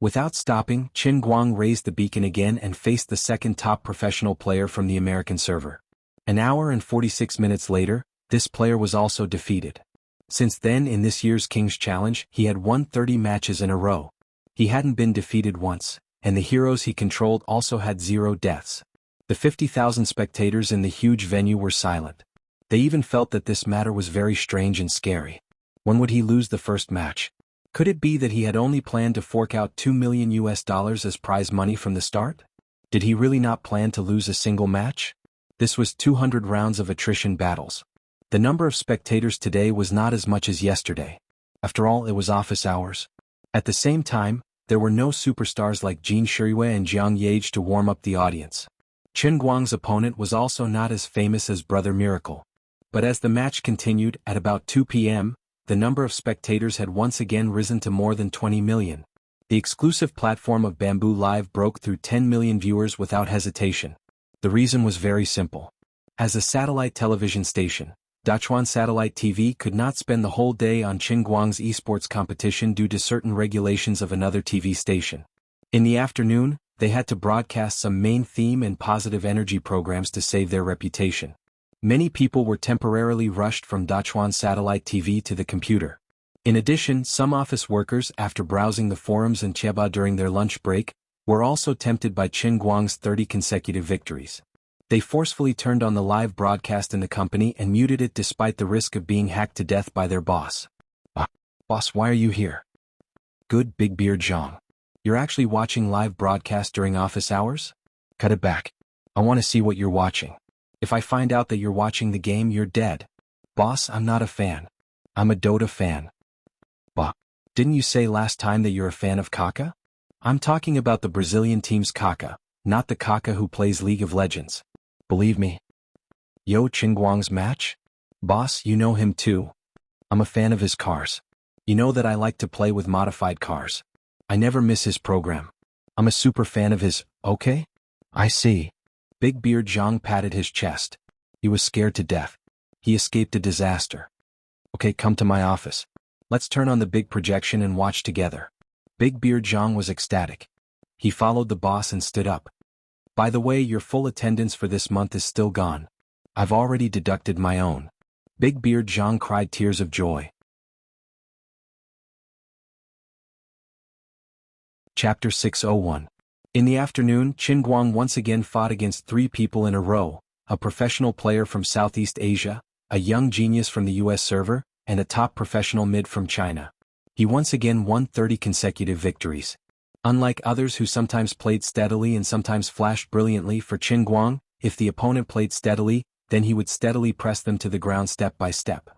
Without stopping, Qin Guang raised the beacon again and faced the second top professional player from the American server. An hour and 46 minutes later, this player was also defeated. Since then, in this year's King's Challenge, he had won 30 matches in a row. He hadn't been defeated once, and the heroes he controlled also had 0 deaths. The 50,000 spectators in the huge venue were silent. They even felt that this matter was very strange and scary. When would he lose the first match? Could it be that he had only planned to fork out $2 million as prize money from the start? Did he really not plan to lose a single match? This was 200 rounds of attrition battles. The number of spectators today was not as much as yesterday. After all, it was office hours. At the same time, there were no superstars like Jin Shirui and Jiang Yage to warm up the audience. Qin Guang's opponent was also not as famous as Brother Miracle. But as the match continued, at about 2 p.m., the number of spectators had once again risen to more than 20 million. The exclusive platform of Bamboo Live broke through 10 million viewers without hesitation. The reason was very simple. As a satellite television station, Dachuan Satellite TV could not spend the whole day on Qin Guang's esports competition due to certain regulations of another TV station. In the afternoon, they had to broadcast some main theme and positive energy programs to save their reputation. Many people were temporarily rushed from Dachuan Satellite TV to the computer. In addition, some office workers, after browsing the forums and Cheba during their lunch break, were also tempted by Qin Guang's 30 consecutive victories. They forcefully turned on the live broadcast in the company and muted it despite the risk of being hacked to death by their boss. Boss, why are you here? Good, Big Beard Zhang. You're actually watching live broadcast during office hours? Cut it back. I want to see what you're watching. If I find out that you're watching the game, you're dead. Boss, I'm not a fan. I'm a Dota fan. Bah. Didn't you say last time that you're a fan of Kaka? I'm talking about the Brazilian team's Kaka, not the Kaka who plays League of Legends. Believe me. Yo, Qin Guang's match? Boss, you know him too. I'm a fan of his cars. You know that I like to play with modified cars. I never miss his program. I'm a super fan of his, okay? I see. Big Beard Zhang patted his chest. He was scared to death. He escaped a disaster. Okay, come to my office. Let's turn on the big projection and watch together. Big Beard Zhang was ecstatic. He followed the boss and stood up. By the way, your full attendance for this month is still gone. I've already deducted my own. Big Beard Zhang cried tears of joy. Chapter 601. In the afternoon, Qin Guang once again fought against 3 people in a row, a professional player from Southeast Asia, a young genius from the US server, and a top professional mid from China. He once again won 30 consecutive victories. Unlike others who sometimes played steadily and sometimes flashed brilliantly, for Qin Guang, if the opponent played steadily, then he would steadily press them to the ground step by step.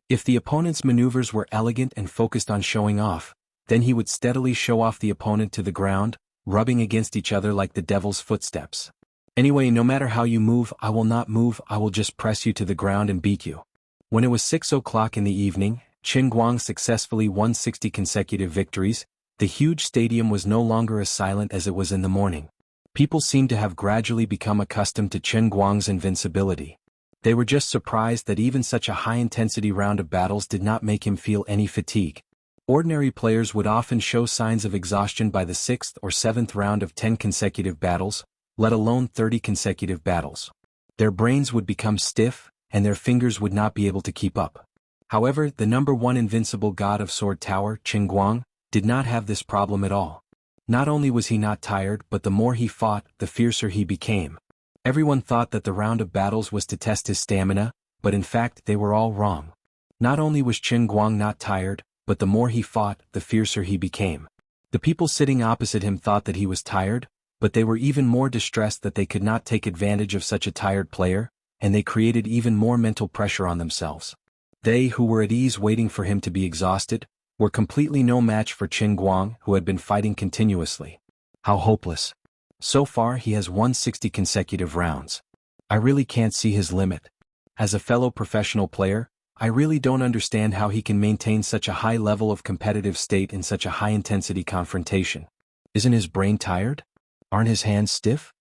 If the opponent's maneuvers were elegant and focused on showing off, then he would steadily show off the opponent to the ground, rubbing against each other like the devil's footsteps. Anyway, no matter how you move, I will not move, I will just press you to the ground and beat you. When it was 6 o'clock in the evening, Qin Guang successfully won 60 consecutive victories. The huge stadium was no longer as silent as it was in the morning. People seemed to have gradually become accustomed to Qin Guang's invincibility. They were just surprised that even such a high-intensity round of battles did not make him feel any fatigue. Ordinary players would often show signs of exhaustion by the 6th or 7th round of 10 consecutive battles, let alone 30 consecutive battles. Their brains would become stiff, and their fingers would not be able to keep up. However, the number 1 invincible god of Sword Tower, Qin Guang, did not have this problem at all. Not only was he not tired, but the more he fought, the fiercer he became. Everyone thought that the round of battles was to test his stamina, but in fact they were all wrong. Not only was Qin Guang not tired, but the more he fought, the fiercer he became. The people sitting opposite him thought that he was tired, but they were even more distressed that they could not take advantage of such a tired player, and they created even more mental pressure on themselves. They, who were at ease waiting for him to be exhausted, were completely no match for Qin Guang, who had been fighting continuously. How hopeless. So far he has won 60 consecutive rounds. I really can't see his limit. As a fellow professional player, I really don't understand how he can maintain such a high level of competitive state in such a high-intensity confrontation. Isn't his brain tired? Aren't his hands stiff?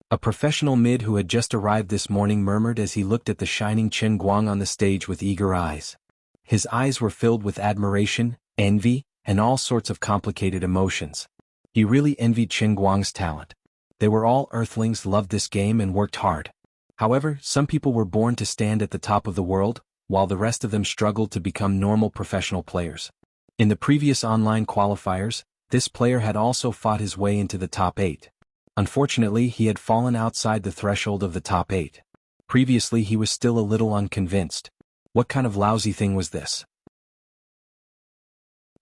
A professional mid who had just arrived this morning murmured as he looked at the shining Qin Guang on the stage with eager eyes. His eyes were filled with admiration, envy, and all sorts of complicated emotions. He really envied Qin Guang's talent. They were all Earthlings, loved this game and worked hard. However, some people were born to stand at the top of the world, while the rest of them struggled to become normal professional players. In the previous online qualifiers, this player had also fought his way into the top 8. Unfortunately, he had fallen outside the threshold of the top 8. Previously, he was still a little unconvinced. What kind of lousy thing was this?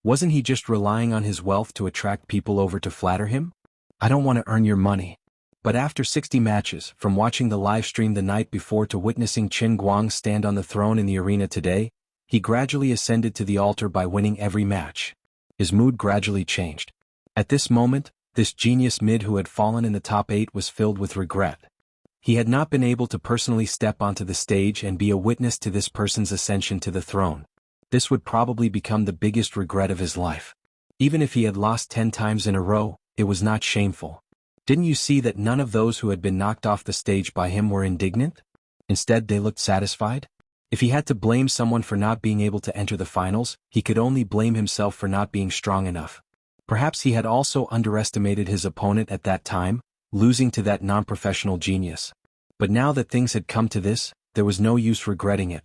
Wasn't he just relying on his wealth to attract people over to flatter him? I don't want to earn your money. But after 60 matches, from watching the live stream the night before to witnessing Qin Guang stand on the throne in the arena today, he gradually ascended to the altar by winning every match. His mood gradually changed. At this moment, this genius mid who had fallen in the top 8 was filled with regret. He had not been able to personally step onto the stage and be a witness to this person's ascension to the throne. This would probably become the biggest regret of his life. Even if he had lost 10 times in a row, it was not shameful. Didn't you see that none of those who had been knocked off the stage by him were indignant? Instead, they looked satisfied. If he had to blame someone for not being able to enter the finals, he could only blame himself for not being strong enough. Perhaps he had also underestimated his opponent at that time, losing to that non-professional genius. But now that things had come to this, there was no use regretting it.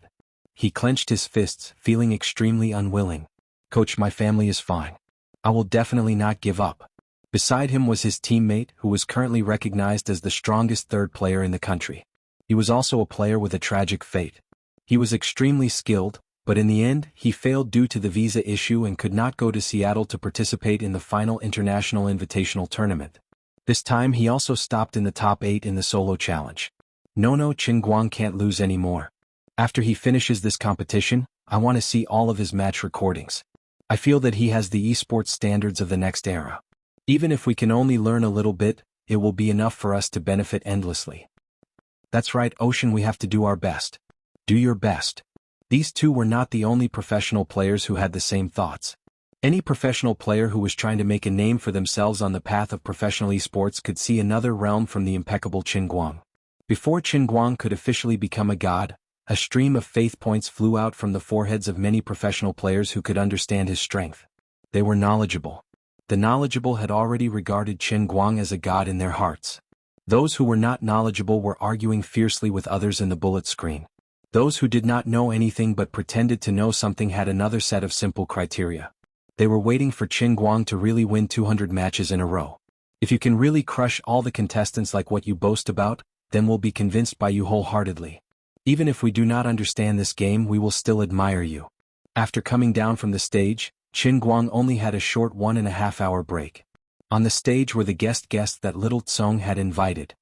He clenched his fists, feeling extremely unwilling. Coach, my family is fine. I will definitely not give up. Beside him was his teammate, who was currently recognized as the strongest third player in the country. He was also a player with a tragic fate. He was extremely skilled, but in the end, he failed due to the visa issue and could not go to Seattle to participate in the final international invitational tournament. This time he also stopped in the top 8 in the solo challenge. No, Qin Guang can't lose anymore. After he finishes this competition, I want to see all of his match recordings. I feel that he has the esports standards of the next era. Even if we can only learn a little bit, it will be enough for us to benefit endlessly. That's right, Ocean, we have to do our best. Do your best. These two were not the only professional players who had the same thoughts. Any professional player who was trying to make a name for themselves on the path of professional esports could see another realm from the impeccable Qin Guang. Before Qin Guang could officially become a god, a stream of faith points flew out from the foreheads of many professional players who could understand his strength. They were knowledgeable. The knowledgeable had already regarded Qin Guang as a god in their hearts. Those who were not knowledgeable were arguing fiercely with others in the bullet screen. Those who did not know anything but pretended to know something had another set of simple criteria. They were waiting for Qin Guang to really win 200 matches in a row. If you can really crush all the contestants like what you boast about, then we'll be convinced by you wholeheartedly. Even if we do not understand this game, we will still admire you. After coming down from the stage, Qin Guang only had a short 1.5 hour break. On the stage were the guests that Little Tsong had invited.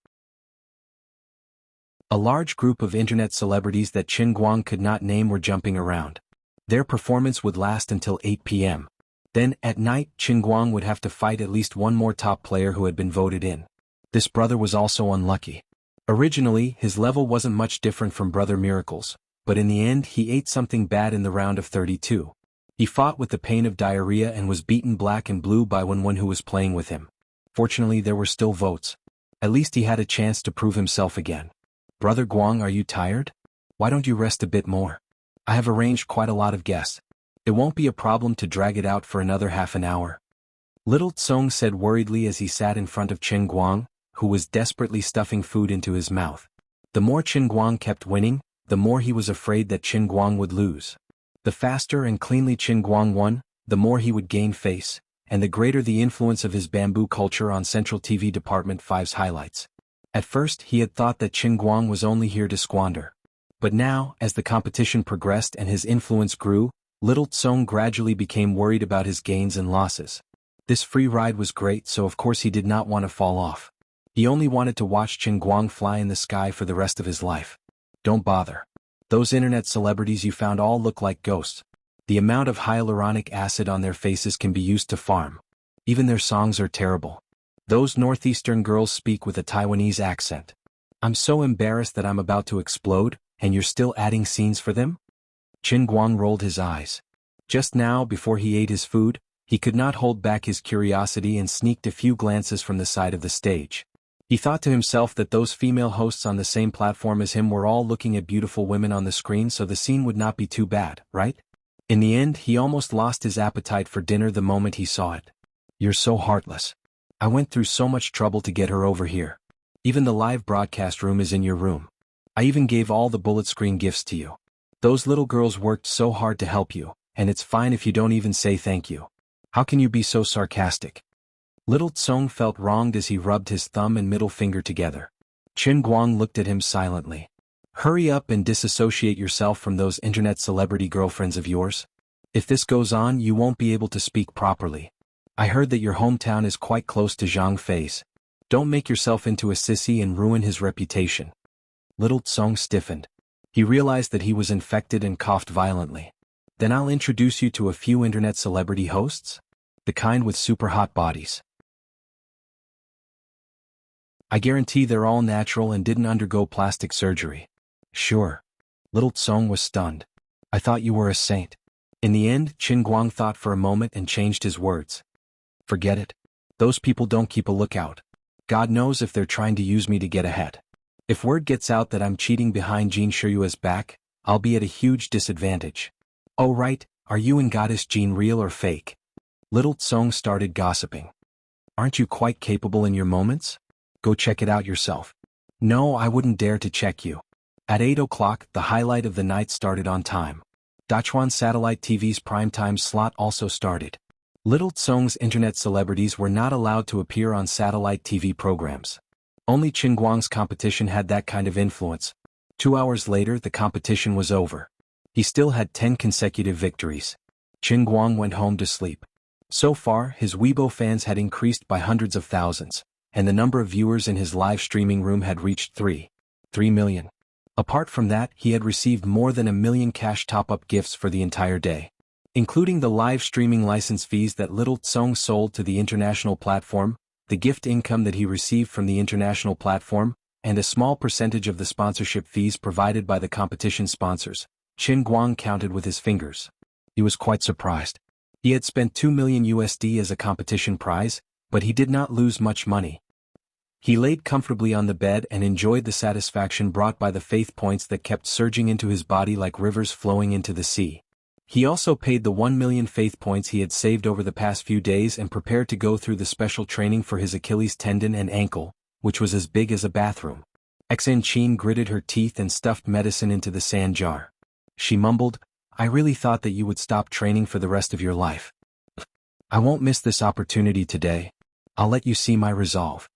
A large group of internet celebrities that Qin Guang could not name were jumping around. Their performance would last until 8 p.m. Then, at night, Qin Guang would have to fight at least one more top player who had been voted in. This brother was also unlucky. Originally, his level wasn't much different from Brother Miracle's, but in the end he ate something bad in the round of 32. He fought with the pain of diarrhea and was beaten black and blue by one who was playing with him. Fortunately, there were still votes. At least he had a chance to prove himself again. Brother Guang, are you tired? Why don't you rest a bit more? I have arranged quite a lot of guests. It won't be a problem to drag it out for another half an hour. Little Tsong said worriedly as he sat in front of Qin Guang, who was desperately stuffing food into his mouth. The more Qin Guang kept winning, the more he was afraid that Qin Guang would lose. The faster and cleanly Qin Guang won, the more he would gain face, and the greater the influence of his bamboo culture on Central TV Department 5's highlights. At first he had thought that Qin Guang was only here to squander. But now, as the competition progressed and his influence grew, Little Tsong gradually became worried about his gains and losses. This free ride was great, so of course he did not want to fall off. He only wanted to watch Qin Guang fly in the sky for the rest of his life. Don't bother. Those internet celebrities you found all look like ghosts. The amount of hyaluronic acid on their faces can be used to farm. Even their songs are terrible. Those northeastern girls speak with a Taiwanese accent. I'm so embarrassed that I'm about to explode, and you're still adding scenes for them? Qin Guang rolled his eyes. Just now, before he ate his food, he could not hold back his curiosity and sneaked a few glances from the side of the stage. He thought to himself that those female hosts on the same platform as him were all looking at beautiful women on the screen, so the scene would not be too bad, right? In the end, he almost lost his appetite for dinner the moment he saw it. You're so heartless. I went through so much trouble to get her over here. Even the live broadcast room is in your room. I even gave all the bullet screen gifts to you. Those little girls worked so hard to help you, and it's fine if you don't even say thank you. How can you be so sarcastic? Little Tsong felt wronged as he rubbed his thumb and middle finger together. Qin Guang looked at him silently. Hurry up and disassociate yourself from those internet celebrity girlfriends of yours. If this goes on, you won't be able to speak properly. I heard that your hometown is quite close to Zhang Fei's. Don't make yourself into a sissy and ruin his reputation. Little Tsong stiffened. He realized that he was infected and coughed violently. Then I'll introduce you to a few internet celebrity hosts? The kind with super hot bodies. I guarantee they're all natural and didn't undergo plastic surgery. Sure. Little Tsong was stunned. I thought you were a saint. In the end, Qin Guang thought for a moment and changed his words. Forget it. Those people don't keep a lookout. God knows if they're trying to use me to get ahead. If word gets out that I'm cheating behind Jin Shiyue's back, I'll be at a huge disadvantage. Oh right, are you and Goddess Jean real or fake? Little Tsong started gossiping. Aren't you quite capable in your moments? Go check it out yourself. No, I wouldn't dare to check you. At 8 o'clock, the highlight of the night started on time. Dachuan Satellite TV's primetime slot also started. Little Tsong's internet celebrities were not allowed to appear on satellite TV programs. Only Qin Guang's competition had that kind of influence. 2 hours later, the competition was over. He still had 10 consecutive victories. Qin Guang went home to sleep. So far, his Weibo fans had increased by hundreds of thousands, and the number of viewers in his live streaming room had reached 3 million. Apart from that, he had received more than 1 million cash top-up gifts for the entire day. Including the live streaming license fees that Little Tsong sold to the international platform, the gift income that he received from the international platform, and a small percentage of the sponsorship fees provided by the competition sponsors, Qin Guang counted with his fingers. He was quite surprised. He had spent 2 million USD as a competition prize, but he did not lose much money. He laid comfortably on the bed and enjoyed the satisfaction brought by the faith points that kept surging into his body like rivers flowing into the sea. He also paid the 1 million faith points he had saved over the past few days and prepared to go through the special training for his Achilles tendon and ankle, which was as big as a bathroom. Enchanting gritted her teeth and stuffed medicine into the sand jar. She mumbled, I really thought that you would stop training for the rest of your life. I won't miss this opportunity today. I'll let you see my resolve.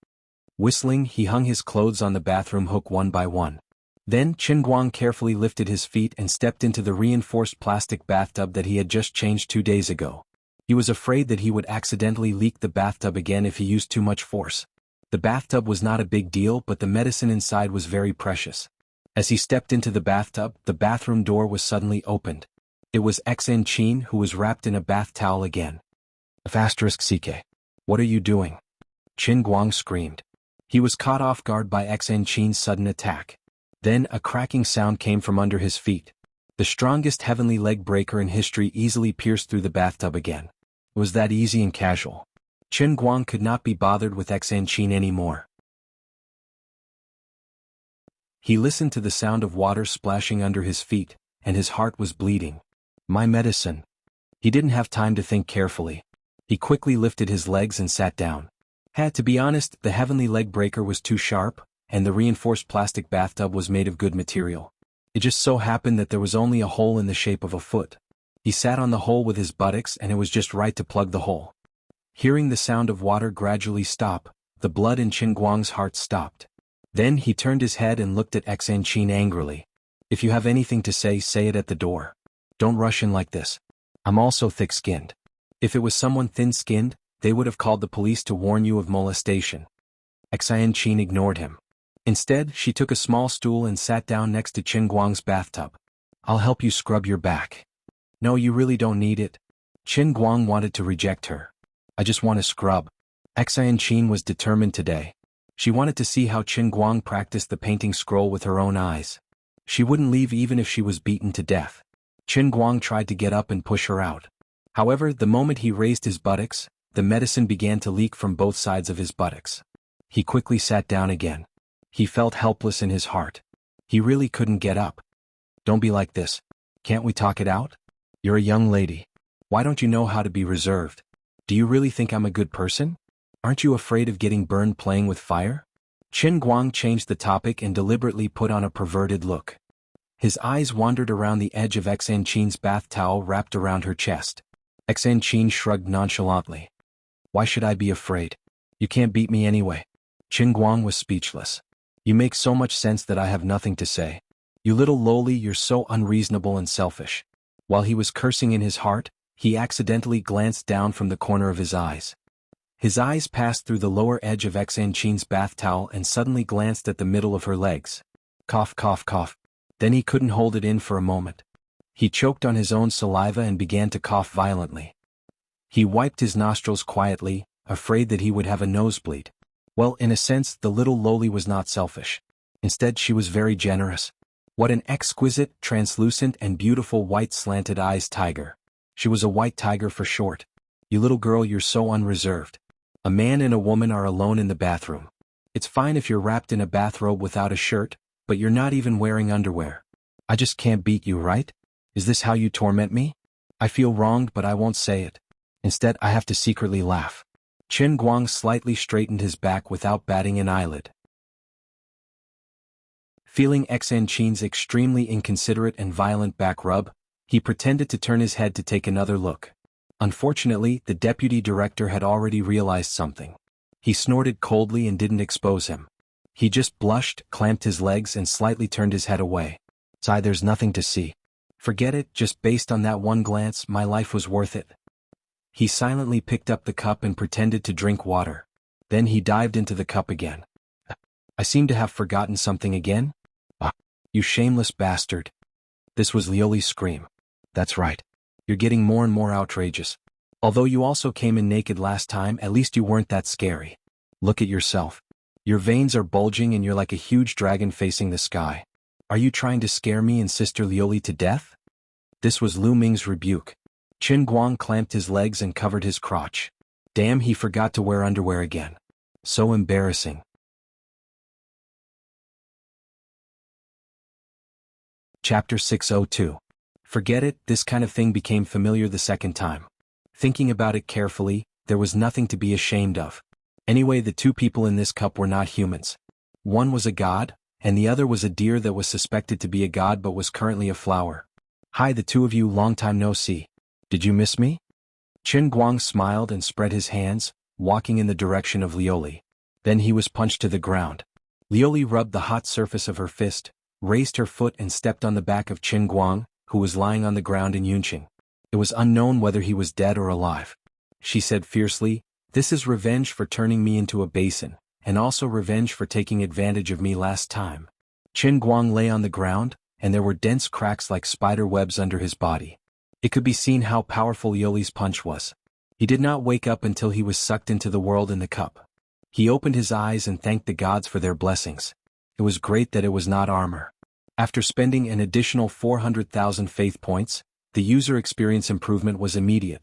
Whistling, he hung his clothes on the bathroom hook one by one. Then Qin Guang carefully lifted his feet and stepped into the reinforced plastic bathtub that he had just changed 2 days ago. He was afraid that he would accidentally leak the bathtub again if he used too much force. The bathtub was not a big deal, but the medicine inside was very precious. As he stepped into the bathtub, the bathroom door was suddenly opened. It was Enchanting, who was wrapped in a bath towel again. *CK. What are you doing? Qin Guang screamed. He was caught off guard by Enchanting's sudden attack. Then a cracking sound came from under his feet. The strongest heavenly leg breaker in history easily pierced through the bathtub again. It was that easy and casual. Qin Guang could not be bothered with Enchanting anymore. He listened to the sound of water splashing under his feet, and his heart was bleeding. My medicine. He didn't have time to think carefully. He quickly lifted his legs and sat down. To be honest, the heavenly leg breaker was too sharp, and the reinforced plastic bathtub was made of good material. It just so happened that there was only a hole in the shape of a foot. He sat on the hole with his buttocks and it was just right to plug the hole. Hearing the sound of water gradually stop, the blood in Qin Guang's heart stopped. Then he turned his head and looked at Enchanting angrily. If you have anything to say it at the door. Don't rush in like this. I'm also thick-skinned. If it was someone thin-skinned, they would have called the police to warn you of molestation. Enchanting ignored him. Instead, she took a small stool and sat down next to Qin Guang's bathtub. I'll help you scrub your back. No, you really don't need it. Qin Guang wanted to reject her. I just want to scrub. Enchanting was determined today. She wanted to see how Qin Guang practiced the painting scroll with her own eyes. She wouldn't leave even if she was beaten to death. Qin Guang tried to get up and push her out. However, the moment he raised his buttocks, the medicine began to leak from both sides of his buttocks. He quickly sat down again. He felt helpless in his heart. He really couldn't get up. Don't be like this. Can't we talk it out? You're a young lady. Why don't you know how to be reserved? Do you really think I'm a good person? Aren't you afraid of getting burned playing with fire? Qin Guang changed the topic and deliberately put on a perverted look. His eyes wandered around the edge of Enchanting's bath towel wrapped around her chest. Enchanting shrugged nonchalantly. Why should I be afraid? You can't beat me anyway. Qin Guang was speechless. You make so much sense that I have nothing to say. You little lowly, you're so unreasonable and selfish. While he was cursing in his heart, he accidentally glanced down from the corner of his eyes. His eyes passed through the lower edge of Enchanting's bath towel and suddenly glanced at the middle of her legs. Cough, cough, cough. Then he couldn't hold it in for a moment. He choked on his own saliva and began to cough violently. He wiped his nostrils quietly, afraid that he would have a nosebleed. Well, in a sense, the little lowly was not selfish. Instead, she was very generous. What an exquisite, translucent, and beautiful white slanted-eyes tiger. She was a white tiger for short. You little girl, you're so unreserved. A man and a woman are alone in the bathroom. It's fine if you're wrapped in a bathrobe without a shirt, but you're not even wearing underwear. I just can't beat you, right? Is this how you torment me? I feel wronged, but I won't say it. Instead, I have to secretly laugh. Qin Guang slightly straightened his back without batting an eyelid. Feeling Enchanting's extremely inconsiderate and violent back rub, he pretended to turn his head to take another look. Unfortunately, the deputy director had already realized something. He snorted coldly and didn't expose him. He just blushed, clamped his legs and slightly turned his head away. Sigh, there's nothing to see. Forget it, just based on that one glance, my life was worth it. He silently picked up the cup and pretended to drink water. Then he dived into the cup again. I seem to have forgotten something again? Ah, you shameless bastard. This was Lioli's scream. That's right. You're getting more and more outrageous. Although you also came in naked last time, at least you weren't that scary. Look at yourself. Your veins are bulging and you're like a huge dragon facing the sky. Are you trying to scare me and Sister Lioli to death? This was Lu Ming's rebuke. Qin Guang clamped his legs and covered his crotch. Damn, he forgot to wear underwear again. So embarrassing. Chapter 602. Forget it, this kind of thing became familiar the second time. Thinking about it carefully, there was nothing to be ashamed of. Anyway, the two people in this cup were not humans. One was a god, and the other was a deer that was suspected to be a god but was currently a flower. Hi, the two of you, long time no see. Did you miss me? Qin Guang smiled and spread his hands, walking in the direction of Lioli. Then he was punched to the ground. Lioli rubbed the hot surface of her fist, raised her foot and stepped on the back of Qin Guang, who was lying on the ground in Yunqing. It was unknown whether he was dead or alive. She said fiercely, "This is revenge for turning me into a basin, and also revenge for taking advantage of me last time." Qin Guang lay on the ground, and there were dense cracks like spider webs under his body. It could be seen how powerful Lioli's punch was. He did not wake up until he was sucked into the world in the cup. He opened his eyes and thanked the gods for their blessings. It was great that it was not armor. After spending an additional 400,000 faith points, the user experience improvement was immediate.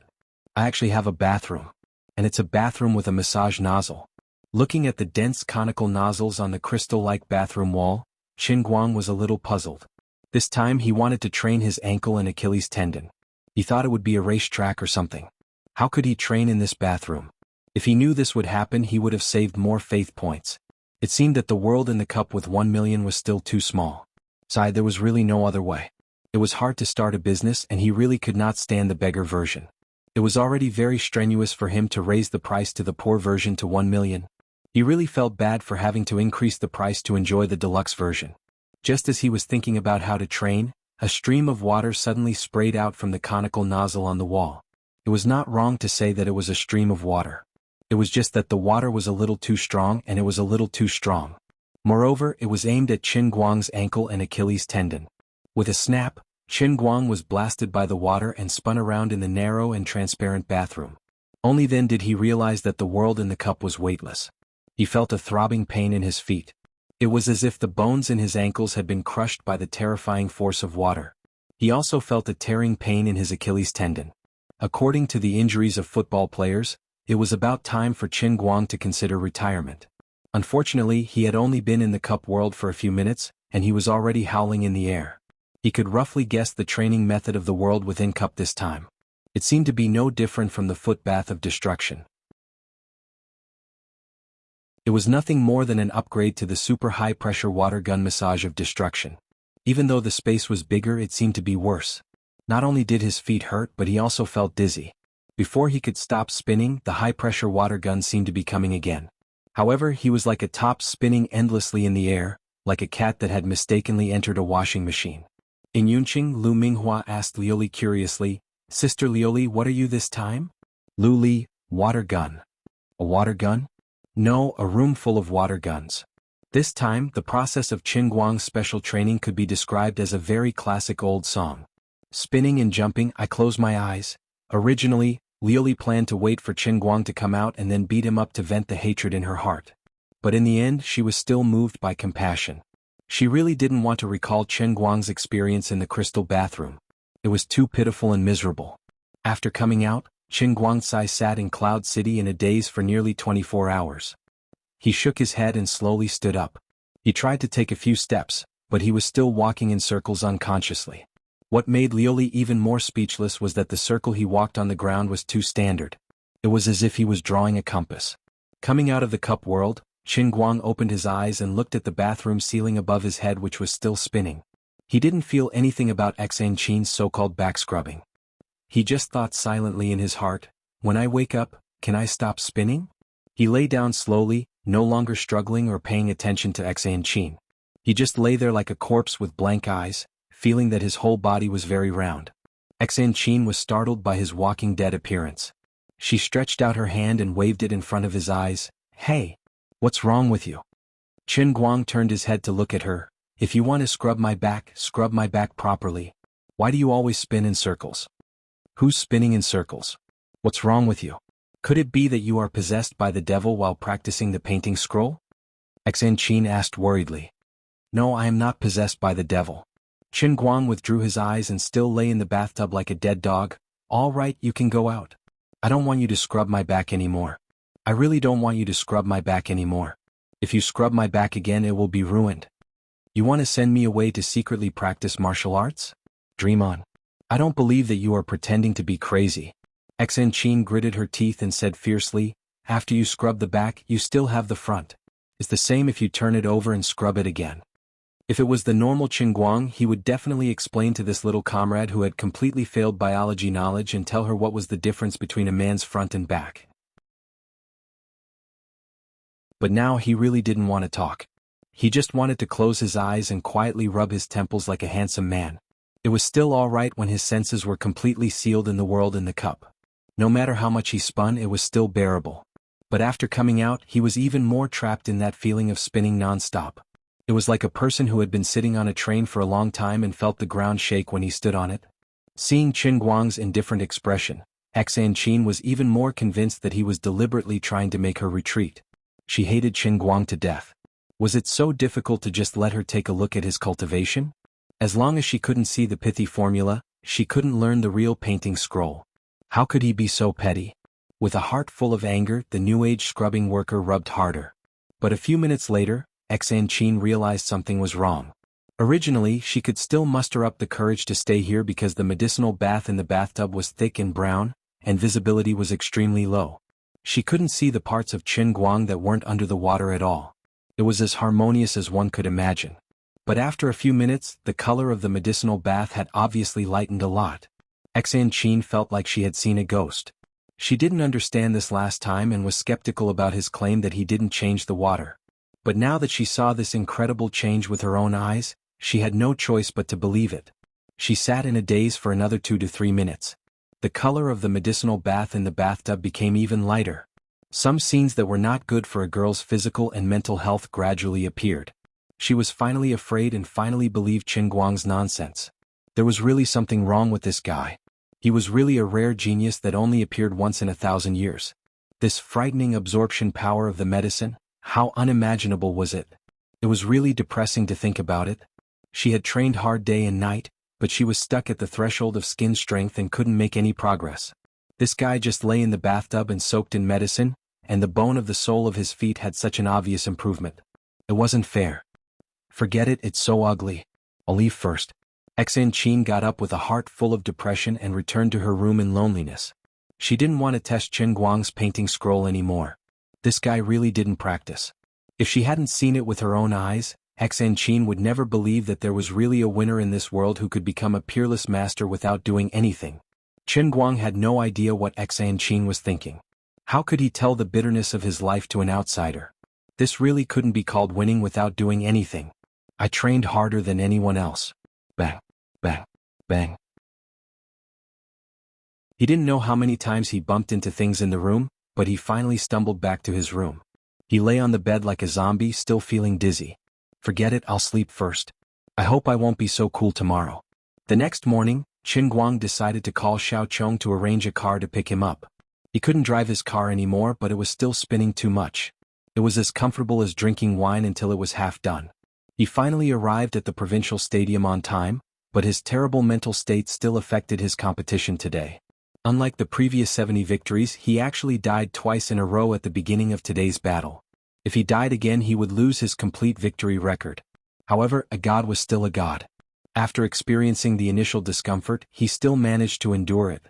I actually have a bathroom. And it's a bathroom with a massage nozzle. Looking at the dense conical nozzles on the crystal-like bathroom wall, Qin Guang was a little puzzled. This time he wanted to train his ankle and Achilles tendon. He thought it would be a racetrack or something. How could he train in this bathroom? If he knew this would happen, he would have saved more faith points. It seemed that the world in the cup with 1 million was still too small. Besides, there was really no other way. It was hard to start a business and he really could not stand the beggar version. It was already very strenuous for him to raise the price to the poor version to 1 million. He really felt bad for having to increase the price to enjoy the deluxe version. Just as he was thinking about how to train, a stream of water suddenly sprayed out from the conical nozzle on the wall. It was not wrong to say that it was a stream of water. It was just that the water was a little too strong and it was a little too strong. Moreover, it was aimed at Qin Guang's ankle and Achilles tendon. With a snap, Qin Guang was blasted by the water and spun around in the narrow and transparent bathroom. Only then did he realize that the world in the cup was weightless. He felt a throbbing pain in his feet. It was as if the bones in his ankles had been crushed by the terrifying force of water. He also felt a tearing pain in his Achilles tendon. According to the injuries of football players, it was about time for Qin Guang to consider retirement. Unfortunately, he had only been in the cup world for a few minutes, and he was already howling in the air. He could roughly guess the training method of the world within cup this time. It seemed to be no different from the foot bath of destruction. It was nothing more than an upgrade to the super high-pressure water gun massage of destruction. Even though the space was bigger, it seemed to be worse. Not only did his feet hurt, but he also felt dizzy. Before he could stop spinning, the high-pressure water gun seemed to be coming again. However, he was like a top spinning endlessly in the air, like a cat that had mistakenly entered a washing machine. In Yunqing, Lu Minghua asked Liuli curiously, "Sister Liuli, what are you this time?" Lu Li, water gun. A water gun? No, a room full of water guns. This time, the process of Qin Guang's special training could be described as a very classic old song. Spinning and jumping, I close my eyes. Originally, Liuli planned to wait for Qin Guang to come out and then beat him up to vent the hatred in her heart. But in the end, she was still moved by compassion. She really didn't want to recall Qin Guang's experience in the crystal bathroom. It was too pitiful and miserable. After coming out, Qin Guangcai sat in Cloud City in a daze for nearly 24 hours. He shook his head and slowly stood up. He tried to take a few steps, but he was still walking in circles unconsciously. What made Liuli even more speechless was that the circle he walked on the ground was too standard. It was as if he was drawing a compass. Coming out of the cup world, Qin Guang opened his eyes and looked at the bathroom ceiling above his head, which was still spinning. He didn't feel anything about Enchanting's so-called back scrubbing. He just thought silently in his heart, "When I wake up, can I stop spinning?" He lay down slowly, no longer struggling or paying attention to Enchanting. He just lay there like a corpse with blank eyes, feeling that his whole body was very round. Enchanting was startled by his walking dead appearance. She stretched out her hand and waved it in front of his eyes. "Hey, what's wrong with you?" Qin Guang turned his head to look at her. "If you want to scrub my back properly. Why do you always spin in circles?" "Who's spinning in circles? What's wrong with you? Could it be that you are possessed by the devil while practicing the painting scroll?" Enchanting asked worriedly. "No, I am not possessed by the devil." Qin Guang withdrew his eyes and still lay in the bathtub like a dead dog. "All right, you can go out. I don't want you to scrub my back anymore. I really don't want you to scrub my back anymore. If you scrub my back again, it will be ruined. You want to send me away to secretly practice martial arts? Dream on. I don't believe that you are pretending to be crazy." Enchanting gritted her teeth and said fiercely, "After you scrub the back, you still have the front. It's the same if you turn it over and scrub it again." If it was the normal Qin Guang, he would definitely explain to this little comrade who had completely failed biology knowledge and tell her what was the difference between a man's front and back. But now he really didn't want to talk. He just wanted to close his eyes and quietly rub his temples like a handsome man. It was still all right when his senses were completely sealed in the world in the cup. No matter how much he spun, it was still bearable. But after coming out, he was even more trapped in that feeling of spinning non-stop. It was like a person who had been sitting on a train for a long time and felt the ground shake when he stood on it. Seeing Qin Guang's indifferent expression, Enchanting was even more convinced that he was deliberately trying to make her retreat. She hated Qin Guang to death. Was it so difficult to just let her take a look at his cultivation? As long as she couldn't see the pithy formula, she couldn't learn the real painting scroll. How could he be so petty? With a heart full of anger, the New Age scrubbing worker rubbed harder. But a few minutes later, Enchanting realized something was wrong. Originally, she could still muster up the courage to stay here because the medicinal bath in the bathtub was thick and brown, and visibility was extremely low. She couldn't see the parts of Qin Guang that weren't under the water at all. It was as harmonious as one could imagine. But after a few minutes, the color of the medicinal bath had obviously lightened a lot. Enchanting felt like she had seen a ghost. She didn't understand this last time and was skeptical about his claim that he didn't change the water. But now that she saw this incredible change with her own eyes, she had no choice but to believe it. She sat in a daze for another 2 to 3 minutes. The color of the medicinal bath in the bathtub became even lighter. Some scenes that were not good for a girl's physical and mental health gradually appeared. She was finally afraid and finally believed Qin Guang's nonsense. There was really something wrong with this guy. He was really a rare genius that only appeared once in 1,000 years. This frightening absorption power of the medicine, how unimaginable was it? It was really depressing to think about it. She had trained hard day and night, but she was stuck at the threshold of skin strength and couldn't make any progress. This guy just lay in the bathtub and soaked in medicine, and the bone of the sole of his feet had such an obvious improvement. It wasn't fair. Forget it, it's so ugly. I'll leave first. Enchanting got up with a heart full of depression and returned to her room in loneliness. She didn't want to test Qin Guang's painting scroll anymore. This guy really didn't practice. If she hadn't seen it with her own eyes, Enchanting would never believe that there was really a winner in this world who could become a peerless master without doing anything. Chen Guang had no idea what Enchanting was thinking. How could he tell the bitterness of his life to an outsider? This really couldn't be called winning without doing anything. I trained harder than anyone else. Bang, bang, bang. He didn't know how many times he bumped into things in the room, but he finally stumbled back to his room. He lay on the bed like a zombie, still feeling dizzy. Forget it, I'll sleep first. I hope I won't be so cool tomorrow. The next morning, Chen Guang decided to call Xiao Chong to arrange a car to pick him up. He couldn't drive his car anymore, but it was still spinning too much. It was as comfortable as drinking wine until it was half done. He finally arrived at the provincial stadium on time, but his terrible mental state still affected his competition today. Unlike the previous 70 victories, he actually died twice in a row at the beginning of today's battle. If he died again, he would lose his complete victory record. However, a god was still a god. After experiencing the initial discomfort, he still managed to endure it.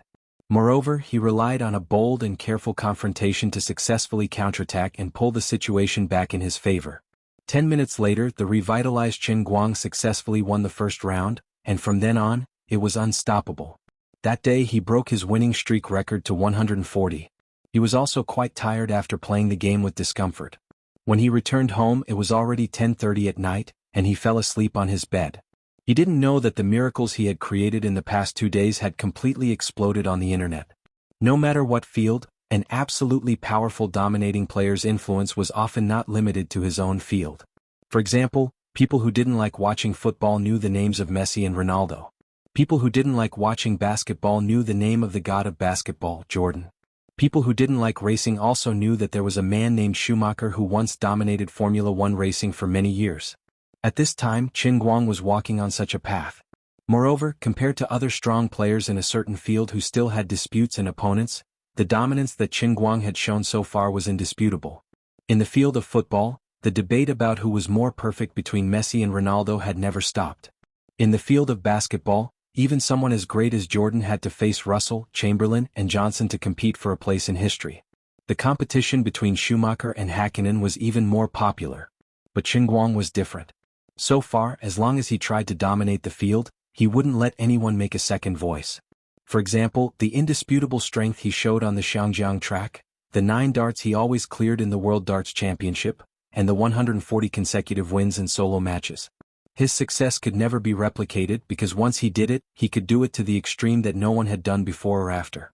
Moreover, he relied on a bold and careful confrontation to successfully counterattack and pull the situation back in his favor. 10 minutes later, the revitalized Chen Guang successfully won the first round, and from then on, it was unstoppable. That day he broke his winning streak record to 140. He was also quite tired after playing the game with discomfort. When he returned home, it was already 10:30 at night, and he fell asleep on his bed. He didn't know that the miracles he had created in the past 2 days had completely exploded on the internet. No matter what field, an absolutely powerful dominating player's influence was often not limited to his own field. For example, people who didn't like watching football knew the names of Messi and Ronaldo. People who didn't like watching basketball knew the name of the god of basketball, Jordan. People who didn't like racing also knew that there was a man named Schumacher who once dominated Formula One racing for many years. At this time, Chen Guang was walking on such a path. Moreover, compared to other strong players in a certain field who still had disputes and opponents, the dominance that Chen Guang had shown so far was indisputable. In the field of football, the debate about who was more perfect between Messi and Ronaldo had never stopped. In the field of basketball, even someone as great as Jordan had to face Russell, Chamberlain, and Johnson to compete for a place in history. The competition between Schumacher and Hakkinen was even more popular. But Chen Guang was different. So far, as long as he tried to dominate the field, he wouldn't let anyone make a second voice. For example, the indisputable strength he showed on the Xiangjiang track, the 9 darts he always cleared in the World Darts Championship, and the 140 consecutive wins in solo matches. His success could never be replicated because once he did it, he could do it to the extreme that no one had done before or after.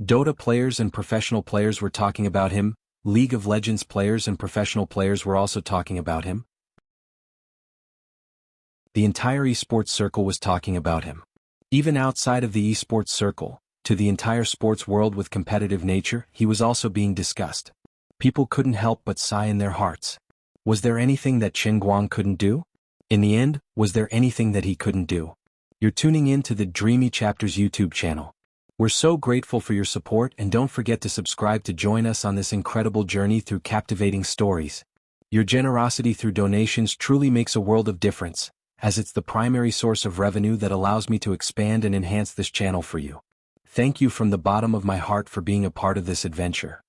Dota players and professional players were talking about him, League of Legends players and professional players were also talking about him. The entire esports circle was talking about him. Even outside of the esports circle, to the entire sports world with competitive nature, he was also being discussed. People couldn't help but sigh in their hearts. Was there anything that Chen Guang couldn't do? In the end, was there anything that he couldn't do? You're tuning in to the Dreamy Chapters YouTube channel. We're so grateful for your support, and don't forget to subscribe to join us on this incredible journey through captivating stories. Your generosity through donations truly makes a world of difference, as it's the primary source of revenue that allows me to expand and enhance this channel for you. Thank you from the bottom of my heart for being a part of this adventure.